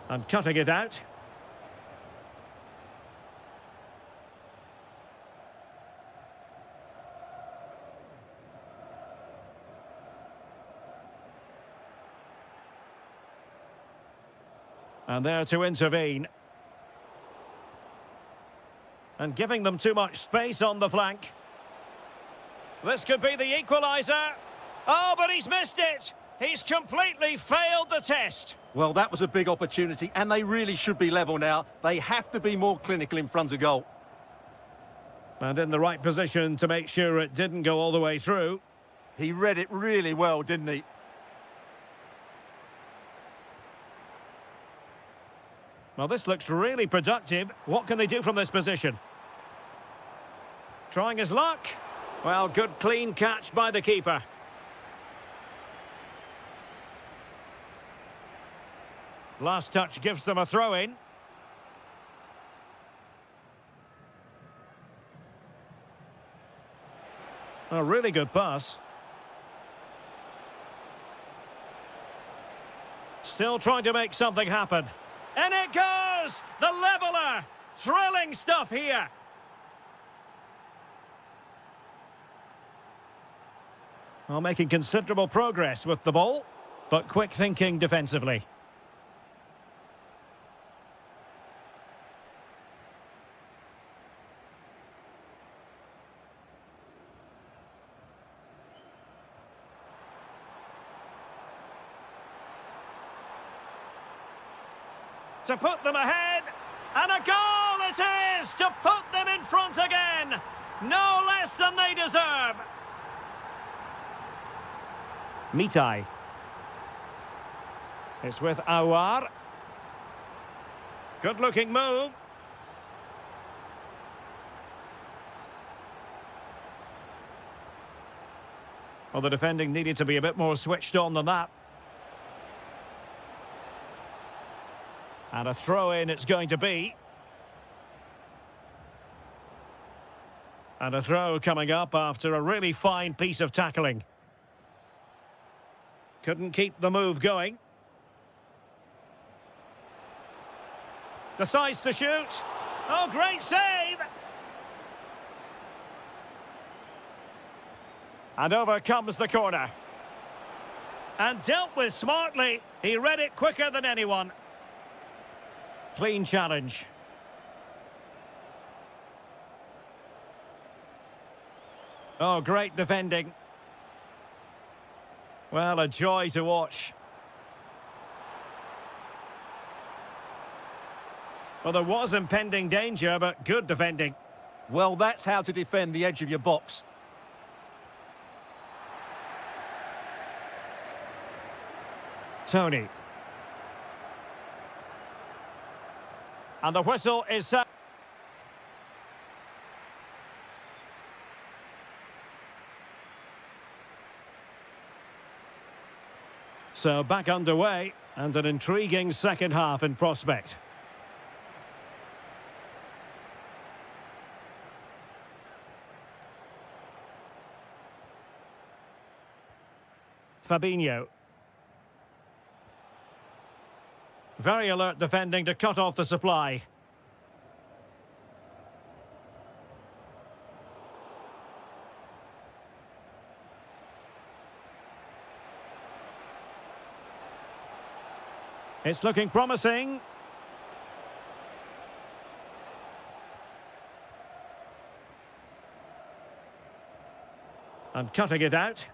And cutting it out. And there to intervene. And giving them too much space on the flank. This could be the equaliser. Oh, but he's missed it. He's completely failed the test. Well, that was a big opportunity, and they really should be level now. They have to be more clinical in front of goal. And in the right position to make sure it didn't go all the way through. He read it really well, didn't he? Well, this looks really productive. What can they do from this position? Trying his luck. Well, good clean catch by the keeper. Last touch gives them a throw-in. A really good pass. Still trying to make something happen. And it goes! The leveller! Thrilling stuff here. Well, making considerable progress with the ball, but quick thinking defensively. To put them ahead, and a goal it is to put them in front again. No less than they deserve. Mitai. It's with Aouar. Good looking move. Well, the defending needed to be a bit more switched on than that. And a throw-in it's going to be. And a throw coming up after a really fine piece of tackling. Couldn't keep the move going. Decides to shoot. Oh, great save! And over comes the corner. And dealt with smartly. He read it quicker than anyone. Clean challenge. Oh, great defending. Well, a joy to watch. Well, there was impending danger, but good defending. Well, that's how to defend the edge of your box. Tony. And the whistle is set. So back underway, and an intriguing second half in prospect. Fabinho. Very alert defending to cut off the supply. It's looking promising. And cutting it out.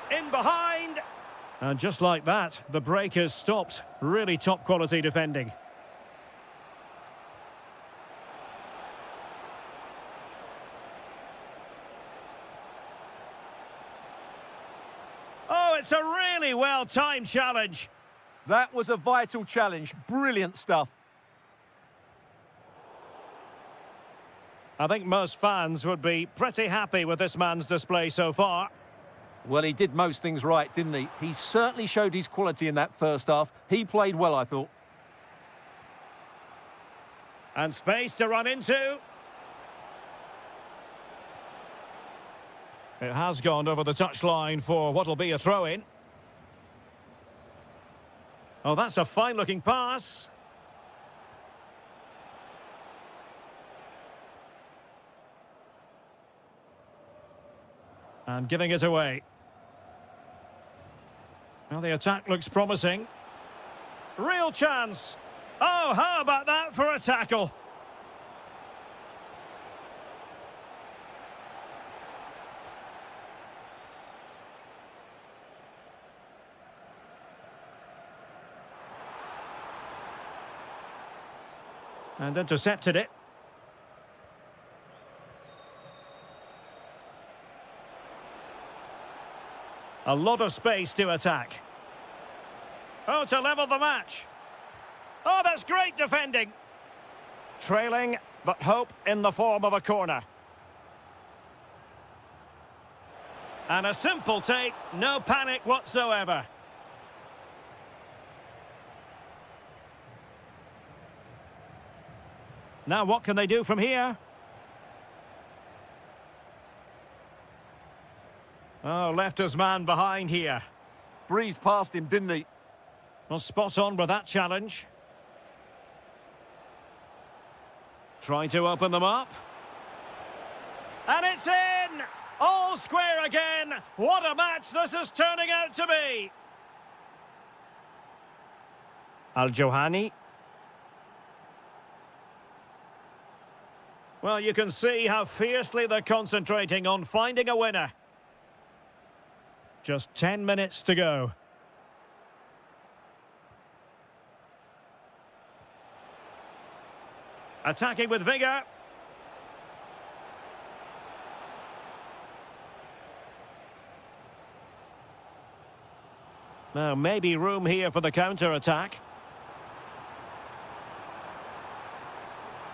In behind. And just like that, the break is stopped. Really top quality defending. Oh, it's a really well-timed challenge. That was a vital challenge. Brilliant stuff. I think most fans would be pretty happy with this man's display so far. Well, he did most things right, didn't he? He certainly showed his quality in that first half. He played well, I thought. And space to run into. It has gone over the touchline for what'll be a throw-in. Oh, that's a fine-looking pass. And giving it away. Well, the attack looks promising. Real chance. Oh, how about that for a tackle? And intercepted it. A lot of space to attack. Oh, to level the match. Oh, that's great defending. Trailing, but hope in the form of a corner. And a simple take, no panic whatsoever. Now what can they do from here? Oh, left his man behind here. Breezed past him, didn't he? Well, spot on with that challenge. Trying to open them up. And it's in! All square again! What a match this is turning out to be! Al-Johani. Well, you can see how fiercely they're concentrating on finding a winner. Just 10 minutes to go. Attacking with vigour. Now, maybe room here for the counter-attack.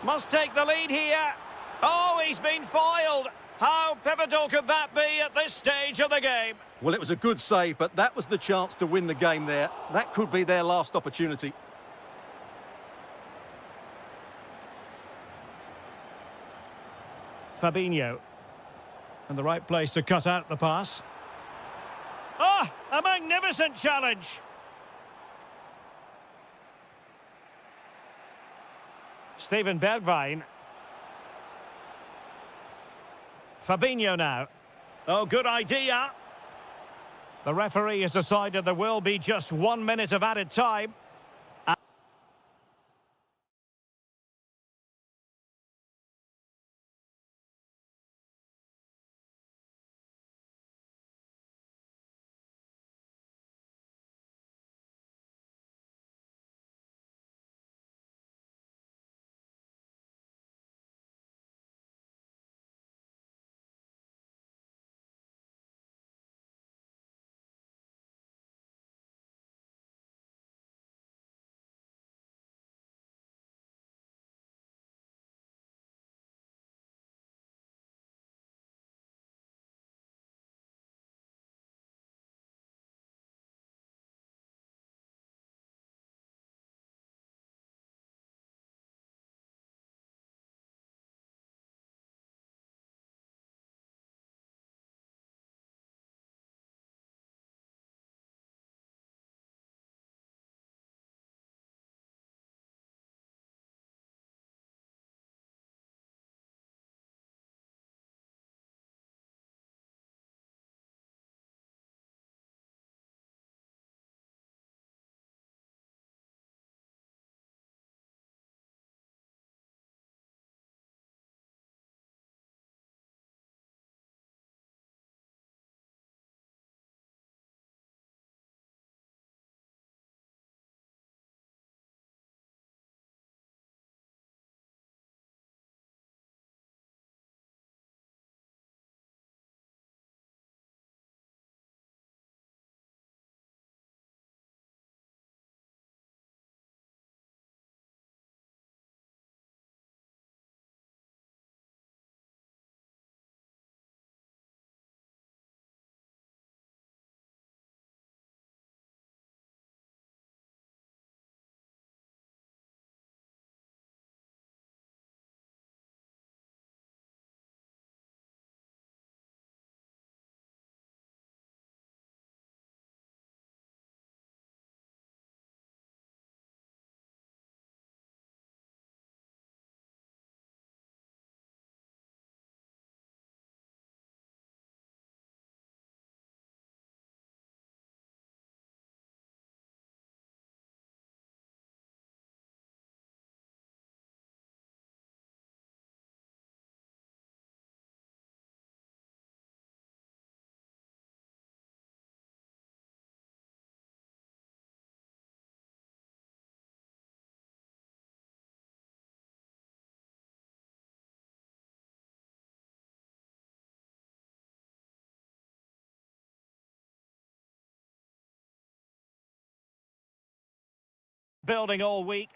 Must take the lead here. Oh, he's been foiled. How pivotal could that be at this stage of the game? Well, it was a good save, but that was the chance to win the game there. That could be their last opportunity. Fabinho. And the right place to cut out the pass. Ah, a magnificent challenge. Steven Bergwijn. Fabinho now. Oh, good idea. The referee has decided there will be just 1 minute of added time. Building all week.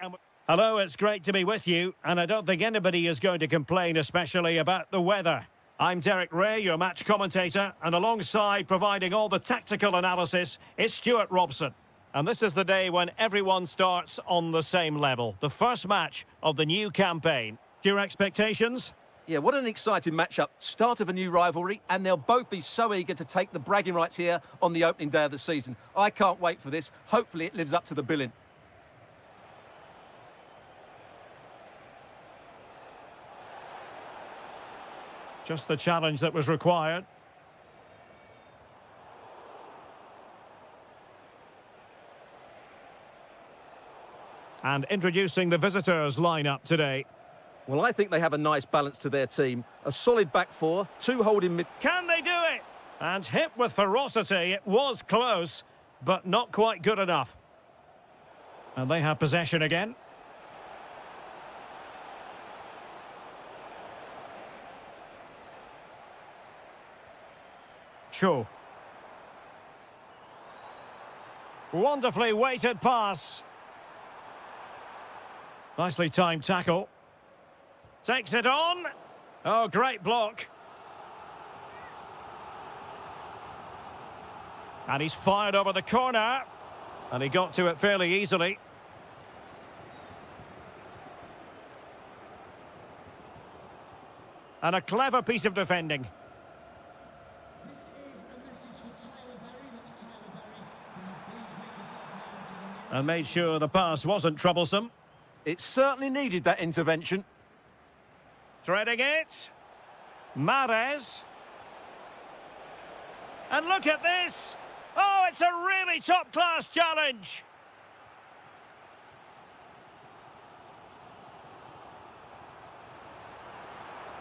Hello, it's great to be with you, and I don't think anybody is going to complain, especially about the weather. I'm Derek Ray, your match commentator, and alongside providing all the tactical analysis is Stuart Robson. And this is the day when everyone starts on the same level. The first match of the new campaign. Your expectations? Yeah, what an exciting matchup. Start of a new rivalry, and they'll both be so eager to take the bragging rights here on the opening day of the season. I can't wait for this. Hopefully it lives up to the billing. Just the challenge that was required. And introducing the visitors lineup today. Well, I think they have a nice balance to their team. A solid back four, two holding mid... Can they do it? And hit with ferocity. It was close, but not quite good enough. And they have possession again. Cho. Wonderfully weighted pass. Nicely timed tackle. Takes it on. Oh, great block. And he's fired over the corner. And he got to it fairly easily. And a clever piece of defending. And made sure the pass wasn't troublesome. It certainly needed that intervention. Threading it. Mahrez. And look at this. Oh, it's a really top-class challenge.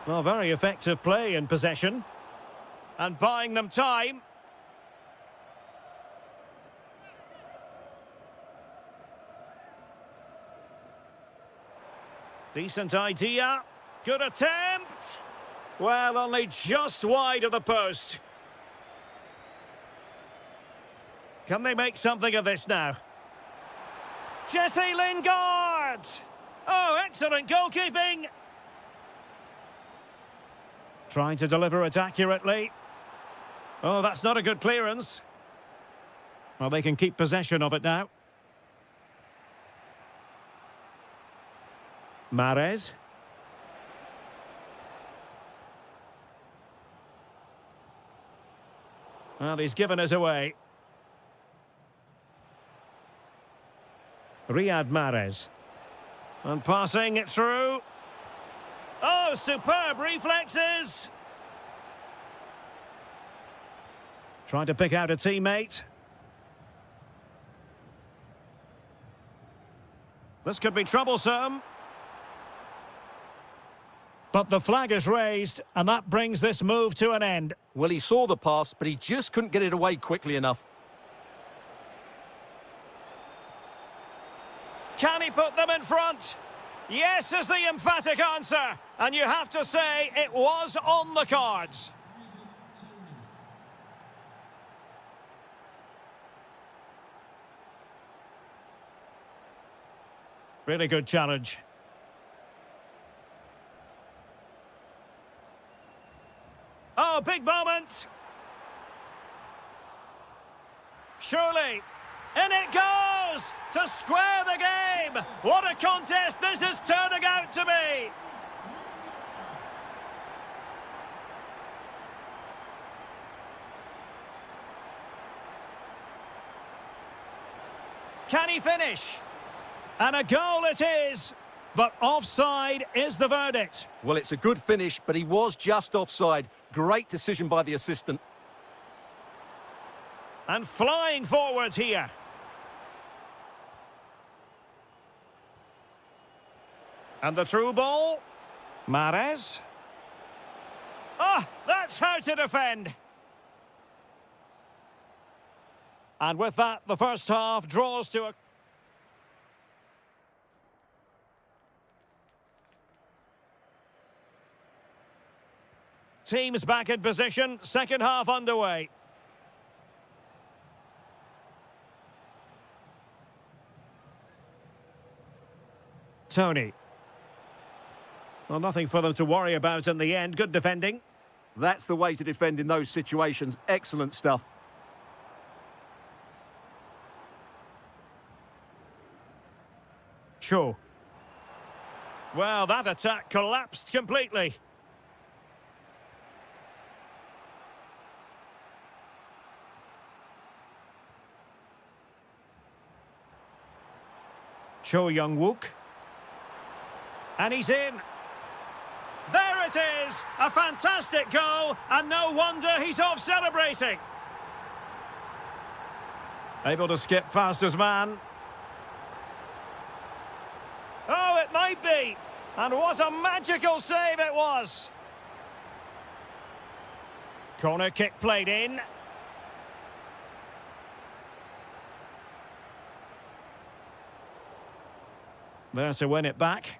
Well, very effective play in possession. And buying them time. Decent idea. Good attempt. Well, only just wide of the post. Can they make something of this now? Jesse Lingard! Oh, excellent goalkeeping! Trying to deliver it accurately. Oh, that's not a good clearance. Well, they can keep possession of it now. Mahrez. Well, he's given us away. Riyad Mahrez. And passing it through. Oh, superb reflexes! Trying to pick out a teammate. This could be troublesome. But the flag is raised, and that brings this move to an end. Well, he saw the pass, but he just couldn't get it away quickly enough. Can he put them in front? Yes is the emphatic answer. And you have to say it was on the cards. Really good challenge. Oh, big moment. Surely. In it goes to square the game. What a contest this is turning out to be. Can he finish? And a goal it is. But offside is the verdict. Well, it's a good finish, but he was just offside. Great decision by the assistant. And flying forwards here. And the through ball. Mahrez. Ah, that's how to defend. And with that, the first half draws to a... Teams back in position, second half underway. Tony. Well, nothing for them to worry about in the end. Good defending. That's the way to defend in those situations. Excellent stuff. Cho. Well, that attack collapsed completely. Cho Young-wook. And he's in. There it is! A fantastic goal, and no wonder he's off celebrating. Able to skip past his man. Oh, it might be! And what a magical save it was! Corner kick played in. There to win it back.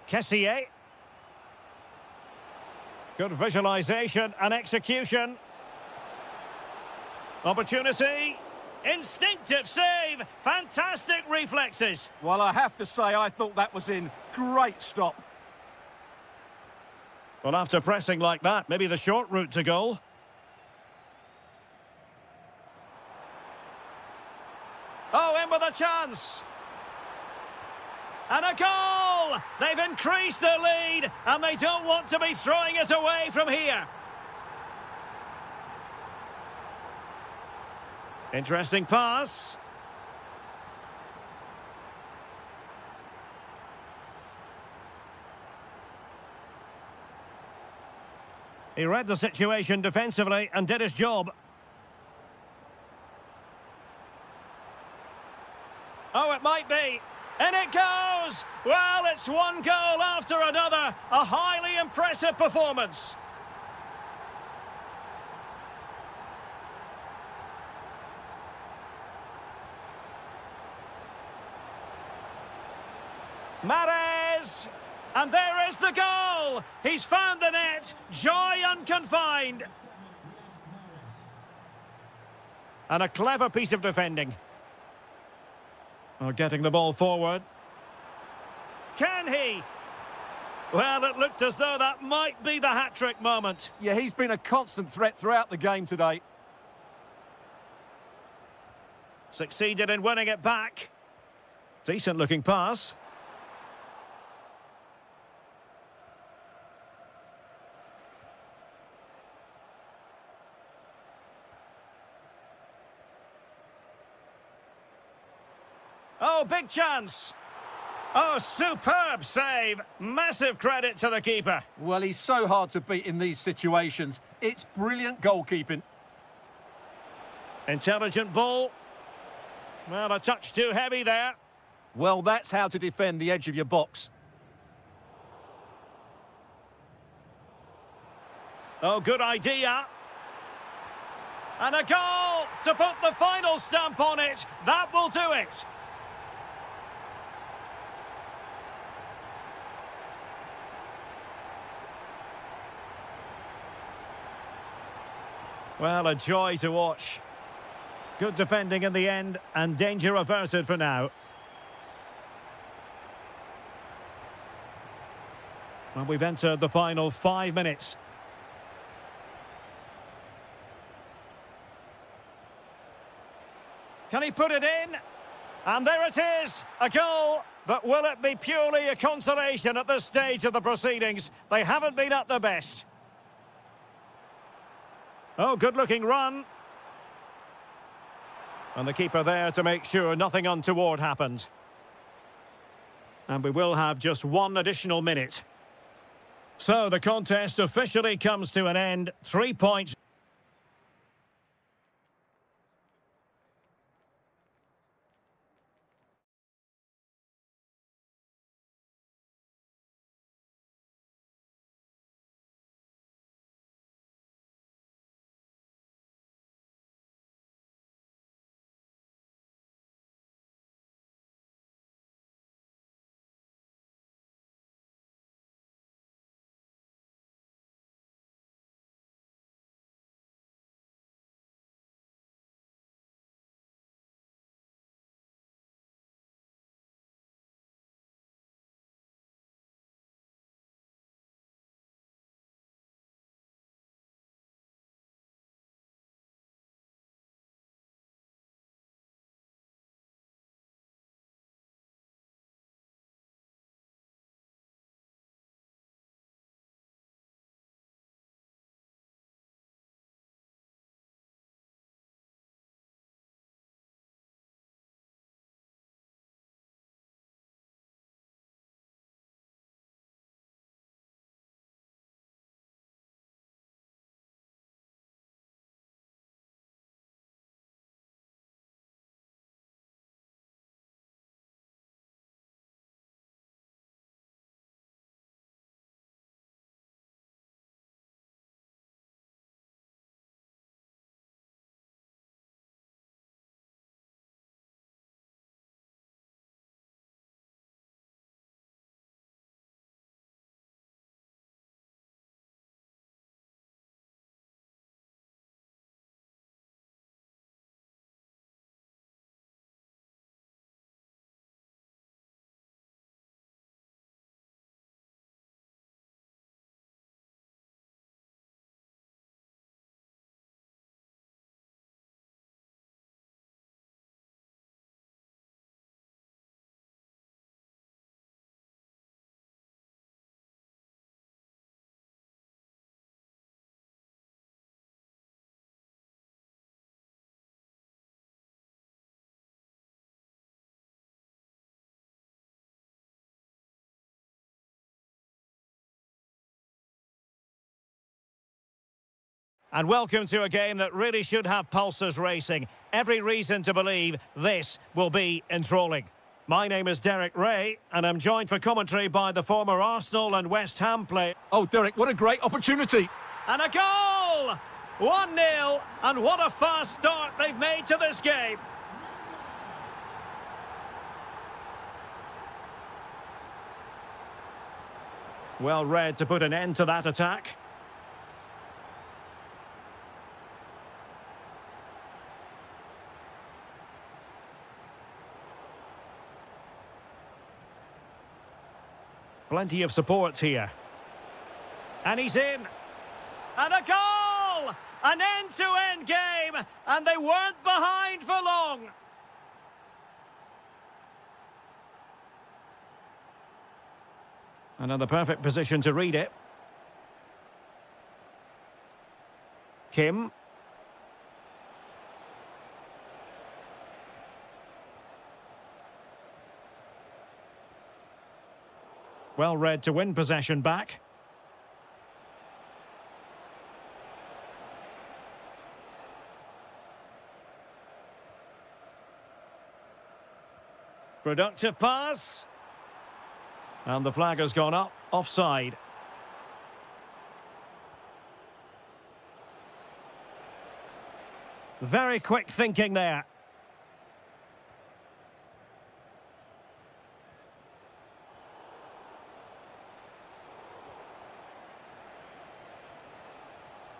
Kessier. Good visualisation and execution. Opportunity. Instinctive save. Fantastic reflexes. Well, I have to say, I thought that was in. Great stop. Well, after pressing like that, maybe the short route to goal. Oh, in with a chance. And a goal! They've increased their lead, and they don't want to be throwing it away from here. Interesting pass. He read the situation defensively and did his job. Oh, it might be. And it goes! Well, it's one goal after another. A highly impressive performance. Mahrez! And there is the goal! He's found the net. Joy unconfined. And a clever piece of defending. Oh, getting the ball forward. Can he? Well, it looked as though that might be the hat-trick moment. Yeah, he's been a constant threat throughout the game today. Succeeded in winning it back. Decent-looking pass. Oh, big chance. Oh, superb save. Massive credit to the keeper. Well, he's so hard to beat in these situations. It's brilliant goalkeeping. Intelligent ball. Well, a touch too heavy there. Well, that's how to defend the edge of your box. Oh, good idea. And a goal to put the final stamp on it. That will do it. Well, a joy to watch. Good defending in the end, and danger averted for now. Well, we've entered the final 5 minutes. Can he put it in? And there it is, a goal. But will it be purely a consolation at this stage of the proceedings? They haven't been at their best. Oh, good-looking run. And the keeper there to make sure nothing untoward happened. And we will have just one additional minute. So the contest officially comes to an end. 3 points. And welcome to a game that really should have pulses racing. Every reason to believe this will be enthralling. My name is Derek Ray, and I'm joined for commentary by the former Arsenal and West Ham player. Oh, Derek, what a great opportunity. And a goal! 1-0, and what a fast start they've made to this game. Well read to put an end to that attack. Plenty of support here. And he's in. And a goal! An end-to-end game, and they weren't behind for long. And in the perfect position to read it. Kim. Well read to win possession back. Productive pass. And the flag has gone up, offside. Very quick thinking there.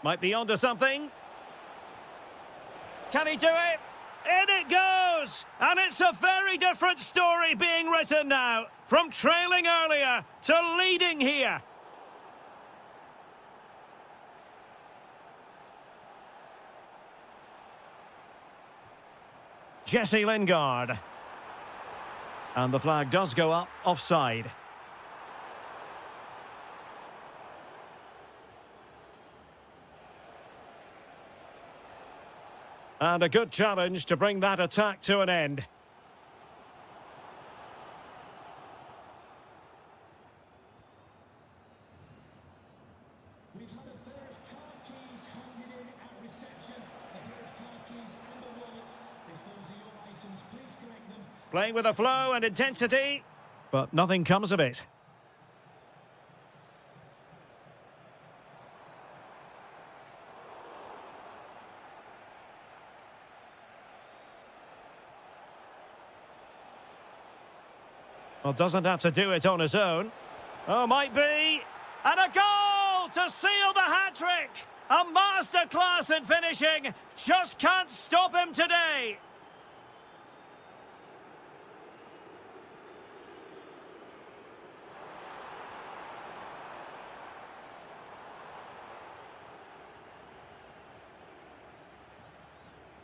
Might be onto something. Can he do it? In it goes! And it's a very different story being written now. From trailing earlier to leading here. Jesse Lingard. And the flag does go up, offside. And a good challenge to bring that attack to an end. We've had a pair of car keys handed in at reception. A pair of car keys and a wallet. If those are your items, please collect them. Playing with a flow and intensity, but nothing comes of it. Well, doesn't have to do it on his own. Oh, might be. And a goal to seal the hat-trick. A masterclass in finishing. Just can't stop him today.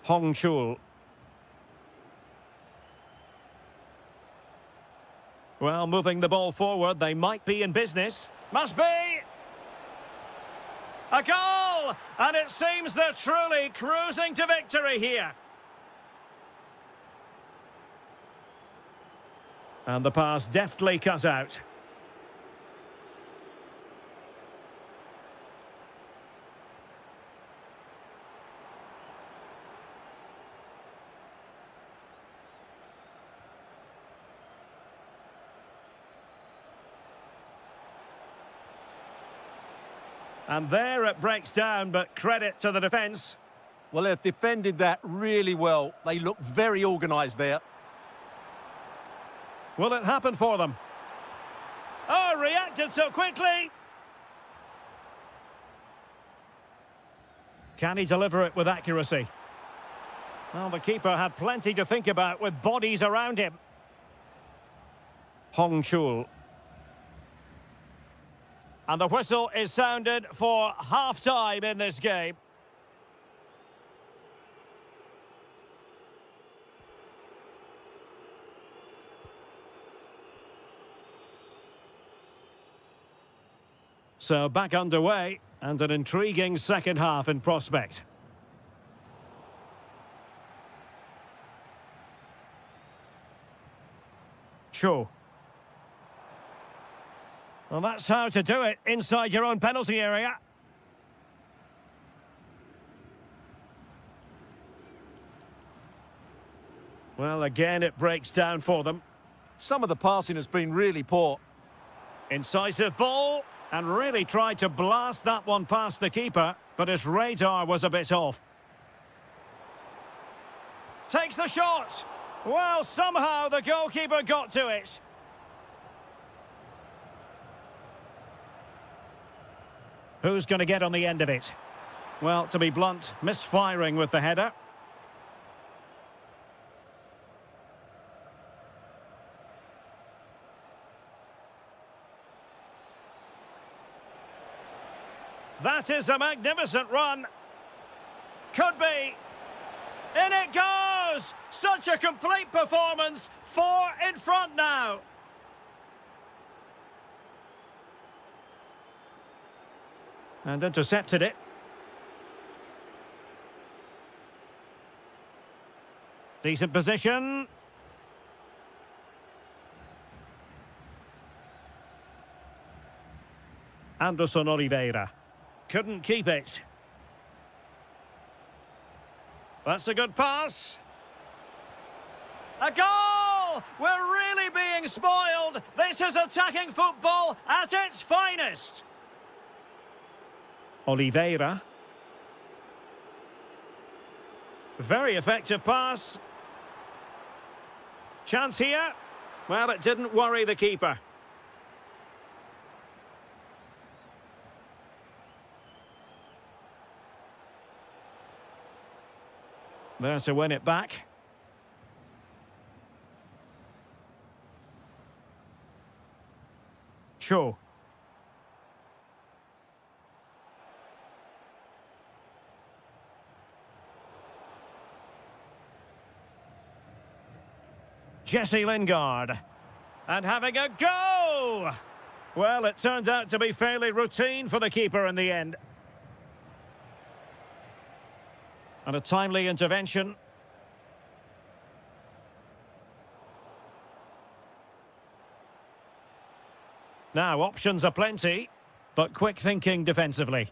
Hong Chul. Well, moving the ball forward, they might be in business. Must be! A goal! And it seems they're truly cruising to victory here. And the pass deftly cut out. And there it breaks down, but credit to the defence. Well, they've defended that really well. They look very organised there. Will it happen for them? Oh, reacted so quickly. Can he deliver it with accuracy? Well, the keeper had plenty to think about with bodies around him. Hong Chul. And the whistle is sounded for half-time in this game. So back underway, and an intriguing second half in prospect. Cho. Well, that's how to do it inside your own penalty area. Well, again, it breaks down for them. Some of the passing has been really poor. Incisive ball, and really tried to blast that one past the keeper, but his radar was a bit off. Takes the shot. Well, somehow the goalkeeper got to it. Who's going to get on the end of it? Well, to be blunt, misfiring with the header. That is a magnificent run. Could be. In it goes! Such a complete performance. 4 in front now. And intercepted it. Decent position. Anderson Oliveira. Couldn't keep it. That's a good pass. A goal! We're really being spoiled. This is attacking football at its finest. Oliveira. Very effective pass. Chance here. Well, it didn't worry the keeper. There to win it back. Cho. Jesse Lingard. And having a go! Well, it turns out to be fairly routine for the keeper in the end. And a timely intervention. Now, options are plenty, but quick thinking defensively.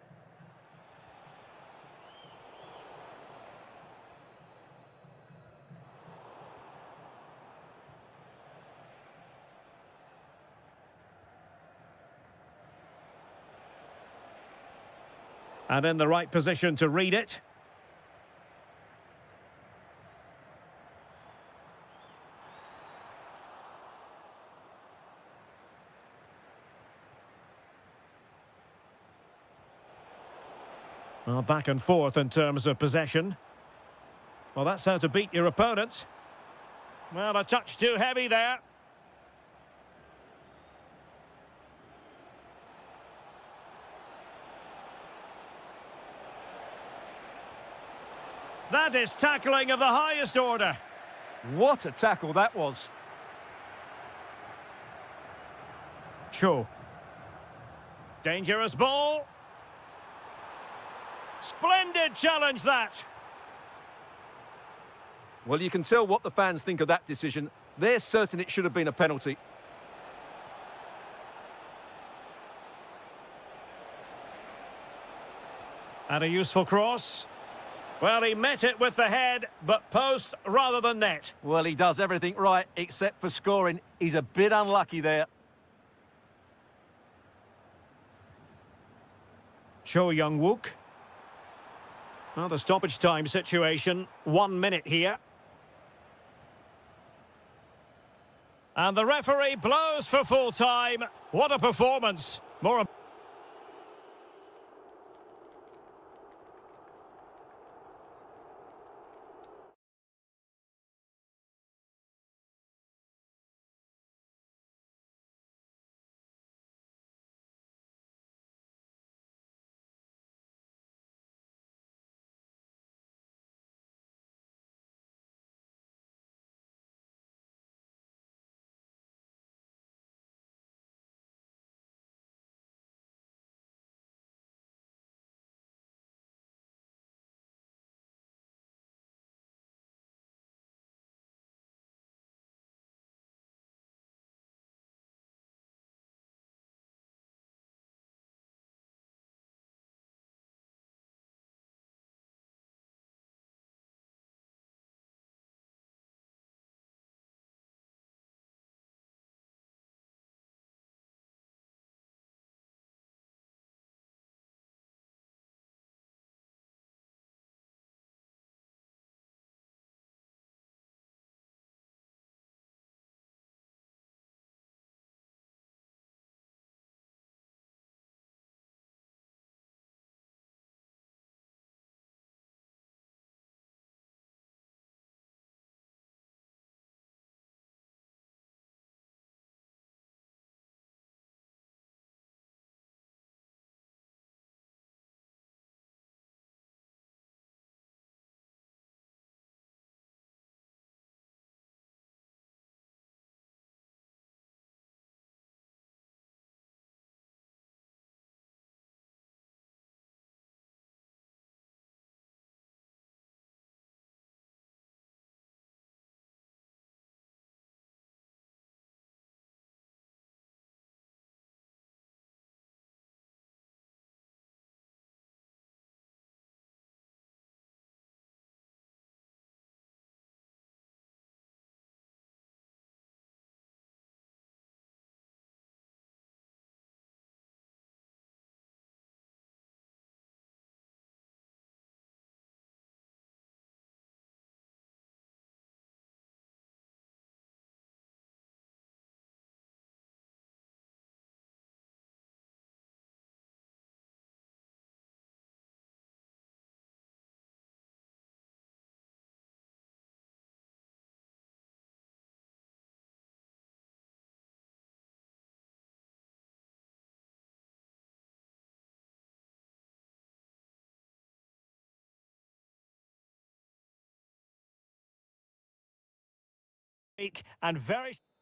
And in the right position to read it. Well, back and forth in terms of possession. Well, that's how to beat your opponent. Well, a touch too heavy there. That is tackling of the highest order. What a tackle that was. Cho. Dangerous ball. Splendid challenge that. Well, you can tell what the fans think of that decision. They're certain it should have been a penalty. And a useful cross. Well, he met it with the head, but post rather than net. Well, he does everything right except for scoring. He's a bit unlucky there. Cho Young-wook. Well, the stoppage time situation, 1 minute here. And the referee blows for full time. What a performance. More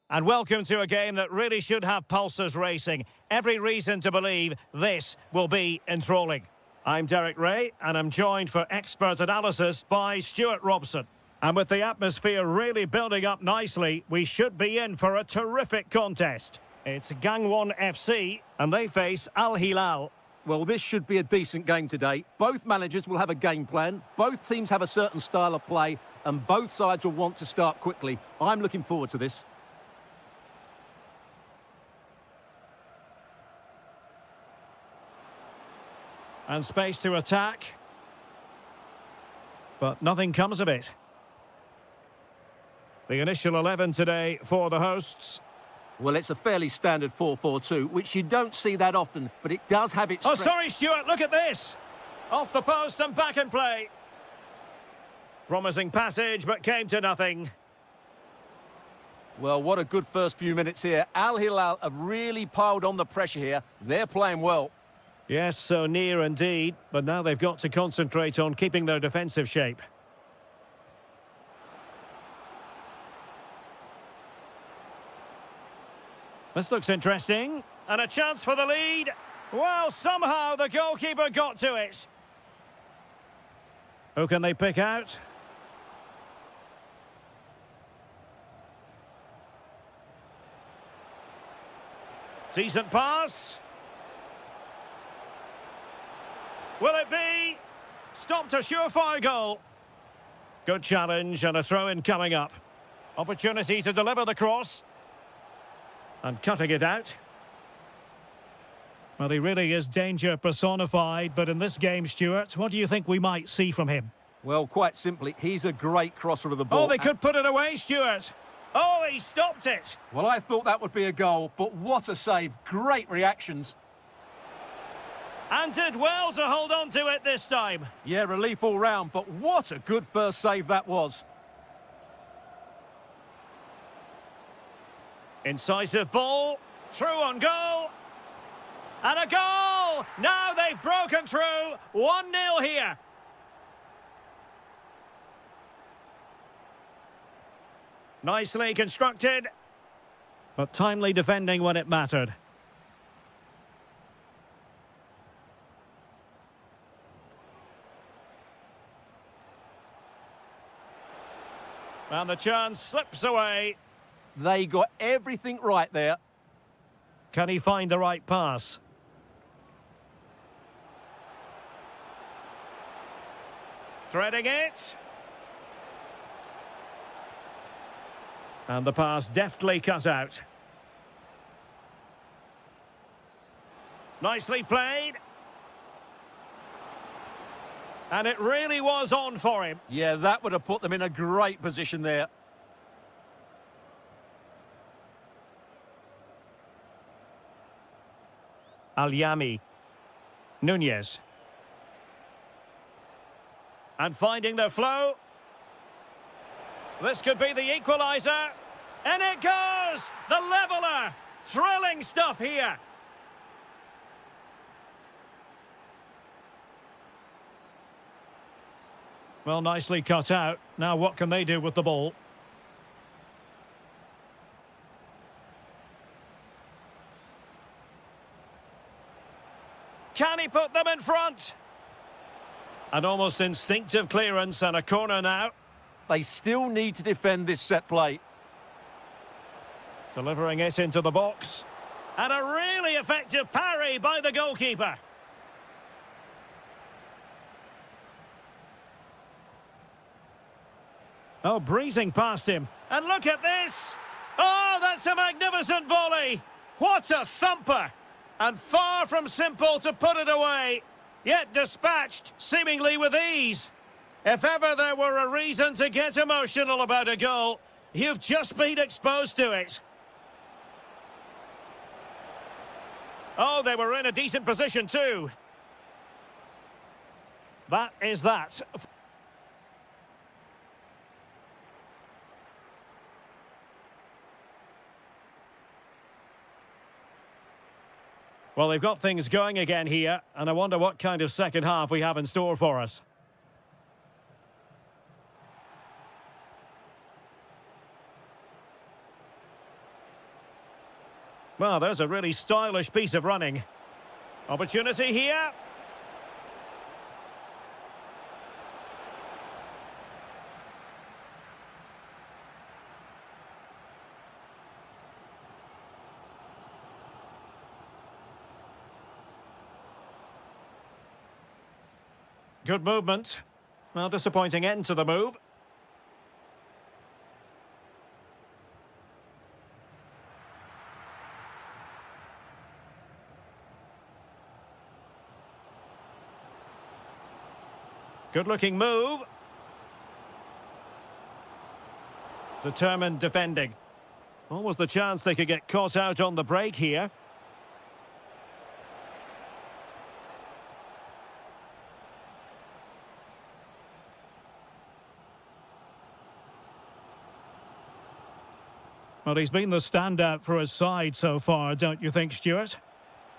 And welcome to a game that really should have pulses racing. Every reason to believe this will be enthralling. I'm Derek Ray, and I'm joined for expert analysis by Stuart Robson. And with the atmosphere really building up nicely, we should be in for a terrific contest. It's Gangwon FC, and they face Al Hilal. Well, this should be a decent game today. Both managers will have a game plan, both teams have a certain style of play, and both sides will want to start quickly. I'm looking forward to this. And space to attack. But nothing comes of it. The initial 11 today for the hosts. Well, it's a fairly standard 4-4-2, which you don't see that often, but it does have its... Oh, sorry, Stuart, look at this. Off the post and back in play. Promising passage, but came to nothing. Well, what a good first few minutes here. Al Hilal have really piled on the pressure here. They're playing well. Yes, so near indeed, but now they've got to concentrate on keeping their defensive shape. This looks interesting. And a chance for the lead. Well, somehow the goalkeeper got to it. Who can they pick out? Decent pass. Will it be? Stopped a surefire goal. Good challenge and a throw-in coming up. Opportunity to deliver the cross. And cutting it out. Well, he really is danger personified, but in this game, Stuart, what do you think we might see from him? Well, quite simply, he's a great crosser of the ball. Oh, they could put it away, Stuart. Oh, he stopped it. Well, I thought that would be a goal, but what a save. Great reactions. And did well to hold on to it this time. Yeah, relief all round, but what a good first save that was. Incisive ball, through on goal, and a goal! Now they've broken through, 1-0 here. Nicely constructed, but timely defending when it mattered. And the chance slips away. They got everything right there. Can he find the right pass? Threading it. And the pass deftly cut out. Nicely played. And it really was on for him. Yeah, that would have put them in a great position there. Al-Yami. Nunez. And finding their flow. This could be the equaliser. And it goes! The leveller! Thrilling stuff here. Well, nicely cut out. Now what can they do with the ball? Can he put them in front? An almost instinctive clearance and a corner now. They still need to defend this set play. Delivering it into the box. And a really effective parry by the goalkeeper. Oh, breezing past him. And look at this! Oh, that's a magnificent volley! What a thumper! And far from simple to put it away, yet dispatched seemingly with ease. If ever there were a reason to get emotional about a goal, you've just been exposed to it. Oh, they were in a decent position too. That is that. Well, they've got things going again here, and I wonder what kind of second half we have in store for us. Well, there's a really stylish piece of running. Opportunity here. Good movement. Well, disappointing end to the move. Good-looking move. Determined defending. Almost the chance they could get caught out on the break here. Well, he's been the standout for his side so far, don't you think, Stuart?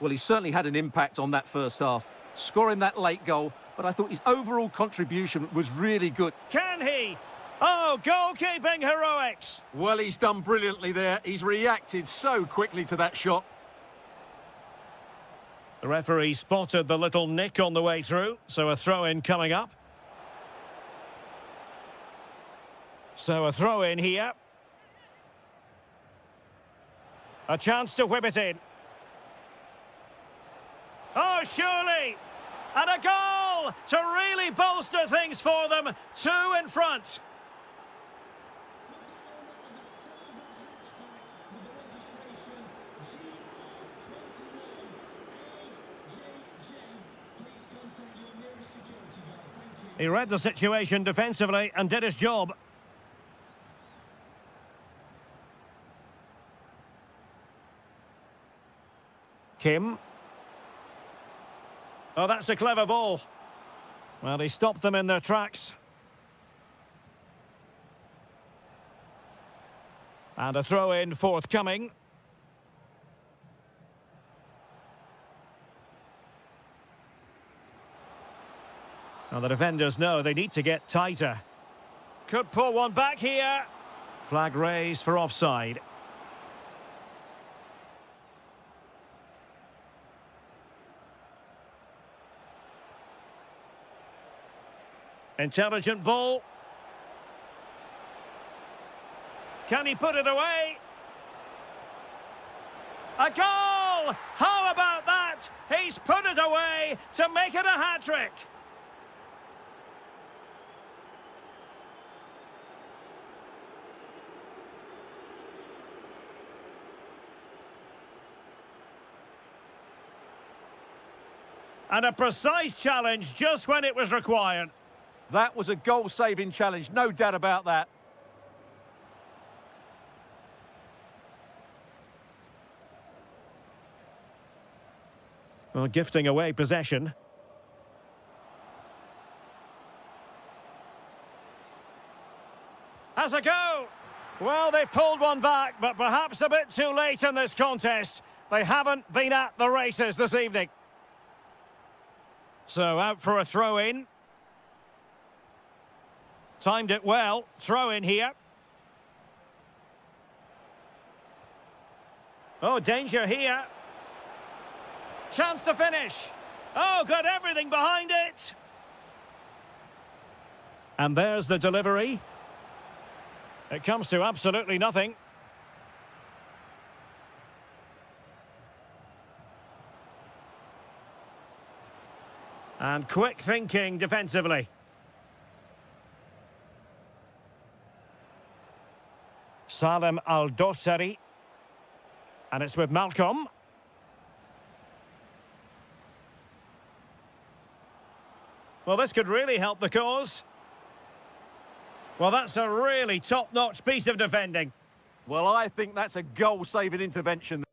Well, he certainly had an impact on that first half, scoring that late goal, but I thought his overall contribution was really good. Can he? Oh, goalkeeping heroics! Well, he's done brilliantly there. He's reacted so quickly to that shot. The referee spotted the little nick on the way through, so a throw-in coming up. So a throw-in here. A chance to whip it in. Oh, surely! And a goal to really bolster things for them. 2 in front. He read the situation defensively and did his job. Kim. Oh, that's a clever ball. Well, he stopped them in their tracks. And a throw-in forthcoming. Now the defenders know they need to get tighter. Could pull one back here. Flag raised for offside. Intelligent ball. Can he put it away? A goal! How about that? He's put it away to make it a hat-trick. And a precise challenge just when it was required. That was a goal-saving challenge, no doubt about that. Well, gifting away possession. Has a go. Well, they pulled one back, but perhaps a bit too late in this contest. They haven't been at the races this evening. So out for a throw-in. Timed it well. Throw-in here. Oh, danger here. Chance to finish. Oh, got everything behind it. And there's the delivery. It comes to absolutely nothing. And quick thinking defensively. Salem Al-Dossari. And it's with Malcolm. Well, this could really help the cause. Well, that's a really top-notch piece of defending. Well, I think that's a goal-saving intervention.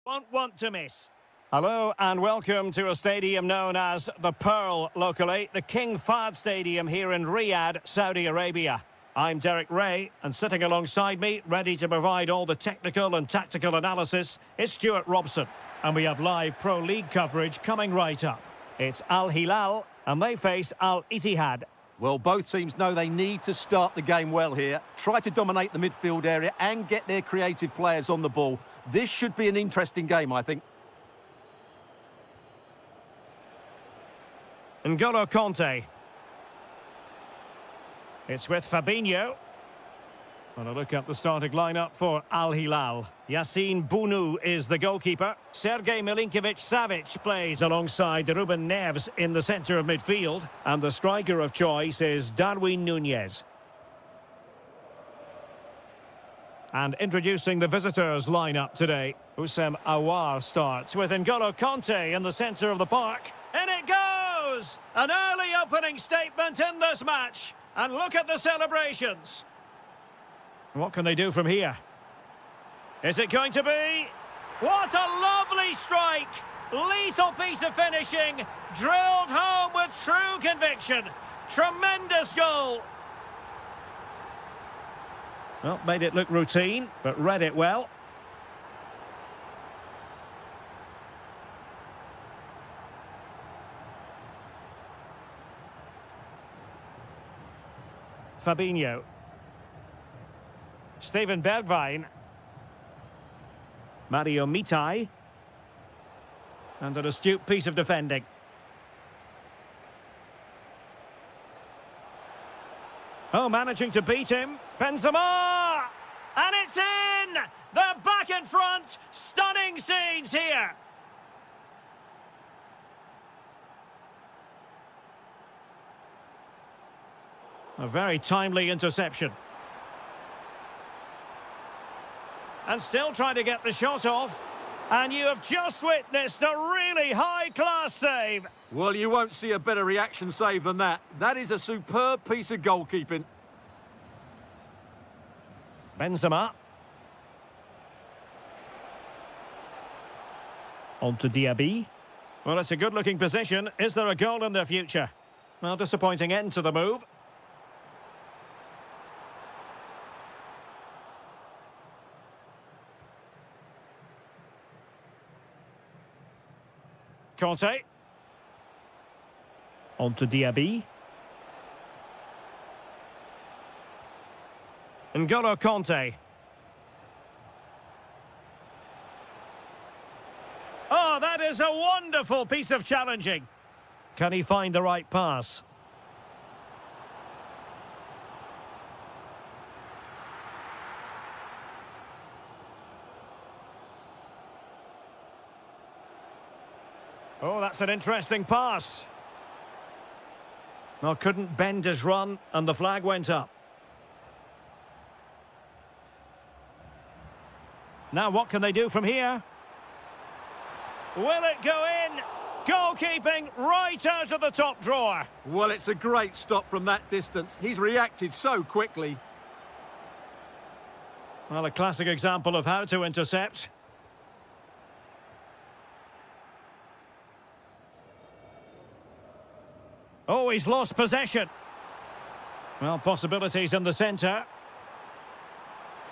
won't want to miss. Hello and welcome to a stadium known as the Pearl locally, the King Fahd Stadium here in Riyadh, Saudi Arabia. I'm Derek Ray, and sitting alongside me, ready to provide all the technical and tactical analysis, is Stuart Robson. And we have live Pro League coverage coming right up. It's Al Hilal, and they face Al Ittihad. Well, both teams know they need to start the game well here, try to dominate the midfield area and get their creative players on the ball. This should be an interesting game, I think. N'Golo Conte. It's with Fabinho. And a look at the starting lineup for Al Hilal. Yassine Bounou is the goalkeeper. Sergej Milinkovic-Savic plays alongside Ruben Neves in the centre of midfield. And the striker of choice is Darwin Núñez. And introducing the visitors' lineup today, Houssem Aouar starts with N'Golo Conte in the centre of the park. In it goes! An early opening statement in this match. And look at the celebrations. What can they do from here? Is it going to be? What a lovely strike! Lethal piece of finishing, drilled home with true conviction. Tremendous goal. Well, made it look routine, but read it well. Fabinho. Steven Bergwijn. Mario Mitai. And an astute piece of defending. Oh, managing to beat him. Benzema! And it's in! They're back in front. Stunning scenes here. A very timely interception. And still trying to get the shot off. And you have just witnessed a really high-class save. Well, you won't see a better reaction save than that. That is a superb piece of goalkeeping. Benzema. On to Diaby. Well, it's a good-looking position. Is there a goal in their future? Well, disappointing end to the move. Conte. On to Diaby. N'Golo Conte. Oh, that is a wonderful piece of challenging. Can he find the right pass? Oh, that's an interesting pass. Well, couldn't bend his run, and the flag went up. Now, what can they do from here? Will it go in? Goalkeeping right out of the top drawer. Well, it's a great stop from that distance. He's reacted so quickly. Well, a classic example of how to intercept. Oh, he's lost possession. Well, possibilities in the centre.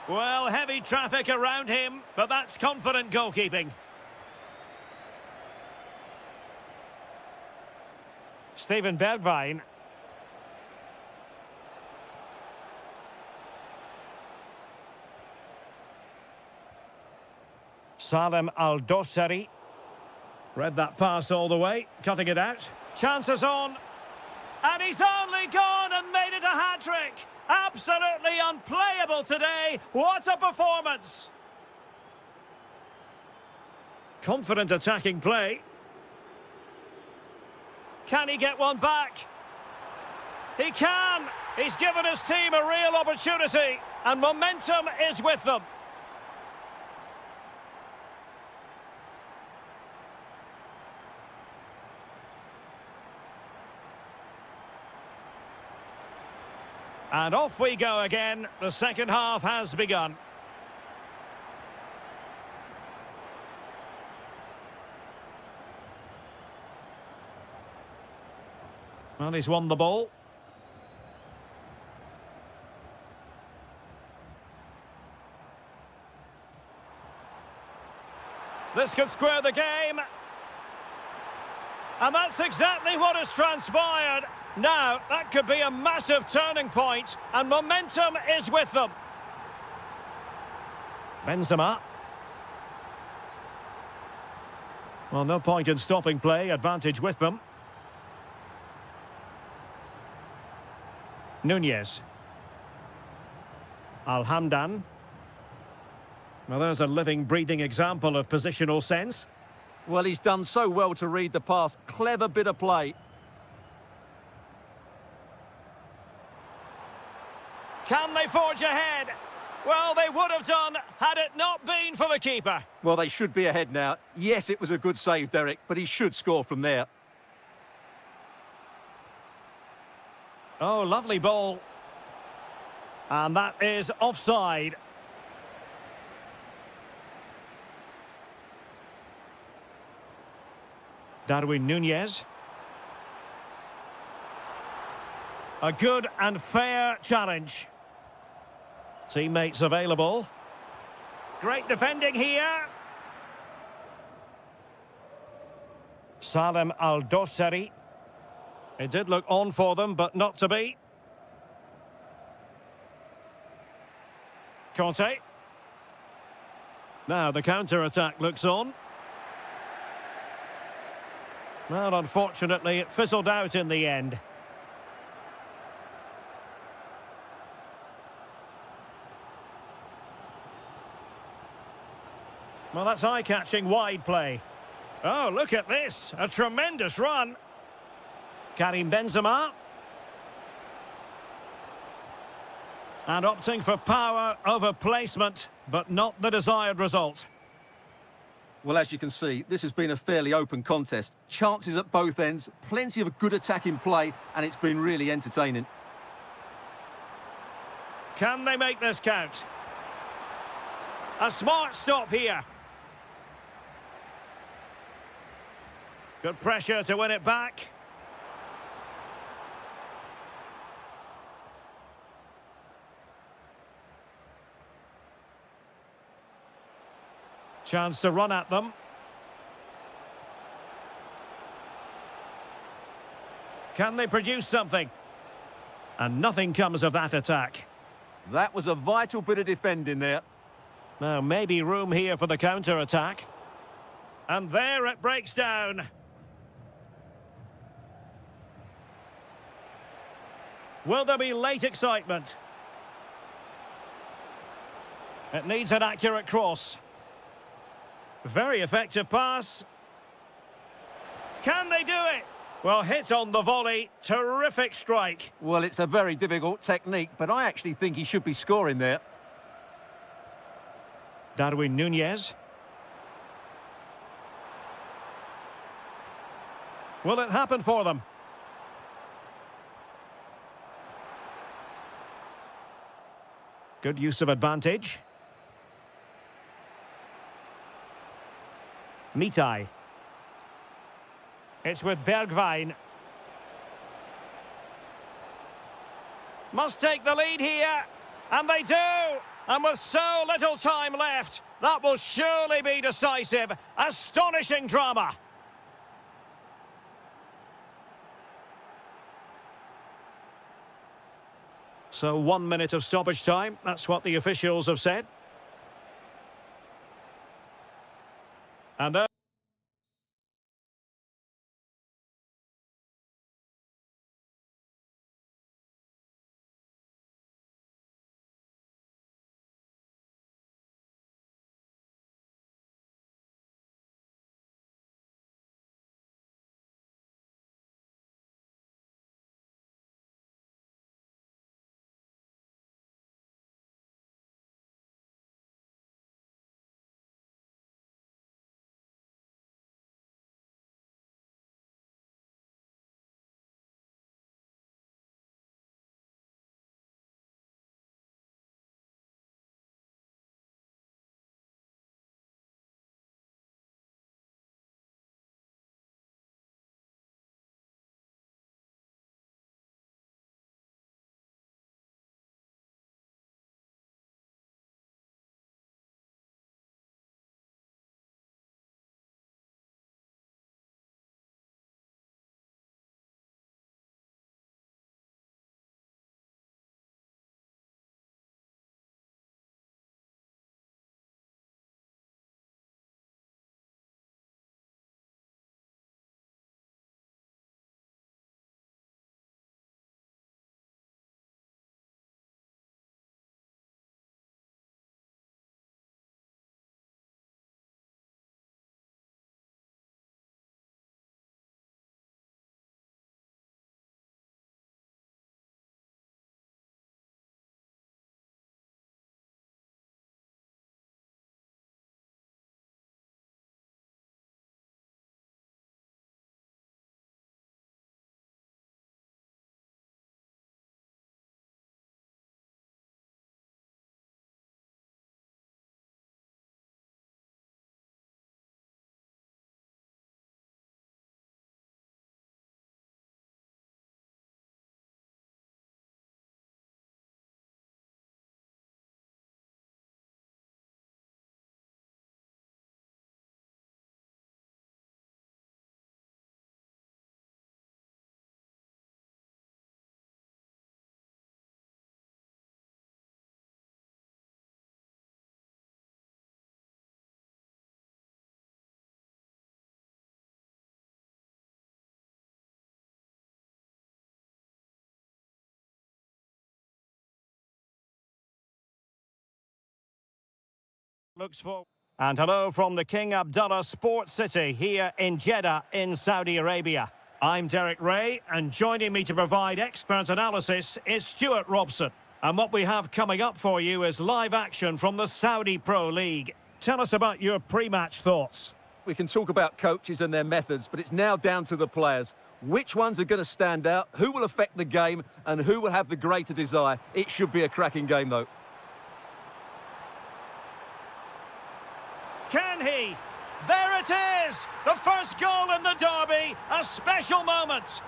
Well, heavy traffic around him, but that's confident goalkeeping. Steven Bergwijn. Salem Al-Dossari. Read that pass all the way, cutting it out. Chances on. And he's only gone and made it a hat-trick. Absolutely unplayable today. What a performance. Confident attacking play. Can he get one back? He can. He's given his team a real opportunity. And momentum is with them. And off we go again. The second half has begun. Well, he's won the ball. This could square the game. And that's exactly what has transpired. Now, that could be a massive turning point, and momentum is with them. Benzema. Well, no point in stopping play, advantage with them. Nunez. Alhamdan. Well, there's a living, breathing example of positional sense. Well, he's done so well to read the pass. Clever bit of play. Can they forge ahead? Well, they would have done had it not been for the keeper. Well, they should be ahead now. Yes, it was a good save, Derek, but he should score from there. Oh, lovely ball. And that is offside. Darwin Nunez. A good and fair challenge. Teammates available. Great defending here. Salem Al-Dosari. It did look on for them, but not to be. Conte. Now the counter-attack looks on. Well, unfortunately, it fizzled out in the end. Well, that's eye-catching wide play. Oh, look at this. A tremendous run. Karim Benzema. And opting for power over placement, but not the desired result. Well, as you can see, this has been a fairly open contest. Chances at both ends, plenty of good attacking play, and it's been really entertaining. Can they make this count? A smart stop here. Good pressure to win it back. Chance to run at them. Can they produce something? And nothing comes of that attack. That was a vital bit of defending there. Now, maybe room here for the counter-attack. And there it breaks down. Will there be late excitement? It needs an accurate cross. Very effective pass. Can they do it? Well, hit on the volley. Terrific strike. Well, it's a very difficult technique, but I actually think he should be scoring there. Darwin Nunez. Will it happen for them? Good use of advantage. Mitai. It's with Bergwijn. Must take the lead here. And they do. And with so little time left, that will surely be decisive. Astonishing drama. So 1 minute of stoppage time. That's what the officials have said. And there Looks for. And hello from the King Abdullah Sports City here in Jeddah in Saudi Arabia. I'm Derek Ray, and joining me to provide expert analysis is Stuart Robson. And what we have coming up for you is live action from the Saudi Pro League. Tell us about your pre-match thoughts. We can talk about coaches and their methods, but it's now down to the players. Which ones are going to stand out, who will affect the game, and who will have the greater desire? It should be a cracking game, though. Can he? There it is! The first goal in the derby, a special moment.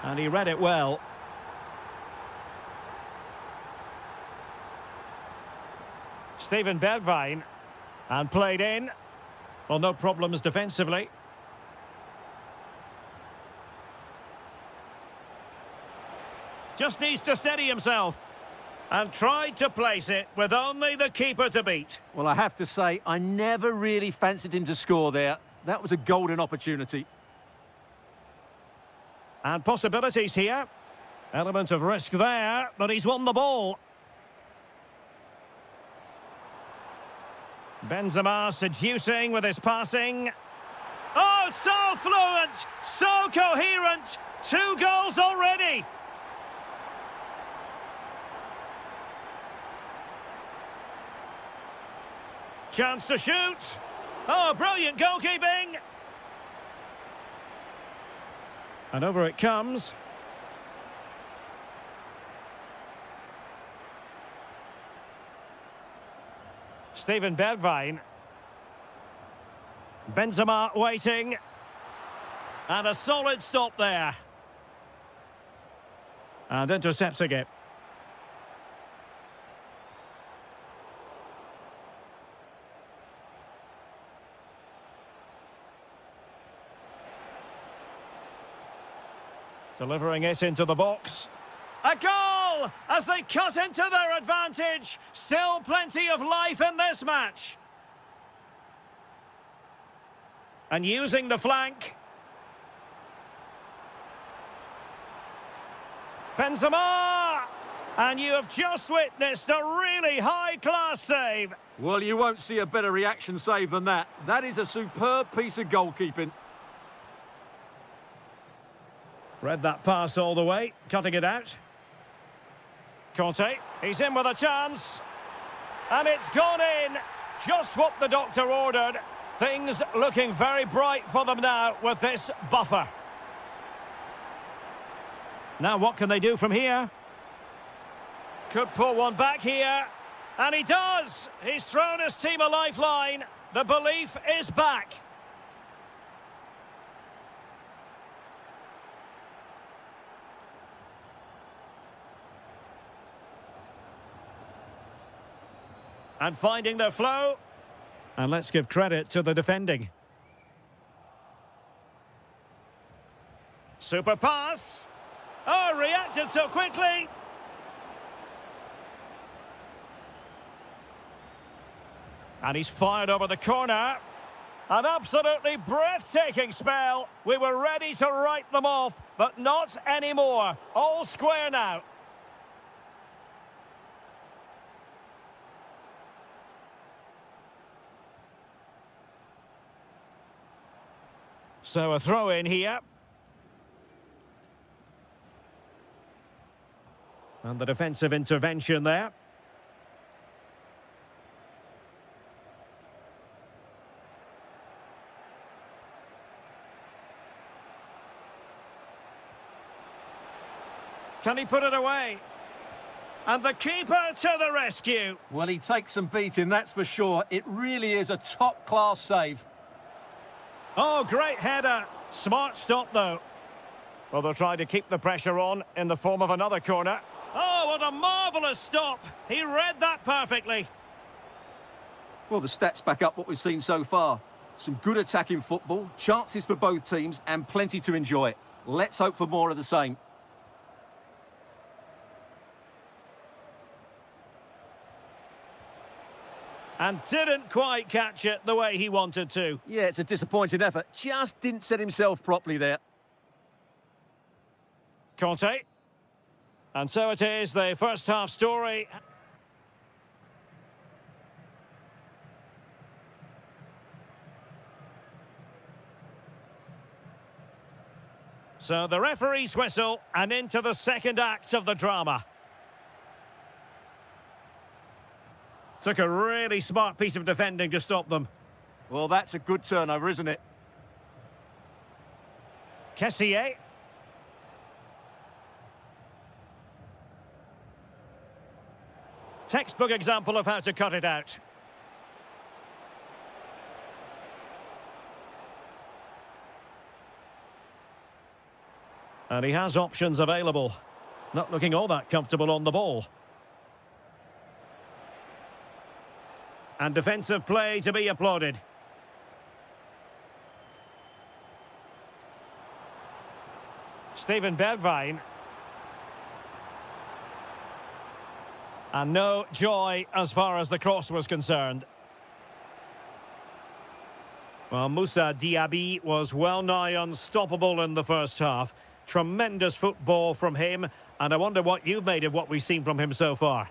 And he read it well. Steven Bergwijn, and played in. Well, no problems defensively. Just needs to steady himself. And tried to place it with only the keeper to beat. Well, I have to say, I never really fancied him to score there. That was a golden opportunity. And possibilities here. Element of risk there, but he's won the ball. Benzema seducing with his passing. Oh, so fluent, so coherent. 2 goals already. Chance to shoot. Oh, brilliant goalkeeping. And over it comes. Steven Bergwijn. Benzema waiting. And a solid stop there. And intercepting it. Delivering it into the box. A goal as they cut into their advantage. Still plenty of life in this match. And using the flank. Benzema! And you have just witnessed a really high-class save. Well, you won't see a better reaction save than that. That is a superb piece of goalkeeping. Read that pass all the way, cutting it out. Conte, he's in with a chance. And it's gone in. Just what the doctor ordered. Things looking very bright for them now with this buffer. Now what can they do from here? Could pull one back here. And he does. He's thrown his team a lifeline. The belief is back. And finding their flow. And let's give credit to the defending. Super pass. Oh, reacted so quickly. And he's fired over the corner. An absolutely breathtaking spell. We were ready to write them off, but not anymore. All square now. So a throw in here. And the defensive intervention there. Can he put it away? And the keeper to the rescue. Well, he takes some beating, that's for sure. It really is a top-class save. Oh, great header. Smart stop, though. Well, they'll try to keep the pressure on in the form of another corner. Oh, what a marvellous stop. He read that perfectly. Well, the stats back up what we've seen so far. Some good attacking football, chances for both teams, and plenty to enjoy. Let's hope for more of the same. And didn't quite catch it the way he wanted to. Yeah, it's a disappointing effort. Just didn't set himself properly there. Conte. And so it is, the first half story. So the referee's whistle and into the second act of the drama. Took a really smart piece of defending to stop them. Well, that's a good turnover, isn't it? Kessier. Textbook example of how to cut it out. And he has options available. Not looking all that comfortable on the ball. And defensive play to be applauded. Steven Bergwijn. And no joy as far as the cross was concerned. Well, Moussa Diaby was well nigh unstoppable in the first half. Tremendous football from him, and I wonder what you've made of what we've seen from him so far.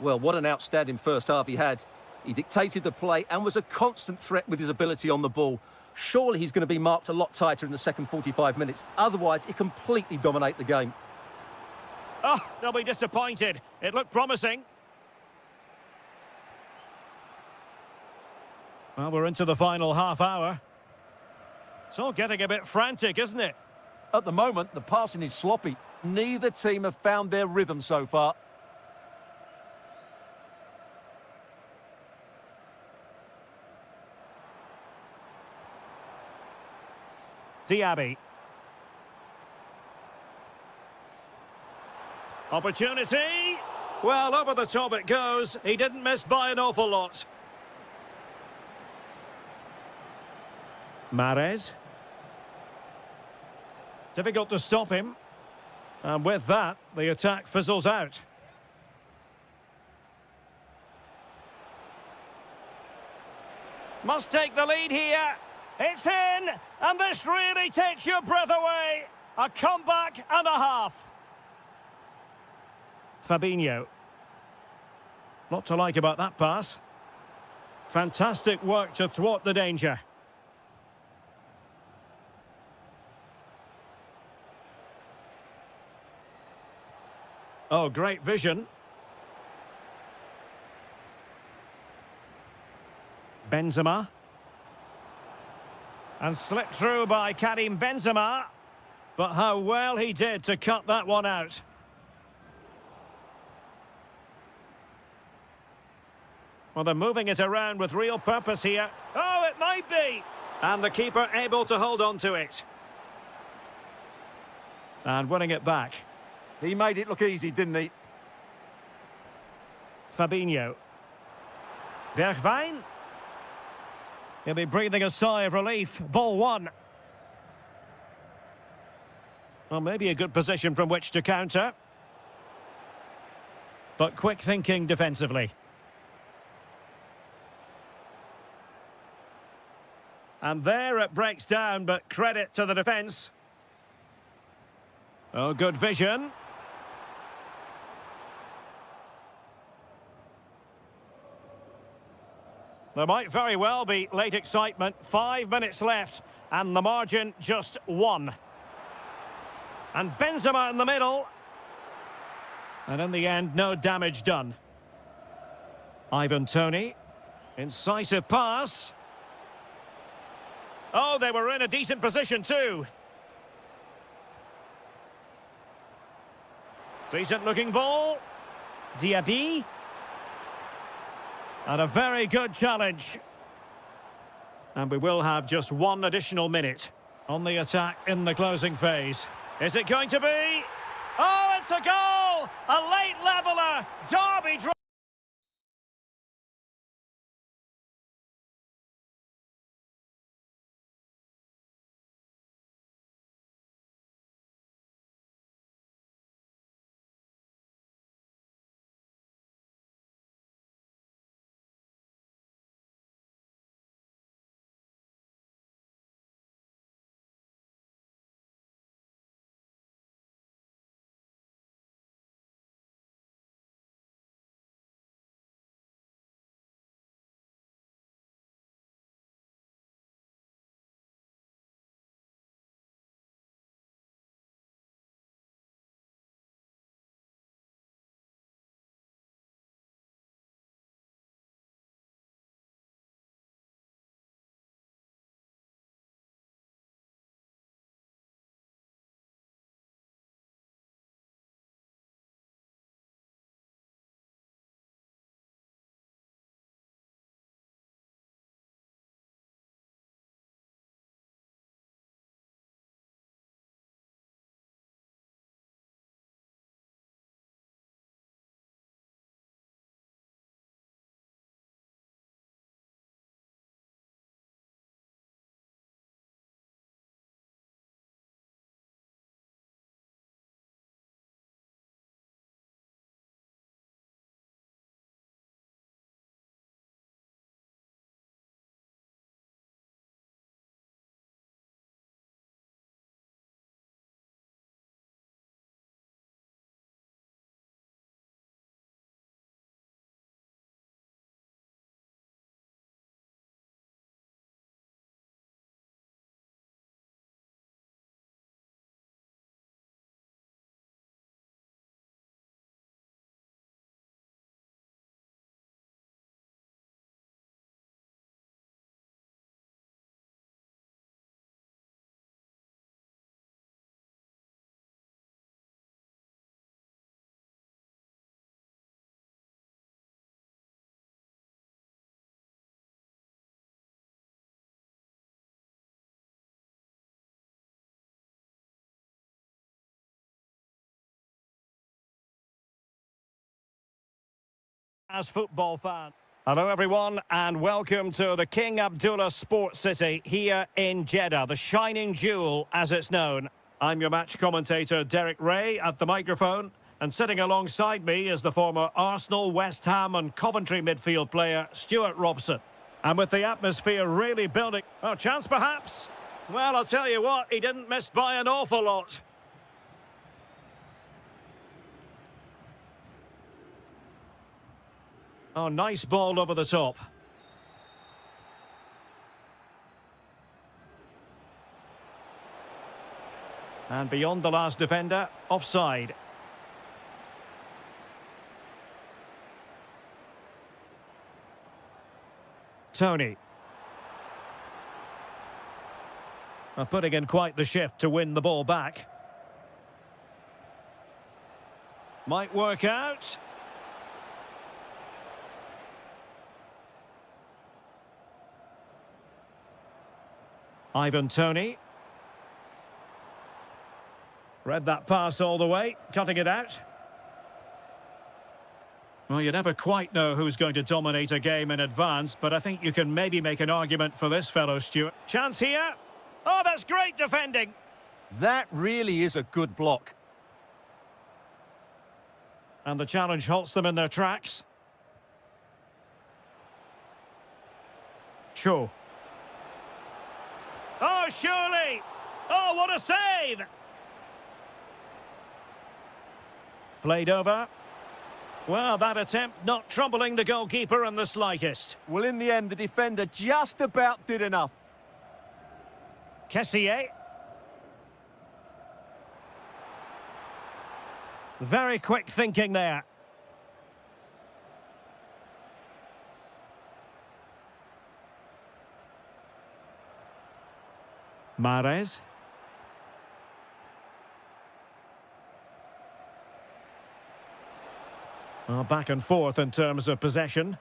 Well, what an outstanding first half he had. He dictated the play and was a constant threat with his ability on the ball. Surely he's going to be marked a lot tighter in the second 45 minutes. Otherwise, he completely dominate the game. Oh, they'll be disappointed. It looked promising. Well, we're into the final half hour. It's all getting a bit frantic, isn't it? At the moment, the passing is sloppy. Neither team have found their rhythm so far. Diaby. Opportunity. Well, over the top it goes. He didn't miss by an awful lot. Mahrez. Difficult to stop him. And with that, the attack fizzles out. Must take the lead here. It's in, and this really takes your breath away. A comeback and a half. Fabinho. Lot to like about that pass. Fantastic work to thwart the danger. Oh, great vision. Benzema. And slipped through by Karim Benzema. But how well he did to cut that one out. Well, they're moving it around with real purpose here. Oh, it might be! And the keeper able to hold on to it. And winning it back. He made it look easy, didn't he? Fabinho. Bergwijn. He'll be breathing a sigh of relief. Ball one. Well, maybe a good position from which to counter. But quick thinking defensively. And there it breaks down, but credit to the defence. Oh, good vision. There might very well be late excitement. 5 minutes left, and the margin just 1. And Benzema in the middle. And in the end, no damage done. Ivan Toney. Incisive pass. Oh, they were in a decent position too. Decent looking ball. Diaby. And a very good challenge. And we will have just 1 additional minute on the attack in the closing phase. Is it going to be? Oh, it's a goal! A late leveller. Derby draw. as football fan. Hello everyone and welcome to the King Abdullah Sports City here in Jeddah, the shining jewel as it's known. I'm your match commentator Derek Ray at the microphone, and sitting alongside me is the former Arsenal, West Ham and Coventry midfield player Stuart Robson. And with the atmosphere really building... Oh, chance perhaps? Well, I'll tell you what, he didn't miss by an awful lot. Oh, nice ball over the top. And beyond the last defender, offside. Tony. Putting in quite the shift to win the ball back. Might work out. Ivan Toney. Read that pass all the way, cutting it out. Well, you never quite know who's going to dominate a game in advance, but I think you can maybe make an argument for this fellow, Stuart. Chance here. Oh, that's great defending. That really is a good block. And the challenge halts them in their tracks. Cho. Oh, surely! Oh, what a save! Played over. Well, that attempt not troubling the goalkeeper in the slightest. Well, in the end, the defender just about did enough. Kessier. Very quick thinking there. Mahrez. Well, back and forth in terms of possession.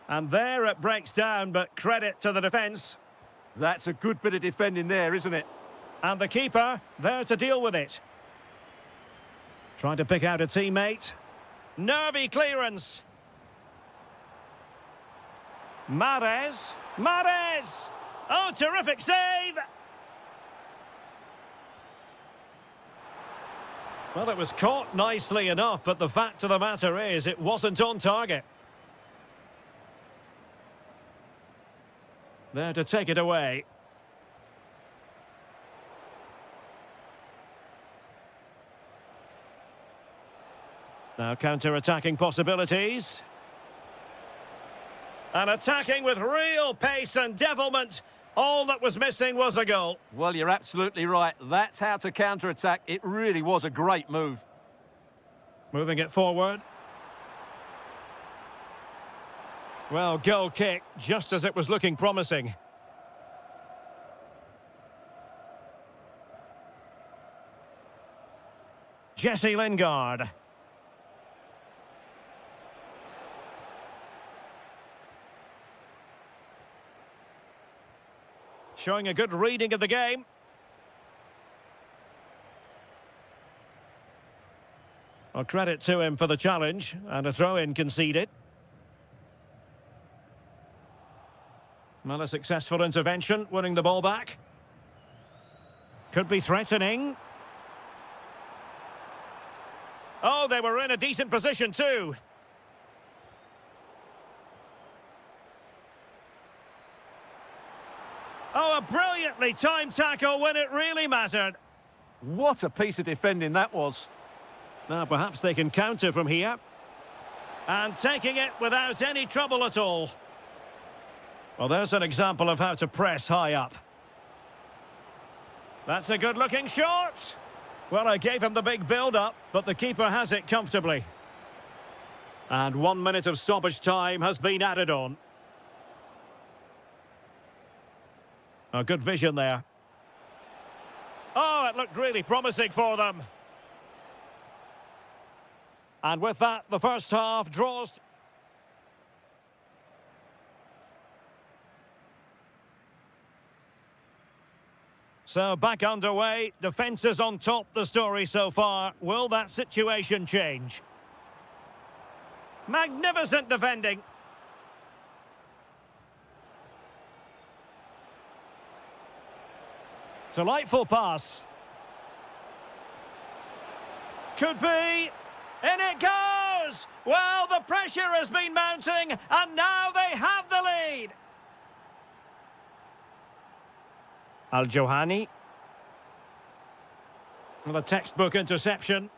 And there it breaks down, but credit to the defence. That's a good bit of defending there, isn't it? And the keeper there to deal with it. Trying to pick out a teammate. Nervy clearance. Mahrez. Mahrez! Oh, terrific save! Well, it was caught nicely enough, but the fact of the matter is it wasn't on target. There to take it away. Now counter-attacking possibilities. And attacking with real pace and devilment. All that was missing was a goal. Well, you're absolutely right. That's how to counter-attack. It really was a great move. Moving it forward. Well, goal kick, just as it was looking promising. Jesse Lingard. Showing a good reading of the game. Well, credit to him for the challenge, and a throw-in conceded. Well, a successful intervention, winning the ball back. Could be threatening. Oh, they were in a decent position too. Oh, a brilliantly timed tackle when it really mattered. What a piece of defending that was. Now, perhaps they can counter from here. And taking it without any trouble at all. Well, there's an example of how to press high up. That's a good-looking shot. Well, I gave him the big build-up, but the keeper has it comfortably. And 1 minute of stoppage time has been added on. A good vision there. Oh, it looked really promising for them. And with that, the first half draws... So back underway, defence is on top the story so far. Will that situation change? Magnificent defending. Delightful pass. Could be. In it goes! Well, the pressure has been mounting, and now they have the lead. Al-Johani. Well, a textbook interception.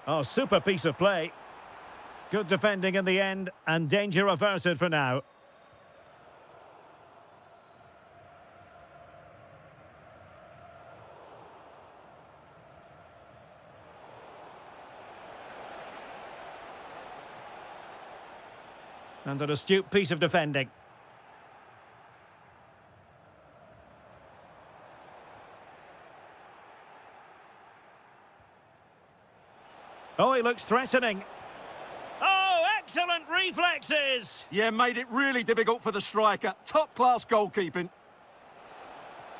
Oh, super piece of play. Good defending in the end, and danger averted for now. And an astute piece of defending. Oh, he looks threatening. Oh, excellent reflexes! Yeah, made it really difficult for the striker. Top-class goalkeeping.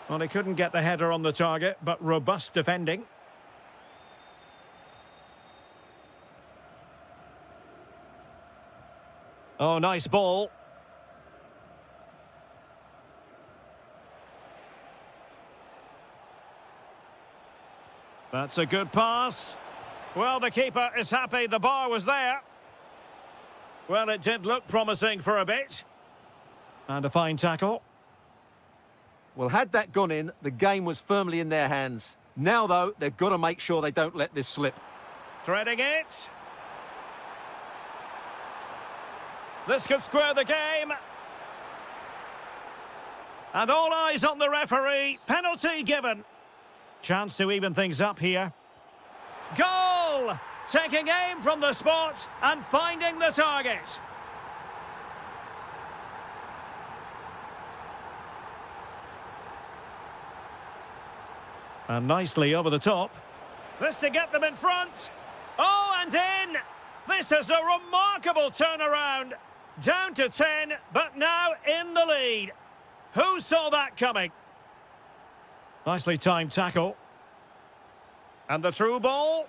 Well, he couldn't get the header on the target, but robust defending. Oh, nice ball. That's a good pass. Well, the keeper is happy the bar was there. Well, it did look promising for a bit. And a fine tackle. Well, had that gone in, the game was firmly in their hands. Now, though, they've got to make sure they don't let this slip. Threading it. This could square the game. And all eyes on the referee. Penalty given. Chance to even things up here. Goal! Taking aim from the spot and finding the target. And nicely over the top. This to get them in front. Oh, and in! This is a remarkable turnaround. Down to 10, but now in the lead. Who saw that coming? Nicely timed tackle. And the through ball.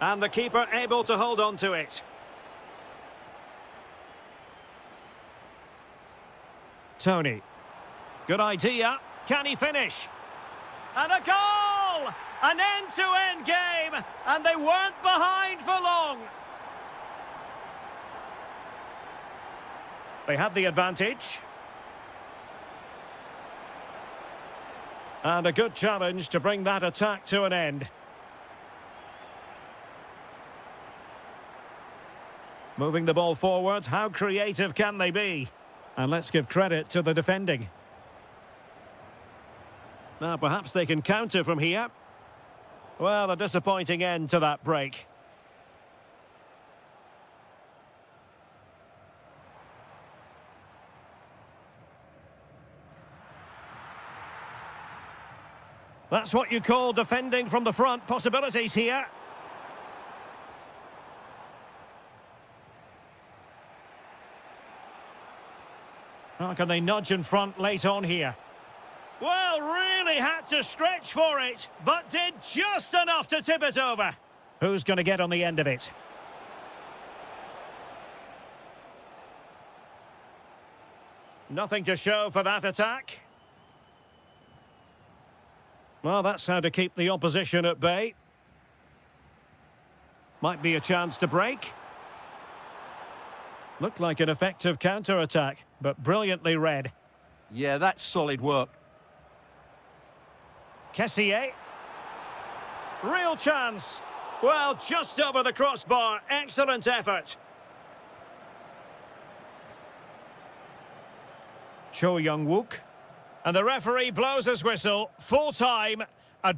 And the keeper able to hold on to it. Tony. Good idea. Can he finish? And a goal! An end-to-end game, and they weren't behind for long. They had the advantage. And a good challenge to bring that attack to an end. Moving the ball forward, how creative can they be? And let's give credit to the defending. Now, perhaps they can counter from here. Well, a disappointing end to that break. That's what you call defending from the front. Possibilities here. How can they nudge in front late on here? Well, really had to stretch for it, but did just enough to tip it over. Who's going to get on the end of it? Nothing to show for that attack. Well, that's how to keep the opposition at bay. Might be a chance to break. Looked like an effective counter-attack, but brilliantly read. Yeah, that's solid work. Kessier. Real chance. Well, just over the crossbar. Excellent effort. Cho Young-wook. And the referee blows his whistle. Full time.